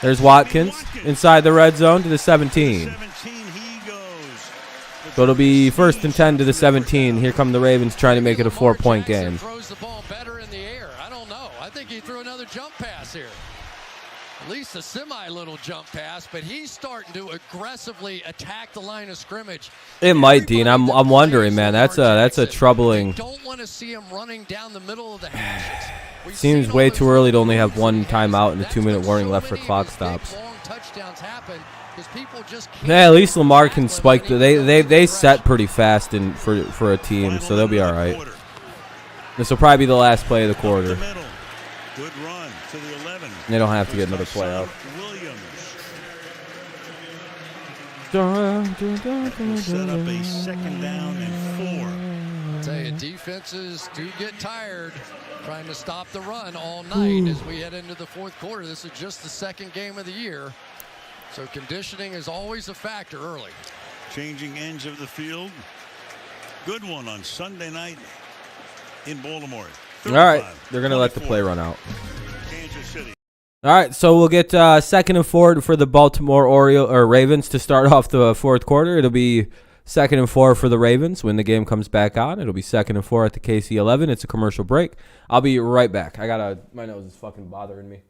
There's Watkins inside the red zone to the 17. So it'll be 1st and 10 to the 17. Here come the Ravens trying to make it a 4-point game. Throws the ball better in the air. I don't know. I think he threw another jump pass here. At least a semi-little jump pass, but he's starting to aggressively attack the line of scrimmage. It might, Dean. I'm wondering, man. That's a troubling. Don't want to see him running down the middle of the hashes. Seems way too early to only have one timeout and a 2-minute warning left for clock stops. Yeah, at least Lamar can spike. They set pretty fast for a team, so they'll be all right. This will probably be the last play of the quarter. Good run to the 11. They don't have to get another play out. Set up a 2nd down and 4. I'll tell you, defenses do get tired trying to stop the run all night as we head into the 4th quarter. This is just the 2nd game of the year, so conditioning is always a factor early. Changing ends of the field. Good one on Sunday night in Baltimore. All right, they're going to let the play run out. Kansas City. All right, so we'll get 2nd and 4 for the Baltimore Ravens to start off the 4th quarter. It'll be 2nd and 4 for the Ravens when the game comes back on. It'll be 2nd and 4 at the KC 11. It's a commercial break. I'll be right back. My nose is fucking bothering me.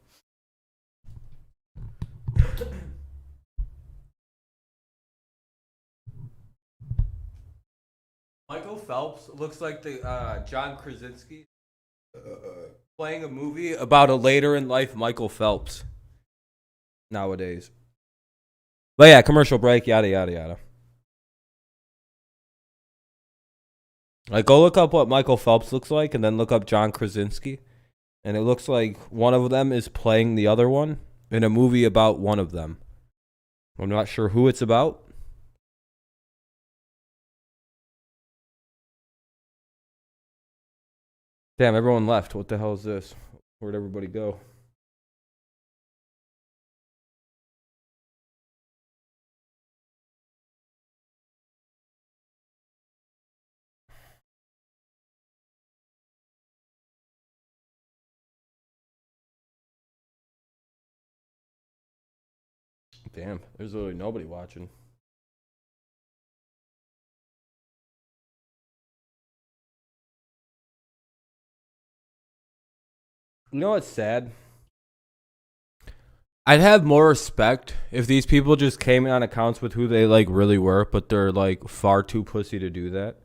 Michael Phelps looks like the John Krasinski playing a movie about a later in life Michael Phelps nowadays. But yeah, commercial break, yada, yada, yada. Like, go look up what Michael Phelps looks like and then look up John Krasinski. And it looks like one of them is playing the other one in a movie about one of them. I'm not sure who it's about. Damn, everyone left. What the hell is this? Where'd everybody go? Damn, there's literally nobody watching. You know what's sad? I'd have more respect if these people just came on accounts with who they like really were, but they're like far too pussy to do that.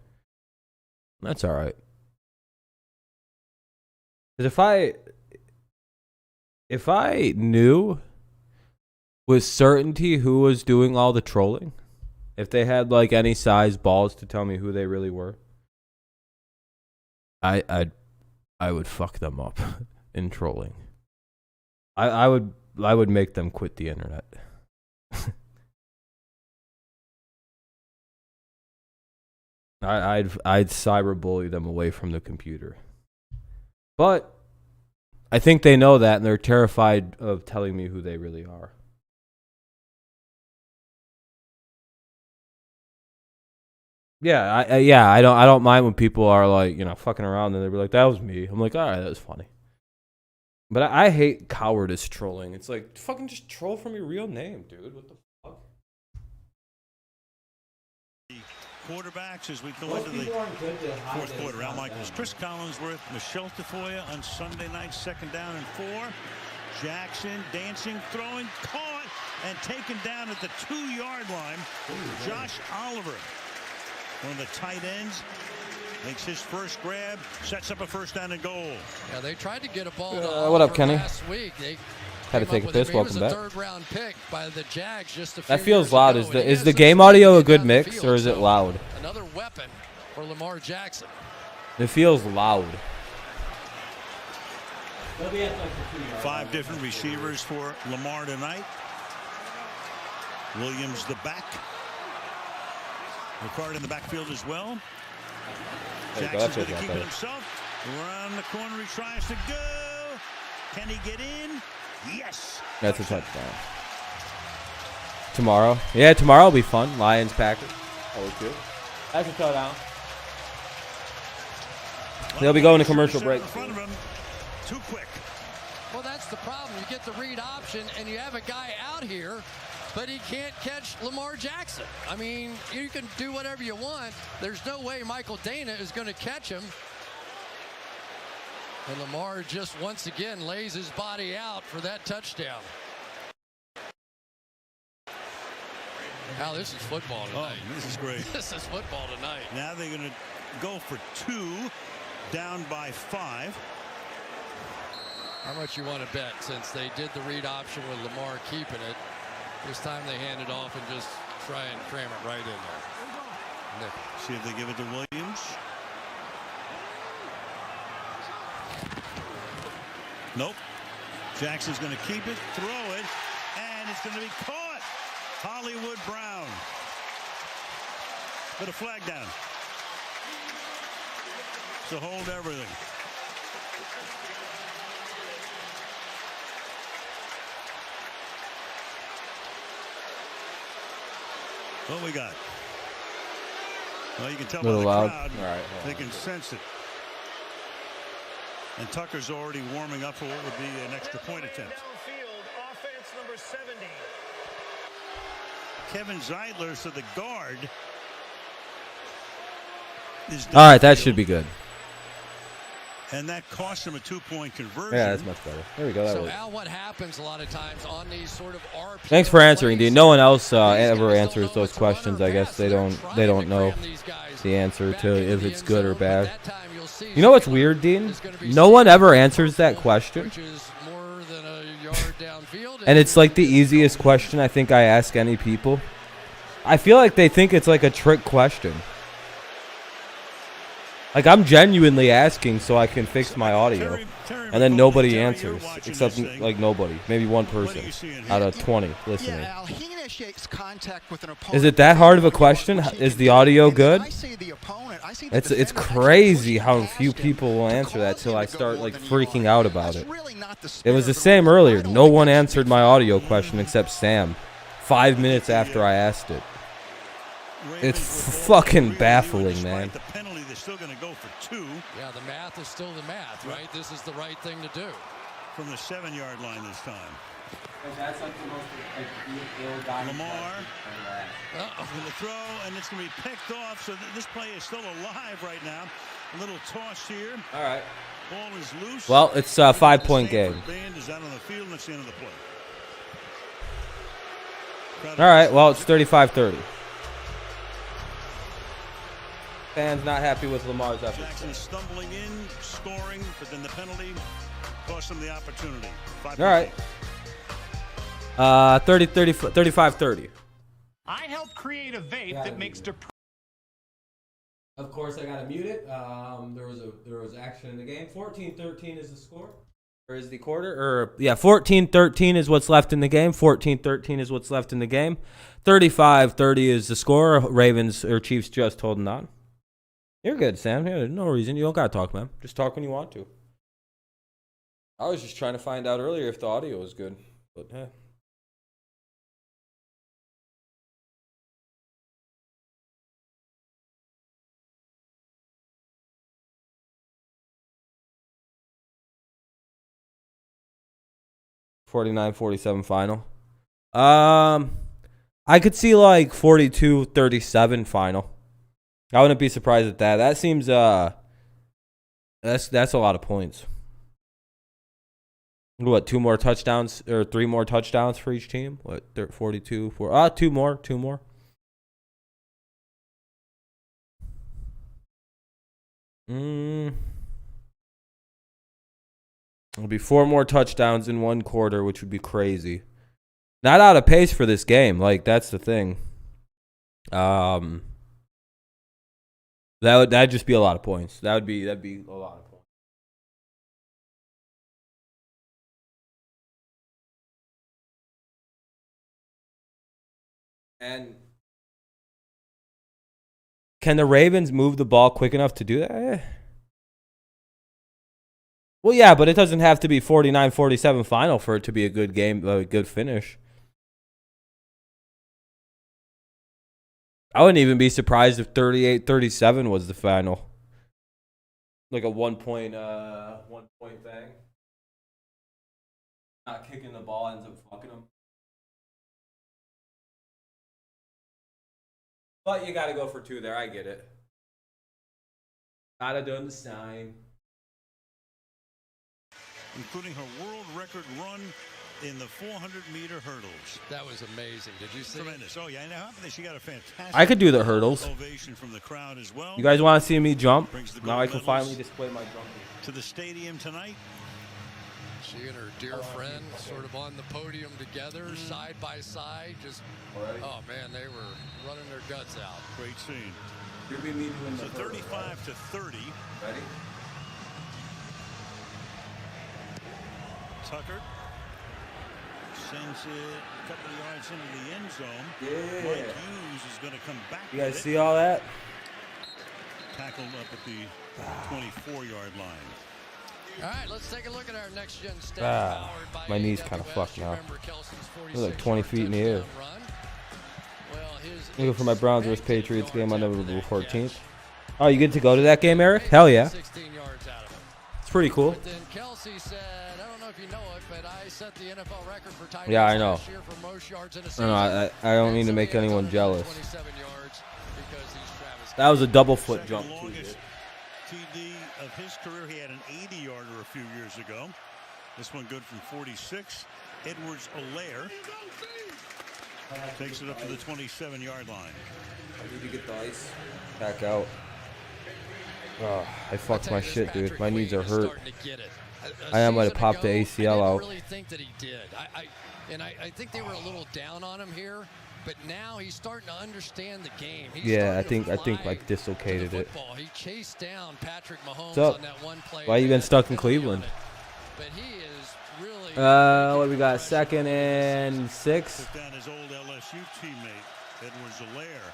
That's all right. Because if I knew with certainty who was doing all the trolling, if they had like any size balls to tell me who they really were, I would fuck them up in trolling. I would make them quit the internet. I'd cyberbully them away from the computer. But I think they know that, and they're terrified of telling me who they really are. Yeah, I don't mind when people are like, fucking around, and they'll be like, "That was me." I'm like, "All right, that was funny." But I hate cowardice trolling. It's like, fucking just troll from your real name, dude. What the fuck? Quarterbacks as we go into the fourth quarter. Al Michaels, Chris Collinsworth, Michelle Tafoya on Sunday night, 2nd down and 4. Jackson dancing, throwing, caught, and taken down at the 2-yard line. Josh Oliver, one of the tight ends, makes his first grab, sets up a 1st down and goal. Yeah, they tried to get a ball to what up, Kenny? last week. They had to take a piss. Welcome back. He was a 3rd-round pick by the Jags just a few That feels years loud. ago, Is the game audio a good mix, or is it loud? Another weapon for Lamar Jackson. It feels loud. 5 different receivers for Lamar tonight. Williams the back. Ricard in the backfield as well. Jackson's going to keep it himself. Around the corner he tries to go. Can he get in? Yes. That's a touchdown. Tomorrow. Yeah, tomorrow will be fun. Lions, Packers. Always good. That's a touchdown. They'll be going to commercial break. Too quick. Well, that's the problem. You get the read option, and you have a guy out here, but he can't catch Lamar Jackson. I mean, you can do whatever you want. There's no way Michael Dana is going to catch him. And Lamar just once again lays his body out for that touchdown. Now this is football tonight. Oh, this is great. This is football tonight. Now they're going to go for 2, down by 5. How much you want to bet, since they did the read option with Lamar keeping it, this time they hand it off and just try and cram it right in there. Nick. See if they give it to Williams. Nope. Jackson's going to keep it, throw it, and it's going to be caught. Hollywood Brown. Put a flag down. So hold everything. What we got? Well, you can tell by the loud. crowd. All right, they can sense it. And Tucker's already warming up for what would be an extra point attempt. Offense number 70. Kevin Zeitler, so the guard. All right, that should be good. And that cost him a 2-point conversion. Yeah, that's much better. There we go. So, Al, what happens a lot of times on these sort of RPO Thanks for answering, Dean. No one else ever answers those questions. I guess they don't know the answer to if it's good or bad. You know what's weird, Dean? No one ever answers that question. And it's like the easiest question I think I ask any people. I feel like they think it's like a trick question. Like, I'm genuinely asking so I can fix my audio. And then nobody answers. Except, like, nobody. Maybe one person out of 20 listening. Yeah, Al, he initiates contact with an opponent. Is it that hard of a question? Is the audio good? It's crazy how few people will answer that till I start, like, freaking out about it. It was the same earlier. No one answered my audio question except Sam 5 minutes after I asked it. It's fucking baffling, man. They're still going to go for 2. Yeah, the math is still the math, right? This is the right thing to do. From the 7-yard line this time. And that's like the most Lamar going to throw, and it's going to be picked off. So this play is still alive right now. A little toss here. All right. Ball is loose. Well, it's a 5-point game. Band is out on the field, and that's the end of the play. All right. Well, it's 35-30. Fans not happy with Lamar's efforts. Jackson stumbling in, scoring, but then the penalty cost him the opportunity. All right. 35-30. I helped create a vape that makes depression. Of course, I gotta mute it. There was action in the game. 14-13 is the score. Or is the quarter? Or yeah, 14-13 is what's left in the game. 14-13 is what's left in the game. 35-30 is the score. Ravens or Chiefs just holding on. You're good, Sam. Yeah, no reason. You don't gotta talk, man. Just talk when you want to. I was just trying to find out earlier if the audio was good, but yeah. (49-47) final. I could see like 42-37 final. I wouldn't be surprised at that. That seems that's a lot of points. What, 2 more touchdowns or 3 more touchdowns for each team? What, 42 for 2 more. It'll be 4 more touchdowns in 1 quarter, which would be crazy. Not out of pace for this game. Like, that's the thing. That'd just be a lot of points. That'd be a lot of points. And can the Ravens move the ball quick enough to do that? Well, yeah, but it doesn't have to be 49-47 final for it to be a good game, a good finish. I wouldn't even be surprised if 38-37 was the final. Like a one point thing. Not kicking the ball ends up fucking them. But you got to go for 2 there. I get it. Gotta do the sign. Including her world record run in the 400-meter hurdles. That was amazing. Did you see? Tremendous. Oh yeah, and she got a fantastic. I could do the hurdles. Ovation from the crowd as well. You guys want to see me jump? Now I can finally display my jumping. To the stadium tonight. She and her dear friend sort of on the podium together, side by side. Just, oh man, they were running their guts out. Great scene. You'll be me doing the 35-30. Ready? Tucker sends it a couple of yards into the end zone. Yeah. Mike Hughes is going to come back. You guys see all that? Tackled up at the 24-yard line. All right, let's take a look at our next gen stats. My knee's kind of fucked now. They're like 20 feet in the air. I'm go for my Browns vs. Patriots game on November 14th. Oh, you get to go to that game, Eric? Hell yeah. It's pretty cool. Yeah, I know. I don't mean to make anyone jealous. That was a double foot jump. TD of his career, he had an 80-yarder a few years ago. This one good from 46. Edwards-Helaire takes it up to the 27-yard line. Did you get the ice? Back out. Oh, I fucked my shit, dude. My knees are hurt. I might have popped the ACL out. I really think that he did. I think they were a little down on him here, but now he's starting to understand the game. Yeah, I think like dislocated it. He chased down Patrick Mahomes What's up? On that one play. Why you been stuck in Cleveland? But he is really what do we got? 2nd and 6. Down his old LSU teammate, Edwards-Helaire.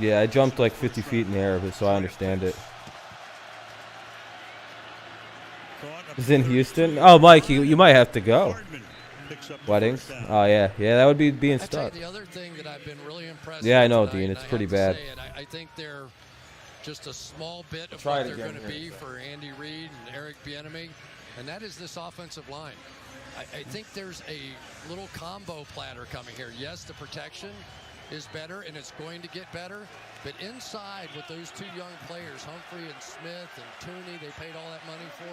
Yeah, I jumped like 50 feet in the air, so I understand it. It's in Houston. Oh, Mike, you might have to go. Weddings. Oh yeah, that would be being stuck. The other thing that I've been really impressed. Yeah, I know, tonight, Dean. It's pretty bad. I think they're just a small bit of what they're going to be for Andy Reid and Eric Bieniemy, and that is this offensive line. I think there's a little combo platter coming here. Yes, the protection is better, and it's going to get better. But inside with those 2 young players, Humphrey and Smith and Tooney, they paid all that money for.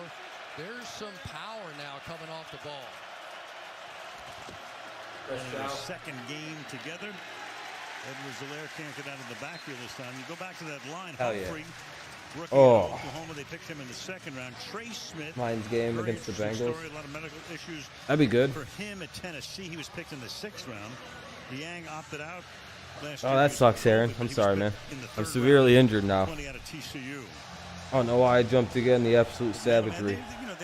There's some power now coming off the ball. Their second game together. Edwards-Helaire can't get out of the backfield this time. You go back to that line. Hell Humphrey, yeah. rookie of Oklahoma. They picked him in the 2nd round. Trey Smith. Lions game against the Bengals. Story, a lot of medical issues. That'd be good. For him at Tennessee, he was picked in the 6th round. Yang opted out Oh, that sucks, Aaron. I'm sorry, man. I'm severely injured now. I don't know why I jumped again. The absolute savagery.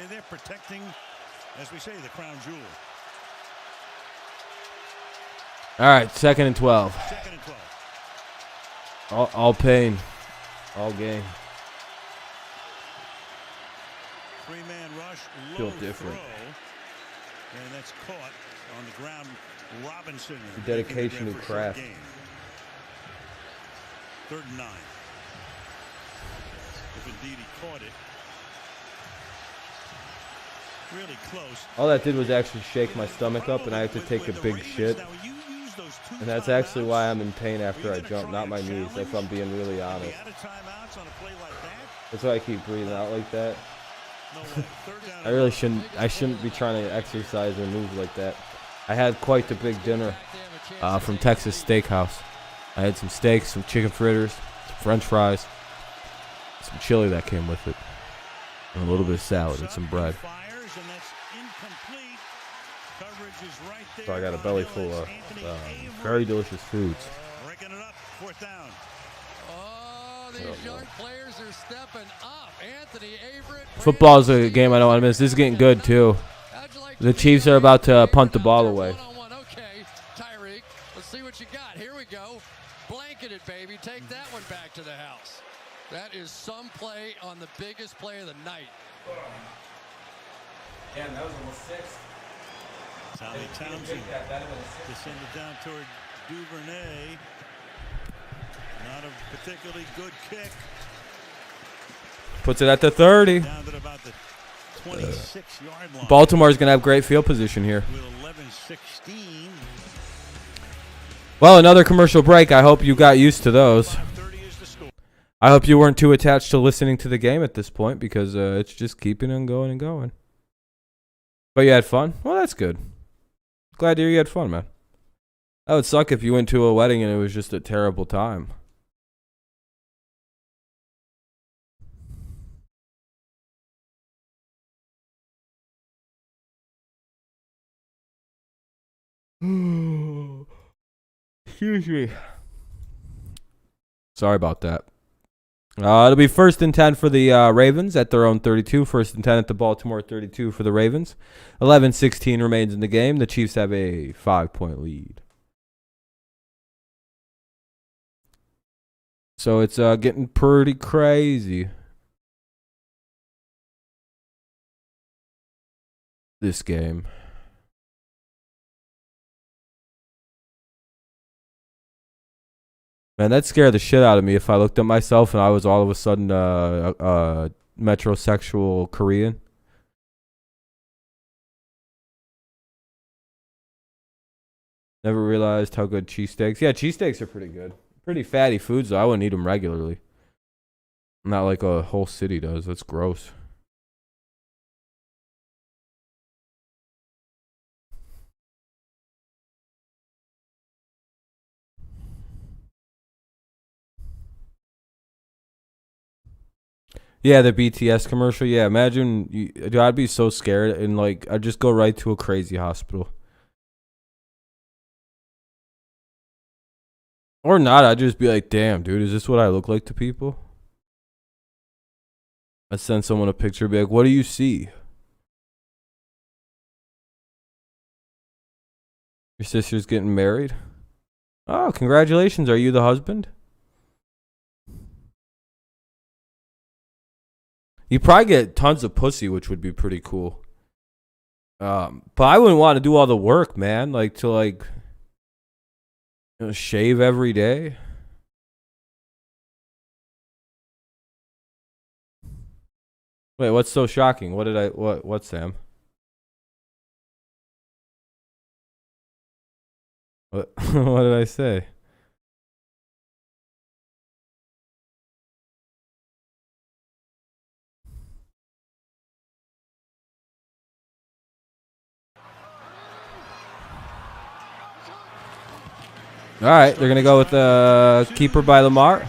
They're protecting, as we say, the crown jewel. All right, 2nd and 12. All pain, all game. Three-man rush, Feel different. And that's caught on the ground. Robinson. The dedication to craft. 3rd and 9. If indeed he caught it. Really close. All that did was actually shake my stomach up, and I have to take a big shit. And that's actually why I'm in pain after I jump, not my knees, if I'm being really honest. That's why I keep breathing out like that. I shouldn't be trying to exercise or move like that. I had quite the big dinner from Texas Steakhouse. I had some steaks, some chicken fritters, some french fries, some chili that came with it, and a little bit of salad and some bread. So I got a belly full of very delicious foods. Football is a game I don't want to miss. This is getting good, too. The Chiefs are about to punt the ball away. Okay, Tyreek, let's see what you got. Here we go. Blanketed, baby. Take that one back to the house. That is some play on the biggest play of the night. Yeah, that was almost 6. Tommy Townsend descended down toward Duvernay. Not a particularly good kick. Puts it at the 30. Down to about the 26-yard line. Baltimore's going to have great field position here. With 11-16. Well, another commercial break. I hope you got used to those. I hope you weren't too attached to listening to the game at this point, because it's just keeping on going and going. But you had fun? Well, that's good. Glad to hear you had fun, man. That would suck if you went to a wedding and it was just a terrible time. Excuse me. Sorry about that. It'll be 1st and 10 for the Ravens at their own 32. 1st and 10 at the Baltimore 32 for the Ravens. 11-16 remains in the game. The Chiefs have a 5-point lead. So it's getting pretty crazy. This game. Man, that scared the shit out of me if I looked at myself and I was all of a sudden metrosexual Korean. Never realized how good cheesesteaks. Yeah, cheesesteaks are pretty good. Pretty fatty foods, though. I wouldn't eat them regularly. Not like a whole city does. That's gross. Yeah, the BTS commercial. Yeah, imagine, dude, I'd be so scared, and like I'd just go right to a crazy hospital. Or not, I'd just be like, damn, dude, is this what I look like to people? I'd send someone a picture, be like, what do you see? Your sister's getting married? Oh, congratulations. Are you the husband? You probably get tons of pussy, which would be pretty cool. But I wouldn't want to do all the work, man. Like, to, like, you know, shave every day. Wait, what's so shocking? What, Sam? What, what did I say? All right, they're going to go with the keeper by Lamar.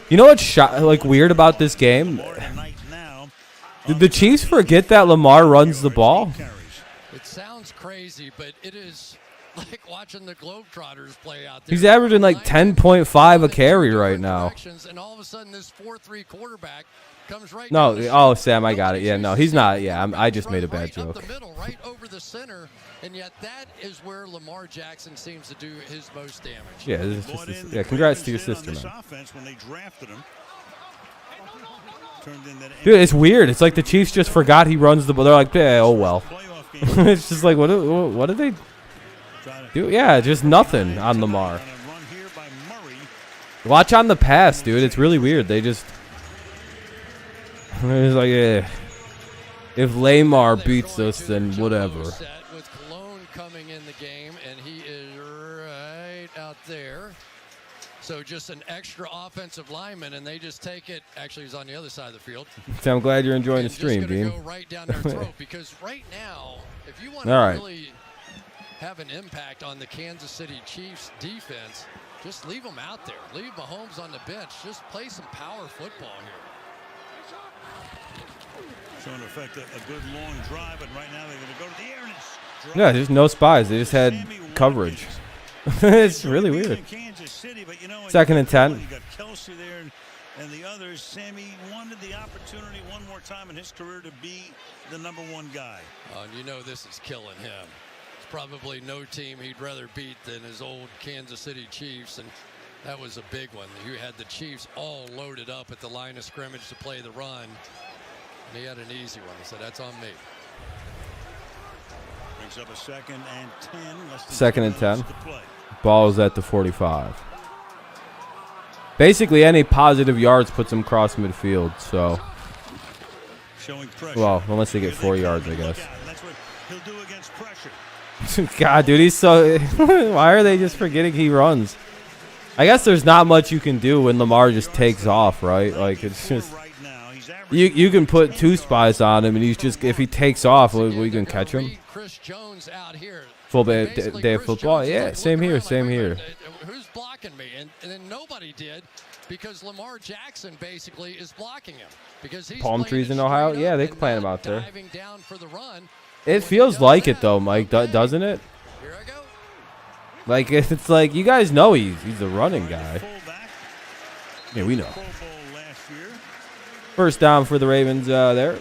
You know what's weird about this game? Did the Chiefs forget that Lamar runs the ball? It sounds crazy, but it is like watching the Globetrotters play out there. He's averaging like 10.5 a carry right now. And all of a sudden, this 4-3 quarterback comes right. No, oh Sam, I got it. Yeah, no, he's not. Yeah, I just made a bad joke. Up the middle, right over the center, and yet that is where Lamar Jackson seems to do his most damage. Yeah, yeah. Congrats to your sister, man. Dude, it's weird. It's like the Chiefs just forgot he runs the ball. They're like, yeah, oh well. It's just like, what did they do? Yeah, just nothing on Lamar. Watch on the pass, dude. It's really weird. They just, it's like, yeah. If Lamar beats us, then whatever. With Cologne coming in the game, and he is right out there. So just an extra offensive lineman, and they just take it. Actually, he's on the other side of the field. So I'm glad you're enjoying the stream, Dean. Go right down their throat, because right now, if you want to really have an impact on the Kansas City Chiefs defense, just leave them out there. Leave Mahomes on the bench. Just play some power football here. Showing effect a good long drive, but right now they're going to go to the air. And yeah, there's no spies. They just had coverage. It's really weird. Second and 10. You got Kelsey there and the others. Sammy wanted the opportunity one more time in his career to be the #1 guy. And you know this is killing him. It's probably no team he'd rather beat than his old Kansas City Chiefs, and that was a big one. You had the Chiefs all loaded up at the line of scrimmage to play the run, and he had an easy one. He said, that's on me. Brings up a 2nd and 10. Second and 10. Ball's at the 45. Basically, any positive yards puts them across midfield. So, well, unless they get 4 yards, I guess. That's what he'll do against pressure. God, dude, he's so. Why are they just forgetting he runs? I guess there's not much you can do when Lamar just takes off, right? Like it's just. You can put 2 spies on him, and he's just if he takes off, we can catch him. Chris Jones out here. Full day of football. Yeah, same here. Same here. Who's blocking me? And then nobody did, because Lamar Jackson basically is blocking him because he's palm trees in Ohio. Yeah, they can plant him out there. Diving down for the run. It feels like it though, Mike, doesn't it? Here I go. Like it's like you guys know he's a running guy. Yeah, we know. First down for the Ravens there.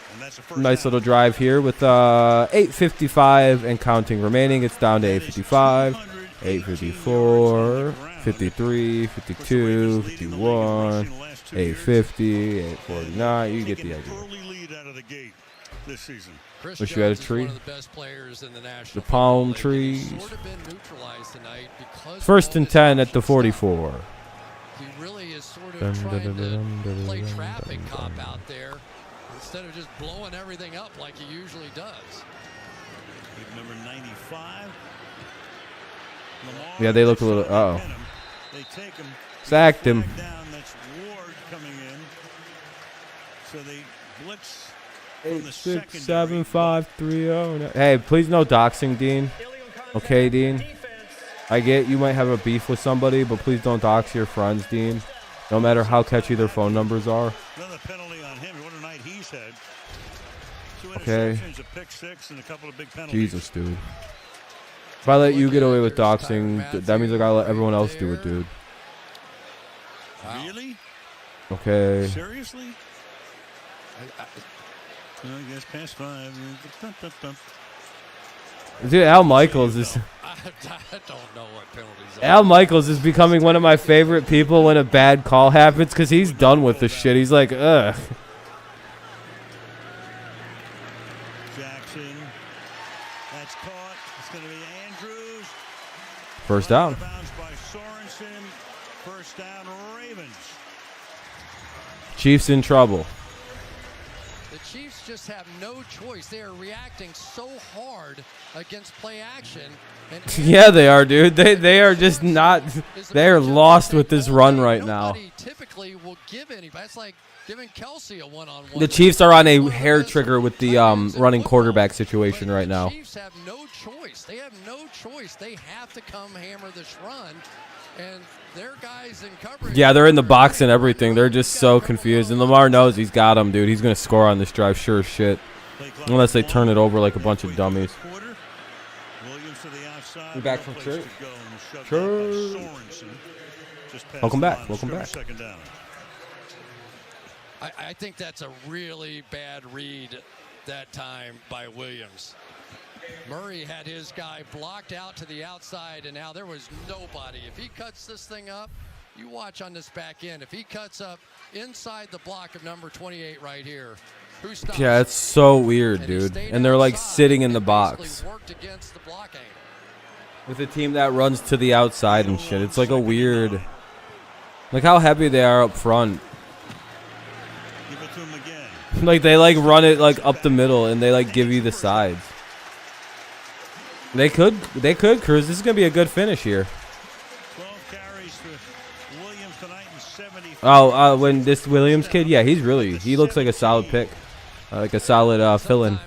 Nice little drive here with 8:55 and counting remaining. It's down to 8:55, 8:54, 53, 52, 51, 8:50, 8:49. You get the idea. Wish you had a tree. The palm trees. First and 10 at the 44. He really is sort of trying to play traffic cop out there instead of just blowing everything up like he usually does. Number 95. Yeah, they look a little. Uh-oh. Sacked him. That's Ward coming in. So they blitz 8, 6, 7, 5, 3, 0. Hey, please no doxing, Dean. Okay, Dean. I get you might have a beef with somebody, but please don't dox your friends, Dean. No matter how catchy their phone numbers are. Another penalty on him. What a night he's had. 2 Okay. interceptions, a pick 6, and a couple of big penalties. Jesus, dude. If I let you get away with doxing, that means I gotta let everyone else do it, dude. Really? Okay. Seriously? I guess past 5. Dude, Al Michaels is. I don't know what penalties are. Al Michaels is becoming one of my favorite people when a bad call happens because he's done with the shit. He's like, ugh. Jackson. That's caught. It's going to be Andrews. First down. Bounds by Sorensen. First down, Ravens. Chiefs in trouble. The Chiefs just have no choice. They are reacting so hard against play action. And Yeah, they are, dude. They are just not. They are lost with this run right now. nobody typically will give anybody. It's like giving Kelsey a one-on-one. The Chiefs are on a hair trigger with the running quarterback situation right now. The Chiefs have no choice. They have no choice. They have to come hammer this run. And their guys in coverage. Yeah, they're in the box and everything. They're just so confused. And Lamar knows he's got him, dude. He's going to score on this drive, sure as shit. Unless they turn it over like a bunch of dummies. We're back from church. Welcome back. Welcome back. I think that's a really bad read that time by Williams. Murray had his guy blocked out to the outside, and now there was nobody. If he cuts this thing up, you watch on this back end. If he cuts up inside the block of number 28 right here, who stops? Yeah, it's so weird, dude. And they're like sitting in the box. With a team that runs to the outside and shit. It's like a weird... Like how heavy they are up front. Like they like run it like up the middle and they like give you the sides. They could cruise. This is gonna be a good finish here. 12 carries for Williams tonight and 70. Oh, when this Williams kid, yeah, he looks like a solid pick, like a solid fill-in.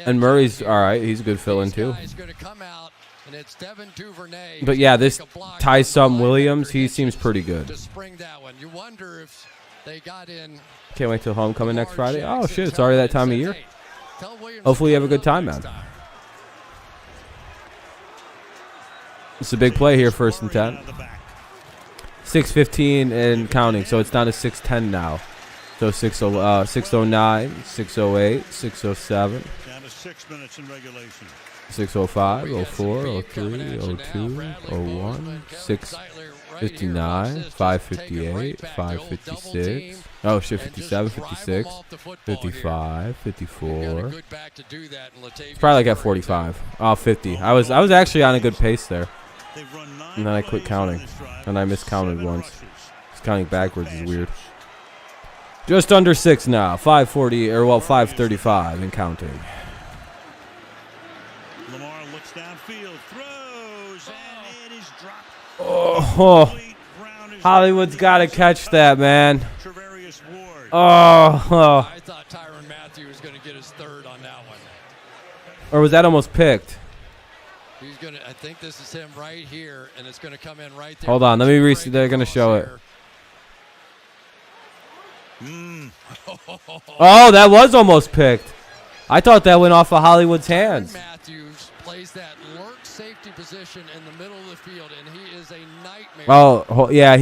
And Murray's all right. He's a good fill-in too. But yeah, this Tysum Williams, he seems pretty good. Can't wait till homecoming next Friday. Oh shit, it's already that time of year. Hopefully you have a good time, man. It's a big play here, 1st and 10. 6:15 and counting, so it's down to 6:10 now. So 6:09, 6:08, 6:07. Down to 6 minutes in regulation. 6:05, 04, 03, 02, 01, 6:59, 5:58, 5:56. Oh shit, 57, 56, 55, 54. It's probably like at 45. Oh, 50. I was actually on a good pace there. And then I quit counting. And I miscounted once. Just counting backwards is weird. Just under 6 now. 5:40 or well 5:35 and counting. Lamar looks downfield, throws, and it is dropped. Oh, Hollywood's got to catch that, man. Oh. I thought Tyrann Mathieu was going to get his 3rd on that one. Or was that almost picked? He's going to. I think this is him right here, and it's going to come in right there. Hold on, let me reset. They're going to show it. Oh, that was almost picked. I thought that went off of Hollywood's hands. Matthews plays that lurk safety position in the middle of the field, and he is a nightmare. Oh, yeah,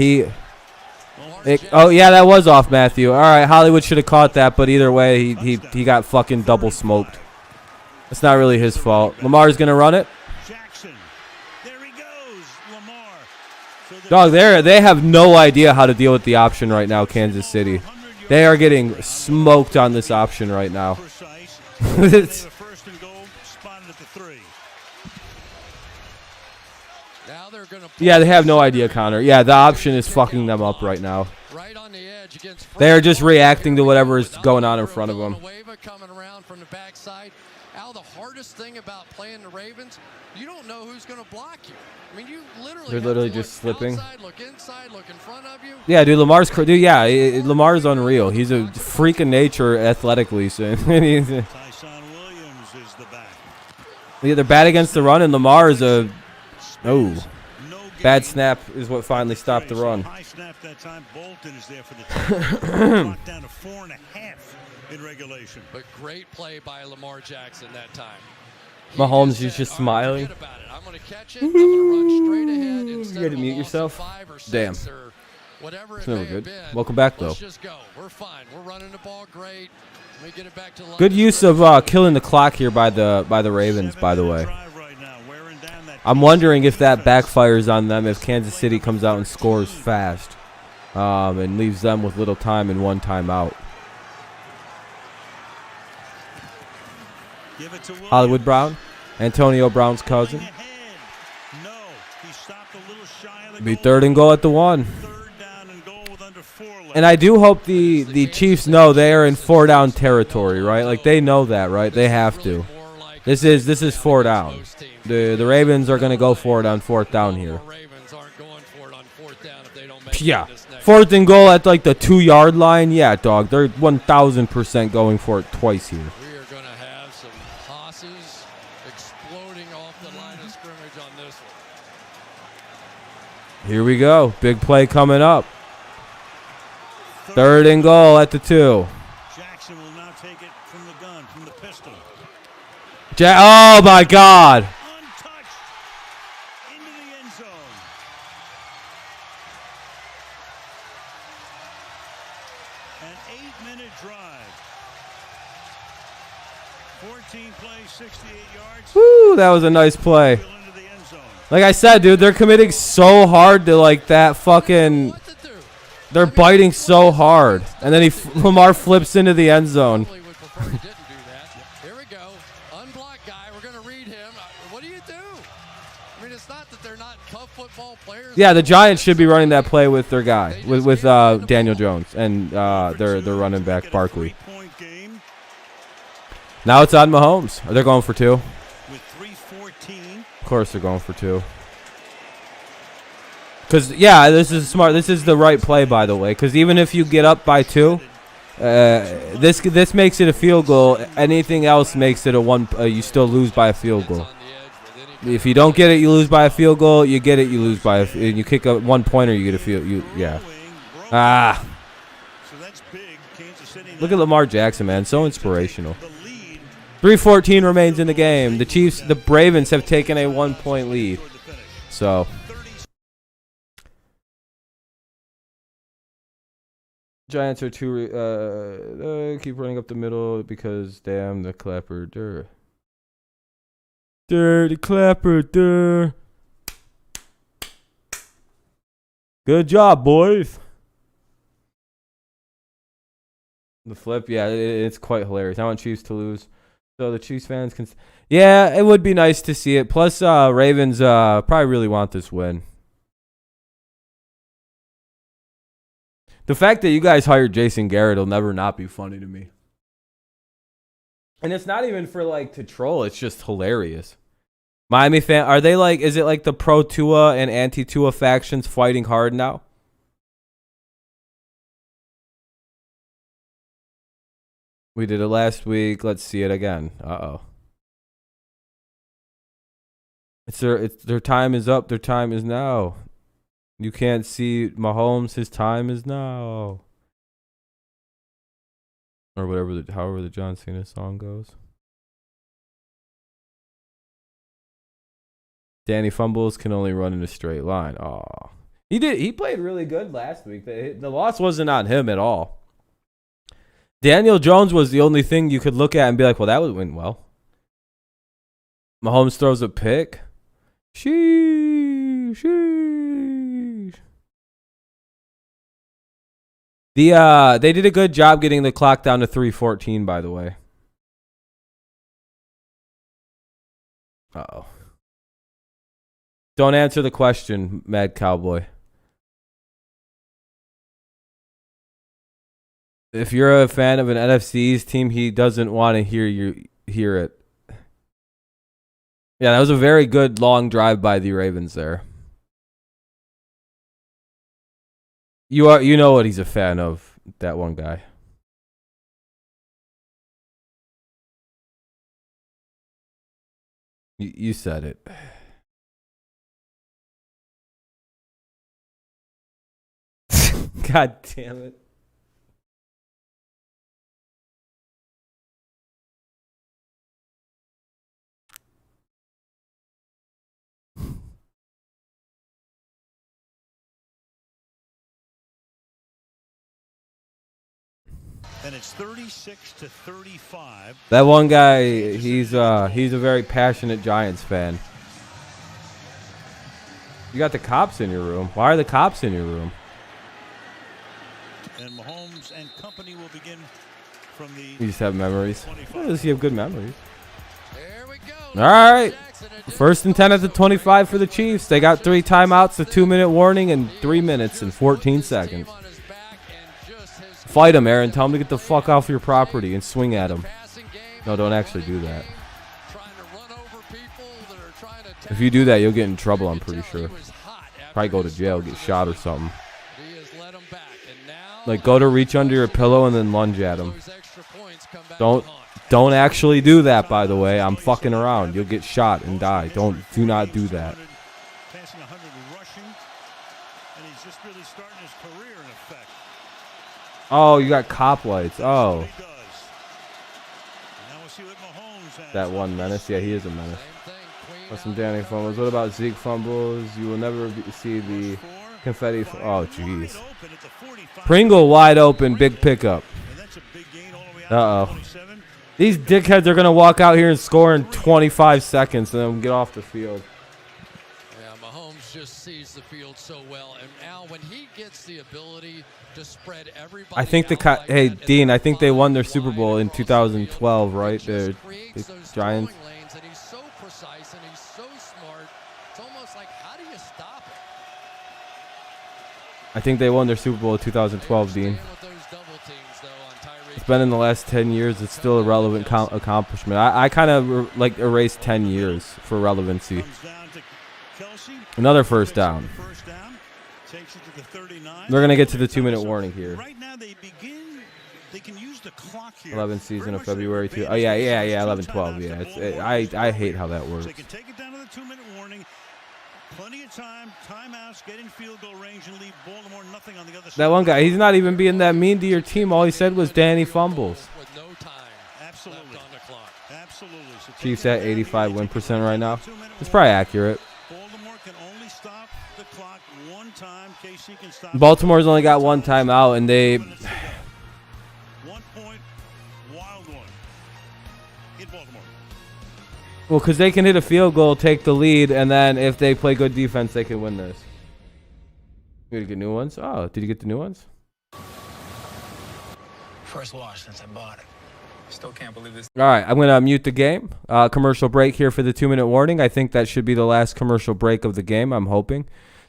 oh, yeah, that was off Mathieu. All right, Hollywood should have caught that, but either way, he got fucking double smoked. It's not really his fault. Lamar's going to run it. There he goes, Lamar. Dog, they have no idea how to deal with the option right now, Kansas City. They are getting smoked on this option right now. Yeah, they have no idea, Connor. Yeah, the option is fucking them up right now. They are just reacting to whatever is going on in front of them. Coming around from the backside. Al, the hardest thing about playing the Ravens, you don't know who's going to block you. I mean, you literally they're literally just slipping. Outside, look inside, look in front of you. Yeah, dude, Lamar's unreal. He's a freak of nature athletically. So Tyson Williams is the back. Yeah, they're bad against the run, and Lamar is a bad snap is what finally stopped the run. High snap that time. Bolton is there for the touchdown. Down to 4.5 in regulation. But great play by Lamar Jackson that time. Mahomes is just smiling. I'm going to catch it. I'm going to run straight ahead. You got to mute yourself. Damn. Whatever it's never good. Been. Welcome back, though. Let's just go. We're fine. We're running the ball great. We get it back to good use of killing the clock here by the Ravens, by the way. I'm wondering if that backfires on them if Kansas City comes out and scores fast and leaves them with little time and one timeout. Hollywood Brown, Antonio Brown's cousin. Be 3rd and goal at the 1. And I do hope the Chiefs know they are in 4-down territory, right? Like they know that, right? They have to. This is 4 down. The Ravens are going to go for it on 4th down here. Yeah, 4th and goal at like the 2-yard line. Yeah, dog, they're 1,000% going for it twice here. We are going to have some hosses exploding off the line of scrimmage on this one. Here we go. Big play coming up. 3rd and goal at the 2. Jackson will now take it from the gun, from the pistol. Oh my God. Untouched into the end zone. An 8-minute drive. 14 plays, 68 yards. Woo, that was a nice play. Like I said, dude, they're committing so hard to like that fucking. They're biting so hard, and then Lamar flips into the end zone. Here we go, unblocked guy. We're gonna read him. What do you do? I mean, it's not that they're not tough football players. Yeah, the Giants should be running that play with their guy, with Daniel Jones and their running back Barkley. Now it's on Mahomes. Are they going for 2? With 3:14. Of course they're going for 2. Because, yeah, this is smart. This is the right play, by the way. Because even if you get up by 2, this makes it a field goal. Anything else makes it a 1. You still lose by a field goal. If you don't get it, you lose by a field goal. You get it, you lose by a. You kick a 1-pointer, you get a field. Yeah. Ah. Look at Lamar Jackson, man. So inspirational. 3:14 remains in the game. The Ravens have taken a 1-point lead. So. Giants are 2. Keep running up the middle because damn the clapper. Dirty clapper. Good job, boys. The flip, yeah, it's quite hilarious. I want Chiefs to lose. So the Chiefs fans can. Yeah, it would be nice to see it. Plus, Ravens probably really want this win. The fact that you guys hired Jason Garrett will never not be funny to me. And it's not even for like to troll. It's just hilarious. Miami fan, are they like? Is it like the pro Tua and anti Tua factions fighting hard now? We did it last week. Let's see it again. Uh-oh. It's their time is up. Their time is now. You can't see Mahomes. His time is now. Or whatever, however the John Cena song goes. Danny fumbles can only run in a straight line. Aw. He played really good last week. The loss wasn't on him at all. Daniel Jones was the only thing you could look at and be like, well, that went well. Mahomes throws a pick. Sheesh. They did a good job getting the clock down to 3:14, by the way. Uh-oh. Don't answer the question, Mad Cowboy. If you're a fan of an NFC's team, he doesn't want to hear it. Yeah, that was a very good long drive by the Ravens there. You know what he's a fan of, that one guy. You said it. God damn it. And it's 36-35. That one guy, he's a very passionate Giants fan. You got the cops in your room. Why are the cops in your room? And Mahomes and company will begin from the. You just have memories. Does he have good memories? There we go. All right. 1st and 10 at the 25 for the Chiefs. They got 3 timeouts, a 2-minute warning, and 3 minutes and 14 seconds. Fight him, Aaron. Tell him to get the fuck off your property and swing at him. No, don't actually do that. If you do that, you'll get in trouble, I'm pretty sure. Probably go to jail, get shot or something. Like, go to reach under your pillow and then lunge at him. Don't actually do that, by the way. I'm fucking around. You'll get shot and die. Do not do that. Passing 100 rushing, and he's just really starting his career in effect. Oh, you got cop lights. Oh. that one menace. Yeah, he is a menace. What's some Danny fumbles? What about Zeke fumbles? You will never see the confetti. Oh, jeez. Pringle wide open, big pickup. Uh-oh. These dickheads are going to walk out here and score in 25 seconds and then get off the field. Yeah, Mahomes just sees the field so well. And now when he gets the ability to spread everybody I think hey, Dean, I think they won their Super Bowl in 2012, right? The Giants. And he's so precise and he's so smart. It's almost like, how do you stop it? I think they won their Super Bowl in 2012, Dean. It's been in the last 10 years. It's still a relevant accomplishment. I kind of like erased 10 years for relevancy. Another first down. They're going to get to the 2-minute warning here. Right now they can use the clock here. 11 season of February 2. Oh, yeah, 11-12. Yeah, I hate how that works. They can take it down to the 2-minute warning. Plenty of time, timeouts, get in field goal range and leave Baltimore nothing on the other side. That one guy, he's not even being that mean to your team. All he said was Danny fumbles. With no time absolutely. Left on the clock. Absolutely. So Chiefs at 85 win percent right now. It's probably accurate. Baltimore can only stop the clock one time. KC can stop. Baltimore's only got one timeout, and they. 1 point, wild one in Baltimore. Well, because they can hit a field goal, take the lead, and then if they play good defense, they can win this. You gonna get new ones? Oh, did you get the new ones? First wash since I bought it. Still can't believe this. All right, I'm gonna mute the game. Commercial break here for the 2-minute warning. I think that should be the last commercial break of the game. I'm hoping.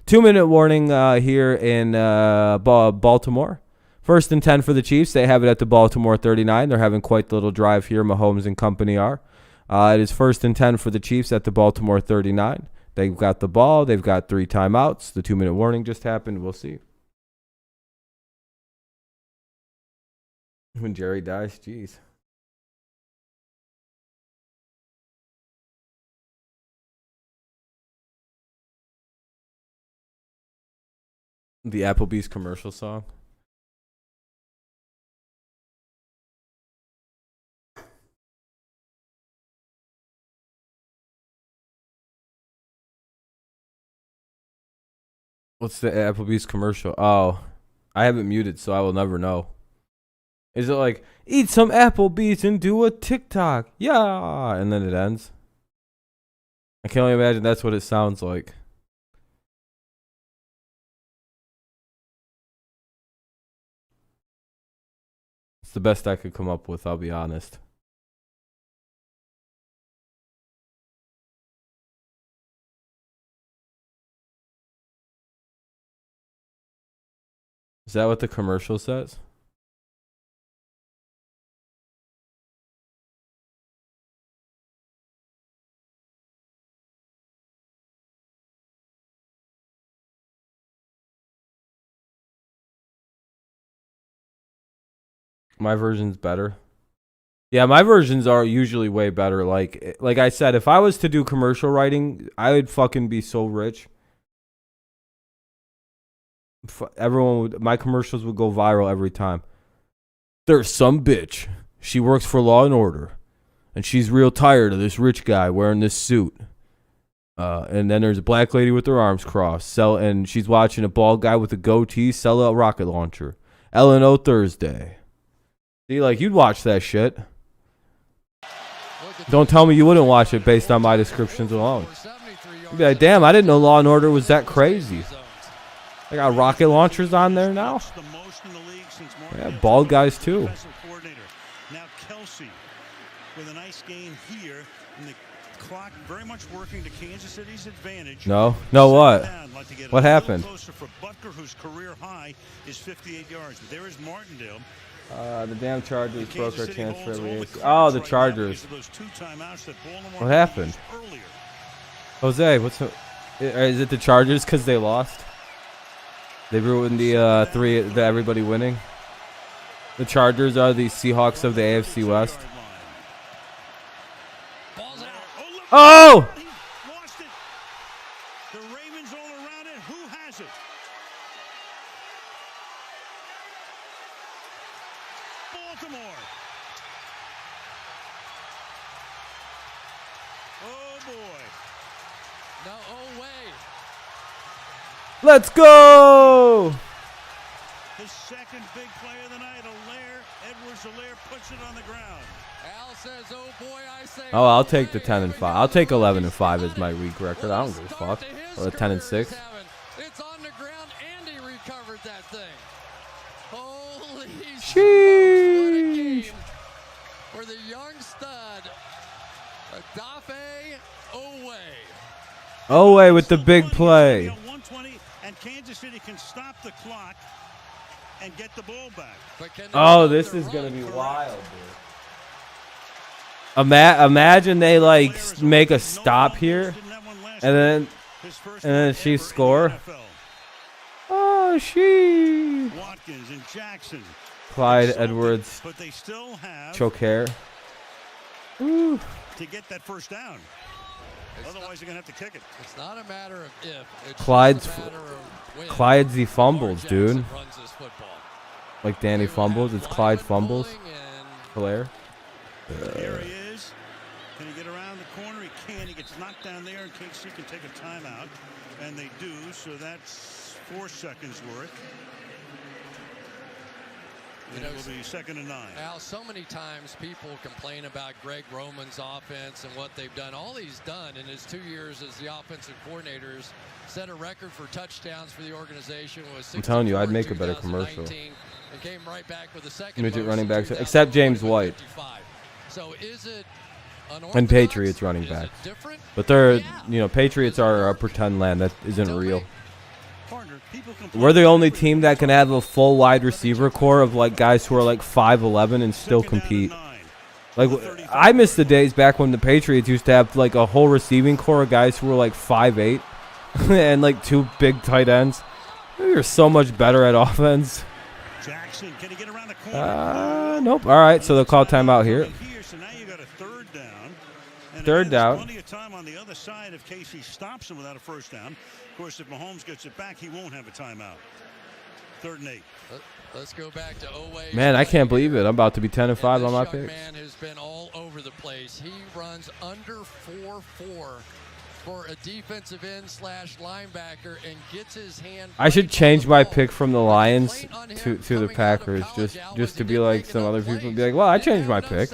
2-minute warning here in Baltimore. 1st and 10 for the Chiefs. They have it at the Baltimore 39. They're having quite the little drive here. Mahomes and company are. It is 1st and 10 for the Chiefs at the Baltimore 39. They've got the ball. They've got 3 timeouts. The 2-minute warning just happened. We'll see. When Jerry dies, jeez. The Applebee's commercial song. What's the Applebee's commercial? Oh, I have it muted, so I will never know. Is it like, eat some Applebee's and do a TikTok? Yeah. And then it ends. I can only imagine that's what it sounds like. It's the best I could come up with, I'll be honest. Is that what the commercial says? My version's better. Yeah, my versions are usually way better. Like I said, if I was to do commercial writing, I would fucking be so rich. My commercials would go viral every time. There's some bitch. She works for Law and Order, and she's real tired of this rich guy wearing this suit. And then there's a black lady with her arms crossed, and she's watching a bald guy with a goatee sell a rocket launcher. L&O Thursday. See, like, you'd watch that shit. Don't tell me you wouldn't watch it based on my descriptions alone. You'd be like, damn, I didn't know Law and Order was that crazy. They got rocket launchers on there now. Yeah, bald guys too. Now Kelsey with a nice game here, and the clock very much working to Kansas City's advantage. No, what? What happened? Closer for Butker, whose career high is 58 yards. But there is Martindale. The damn Chargers broke our chance for every. Oh, the Chargers. What happened? Jose, is it the Chargers because they lost? They ruined the everybody winning. The Chargers are the Seahawks of the AFC West. Oh! Lost it. The Ravens all around it. Who has it? Baltimore. boy. No, oh, way. Let's go. His second big play of the night. Edwards-Helaire puts it on the ground. Al says, oh boy, I say. Oh, I'll take the 10-5. I'll take 11-5 as my week record. I don't give a fuck. Or 10-6. It's on the ground, and he recovered that thing. Holy smokes, what a game for the young stud, Odafe Oweh. Oweh with the big play. 120, and Kansas City can stop the clock and get the ball back. Oh, this is going to be wild, dude. Imagine they, like, make a stop here, and then Chiefs score. Oh, she. Watkins and Jackson. Clyde Edwards. But they still have Choker. Ooh. To get that first down. Otherwise, you're going to have to kick it. It's not a matter of if. It's Clyde's just a matter of when. Clyde's the fumbles, dude. Runs this football. Like Danny fumbles, it's Clyde fumbles. Hilaire. Here he is. Can he get around the corner? He can. He gets knocked down there, and KC can take a timeout. And they do, so that's 4 seconds worth. And it will be 2nd and 9. Al, so many times people complain about Greg Roman's offense and what they've done. All he's done in his 2 years as the offensive coordinator is set a record for touchdowns for the organization. I'm telling you, I'd make a better commercial. And came right back with the second midget running backs, except James White. So is it and Patriots running back. But they're, you know, Patriots are a pretend land that isn't real. We're the only team that can have a full wide receiver core of like guys who are like 5'11" and still compete. Like, I miss the days back when the Patriots used to have like a whole receiving core of guys who were like 5'8" and like 2 big tight ends. We were so much better at offense. Jackson, can he get around the corner? Nope. All right, so they'll call timeout here. So now you got a 3rd down. And third down. Plenty of time on the other side if Casey stops him without a first down. Of course, if Mahomes gets it back, he won't have a timeout. 3rd and 8. Let's go back to Oweh. Man, I can't believe it. I'm about to be 10-5 on my picks. Man has been all over the place. He runs under 4.4 for a defensive end / linebacker and gets his hand. I should change my pick from the Lions to the Packers just to be like some other people be like, well, I changed my pick.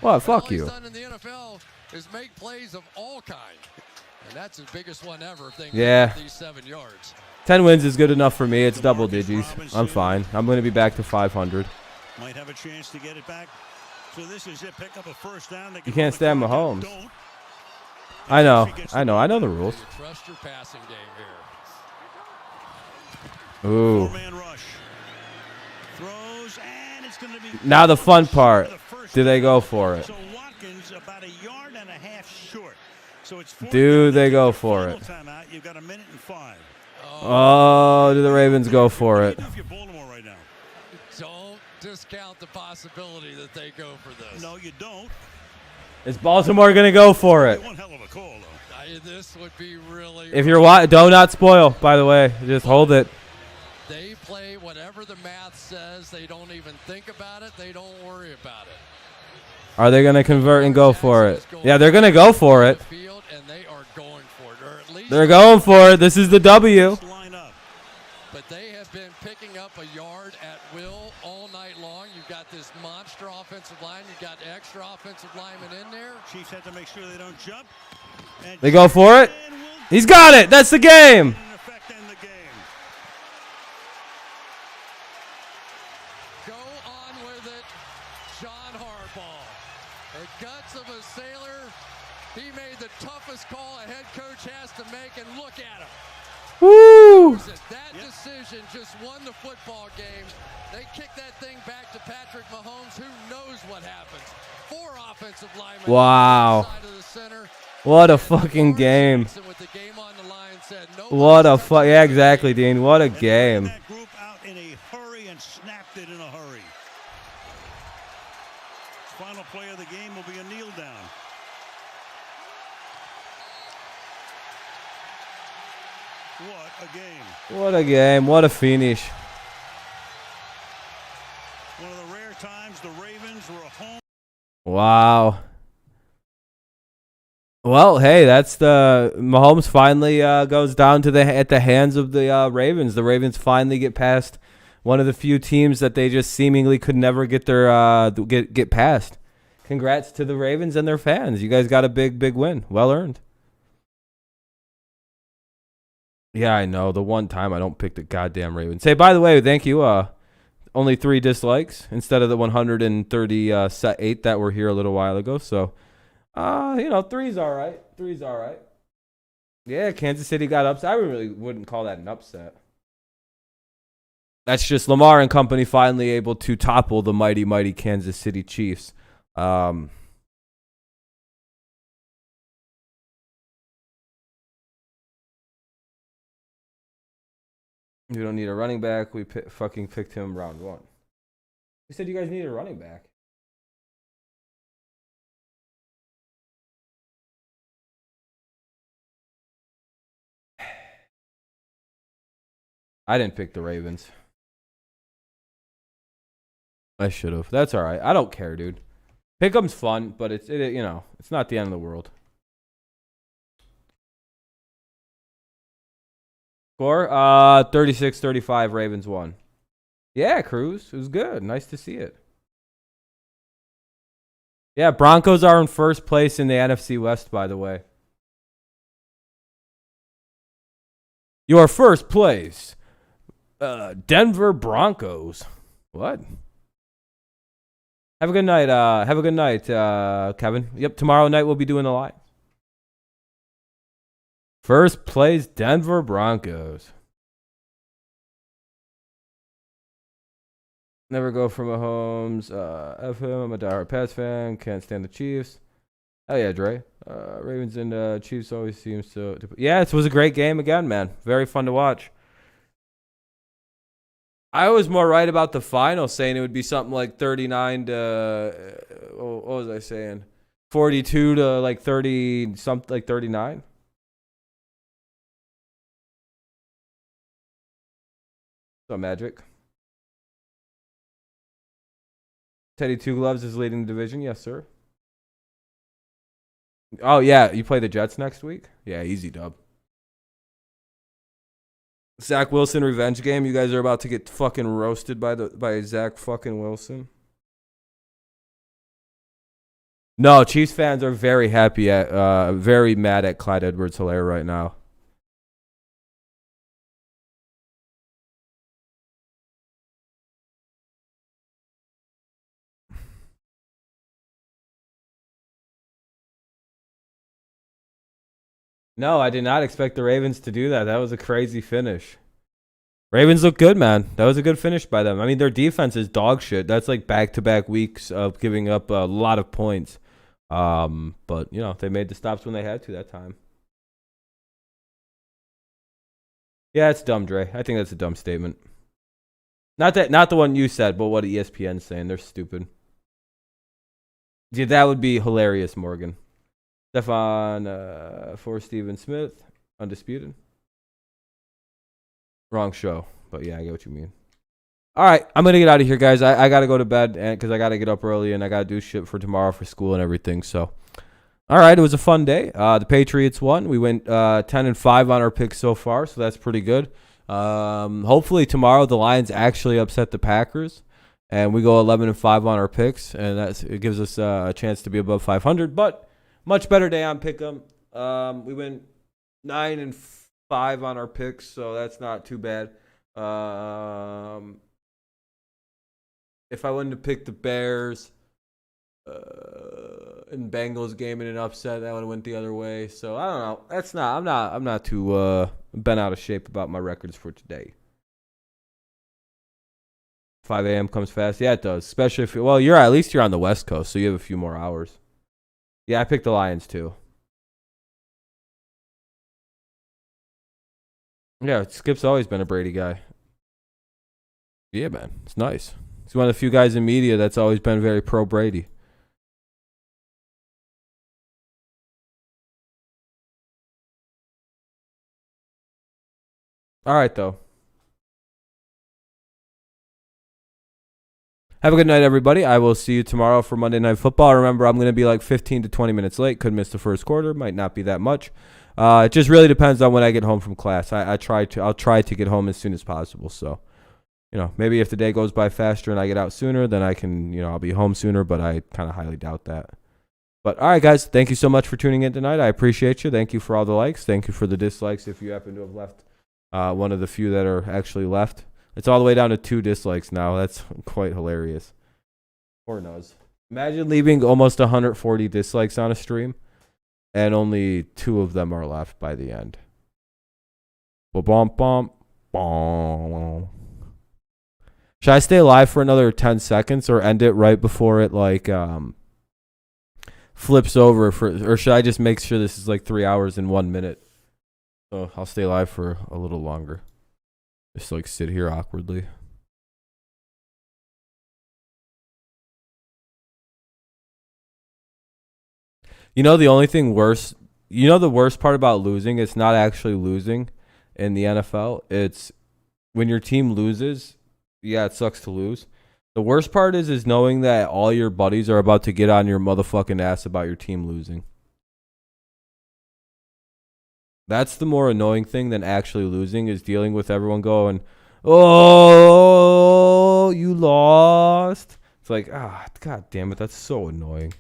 Well, fuck you. In the NFL is make plays of all kinds. And that's his biggest one ever if they yeah. These 7 yards. 10 wins is good enough for me. It's double digits. I'm fine. I'm going to be back to 500. Might have a chance to get it back. So this is it. Pick up a first down. You can't stand Mahomes. I know the rules. Trust your passing game here. Ooh. Rush. Throws, and it's going to be now the fun part. Do they go for it? So Watkins about 1.5 yards short. So it's do they go for it? Timeout. You've got 1.5 minutes. Oh, do the Ravens go for it? Right now. Don't discount the possibility that they go for this. No, you don't. Is Baltimore going to go for it? One hell of a call, though. This would be really. If you're do not spoil, by the way. Just hold it. They play whatever the math says. They don't even think about it. They don't worry about it. Are they going to convert and go for it? Yeah, they're going to go for it. And they are going for it, or at least they're going for it. This is the W. But they have been picking up a yard at will all night long. You've got this monster offensive line. You've got extra offensive linemen in there. Chiefs have to make sure they don't jump. They go for it. He's got it. That's the game. Go on with it, John Harbaugh. The guts of a sailor. He made the toughest call a head coach has to make, and look at him. Woo! That decision just won the football game. They kick that thing back to Patrick Mahomes. Who knows what happens? 4 offensive linemen. Wow. What a fucking game. What a fuck. Yeah, exactly, Dean. What a game. That group out in a hurry and snapped it in a hurry. Final play of the game will be a kneel down. What a game. What a game. What a finish. One of the rare times the Ravens were home. Wow. Well, hey, that's the Mahomes finally goes down to at the hands of the Ravens. The Ravens finally get past one of the few teams that they just seemingly could never get their get past. Congrats to the Ravens and their fans. You guys got a big win. Well earned. Yeah, I know. The one time I don't pick the goddamn Ravens. Hey, by the way, thank you. Only 3 dislikes instead of the 138 that were here a little while ago. So, 3's all right. 3's all right. Yeah, Kansas City got upset. I really wouldn't call that an upset. That's just Lamar and company finally able to topple the mighty Kansas City Chiefs. You don't need a running back. We fucking picked him round 1. You said you guys need a running back. I didn't pick the Ravens. I should have. That's all right. I don't care, dude. Pick'em's fun, but it's not the end of the world. Score 36-35. Ravens won. Yeah, Cruz. It was good. Nice to see it. Yeah, Broncos are in first place in the NFC West, by the way. Your first place, Denver Broncos. What? Have a good night. Have a good night, Kevin. Yep, tomorrow night we'll be doing the live. First place, Denver Broncos. Never go for Mahomes. F him. I'm a diehard Pats fan. Can't stand the Chiefs. Oh yeah, Dre. Ravens and Chiefs always seems to. Yeah, it was a great game again, man. Very fun to watch. I was more right about the final, saying it would be something like 39 to. What was I saying? 42 to like 30, something like 39. So Magic. Teddy Two Gloves is leading the division. Yes, sir. Oh, yeah. You play the Jets next week? Yeah, easy dub. Zach Wilson revenge game. You guys are about to get fucking roasted by Zach fucking Wilson. No, Chiefs fans are very very mad at Clyde Edwards-Helaire right now. No, I did not expect the Ravens to do that. That was a crazy finish. Ravens look good, man. That was a good finish by them. I mean, their defense is dog shit. That's like back-to-back weeks of giving up a lot of points. But, they made the stops when they had to that time. Yeah, it's dumb, Dre. I think that's a dumb statement. Not the one you said, but what ESPN's saying. They're stupid. Yeah, that would be hilarious, Morgan. Stefan for Steven Smith, undisputed. Wrong show, but yeah, I get what you mean. All right, I'm going to get out of here, guys. I got to go to bed because I got to get up early and I got to do shit for tomorrow for school and everything. So, all right, it was a fun day. The Patriots won. We went 10-5 on our picks so far, so that's pretty good. Hopefully tomorrow the Lions actually upset the Packers and we go 11-5 on our picks, and it gives us a chance to be above 500, but much better day on Pick'em. We went 9-5 on our picks, so that's not too bad. If I wanted to pick the Bears in Bengals game in an upset, that would have went the other way. So I don't know. I'm not too bent out of shape about my records for today. 5 a.m. comes fast. Yeah, it does. Especially if at least you're on the West Coast, so you have a few more hours. Yeah, I picked the Lions too. Yeah, Skip's always been a Brady guy. Yeah, man. It's nice. He's one of the few guys in media that's always been very pro Brady. All right, though. Have a good night, everybody. I will see you tomorrow for Monday Night Football. Remember, I'm going to be like 15 to 20 minutes late. Could miss the first quarter. Might not be that much. It just really depends on when I get home from class. I'll try to get home as soon as possible. So, maybe if the day goes by faster and I get out sooner, then I can, I'll be home sooner, but I kind of highly doubt that. But all right, guys, thank you so much for tuning in tonight. I appreciate you. Thank you for all the likes. Thank you for the dislikes if you happen to have left one of the few that are actually left. It's all the way down to 2 dislikes now. That's quite hilarious. Or knows. Imagine leaving almost 140 dislikes on a stream, and only 2 of them are left by the end. Ba-bum, bum, bum. Should I stay live for another 10 seconds or end it right before it flips over or should I just make sure this is like 3 hours and 1 minute? So I'll stay live for a little longer. Just sit here awkwardly. The only thing worse, the worst part about losing, it's not actually losing in the NFL. It's when your team loses, yeah, it sucks to lose. The worst part is knowing that all your buddies are about to get on your motherfucking ass about your team losing. That's the more annoying thing than actually losing, is dealing with everyone going, oh, you lost. It's like, God damn it, that's so annoying.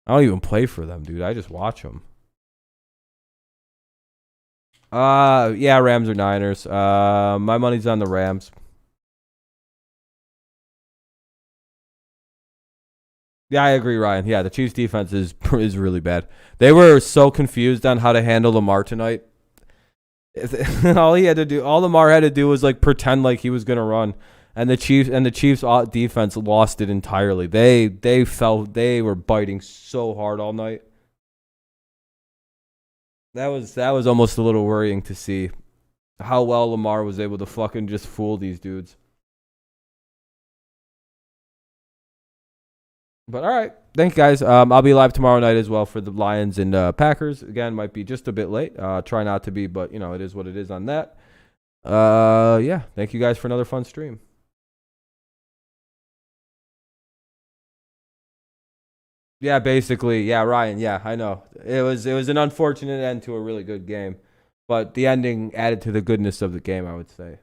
I don't even play for them, dude. I just watch them. Yeah, Rams or Niners. My money's on the Rams. Yeah, I agree, Ryan. Yeah, the Chiefs defense is really bad. They were so confused on how to handle Lamar tonight. All Lamar had to do was pretend like he was gonna run, and the Chiefs defense lost it entirely. They were biting so hard all night. That was almost a little worrying to see how well Lamar was able to fucking just fool these dudes. But all right, thanks guys. I'll be live tomorrow night as well for the Lions and Packers. Again, might be just a bit late. Try not to be, but it is what it is on that. Yeah, thank you guys for another fun stream. Yeah, basically, yeah, Ryan. Yeah, I know it was an unfortunate end to a really good game, but the ending added to the goodness of the game, I would say.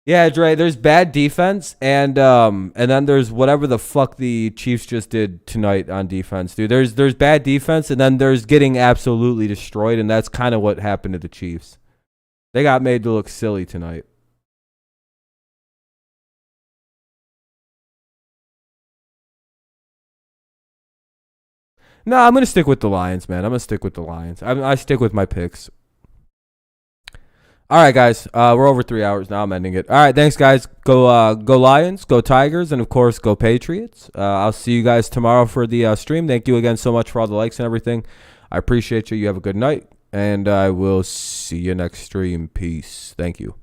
Yeah, Dre, there's bad defense, and then there's whatever the fuck the Chiefs just did tonight on defense, dude. There's bad defense, and then there's getting absolutely destroyed, and that's kind of what happened to the Chiefs. They got made to look silly tonight. No, I'm going to stick with the Lions, man. I'm going to stick with the Lions. I stick with my picks. All right, guys. We're over 3 hours now. I'm ending it. All right, thanks, guys. Go Lions, go Tigers, and, of course, go Patriots. I'll see you guys tomorrow for the stream. Thank you again so much for all the likes and everything. I appreciate you. You have a good night, and I will see you next stream. Peace. Thank you.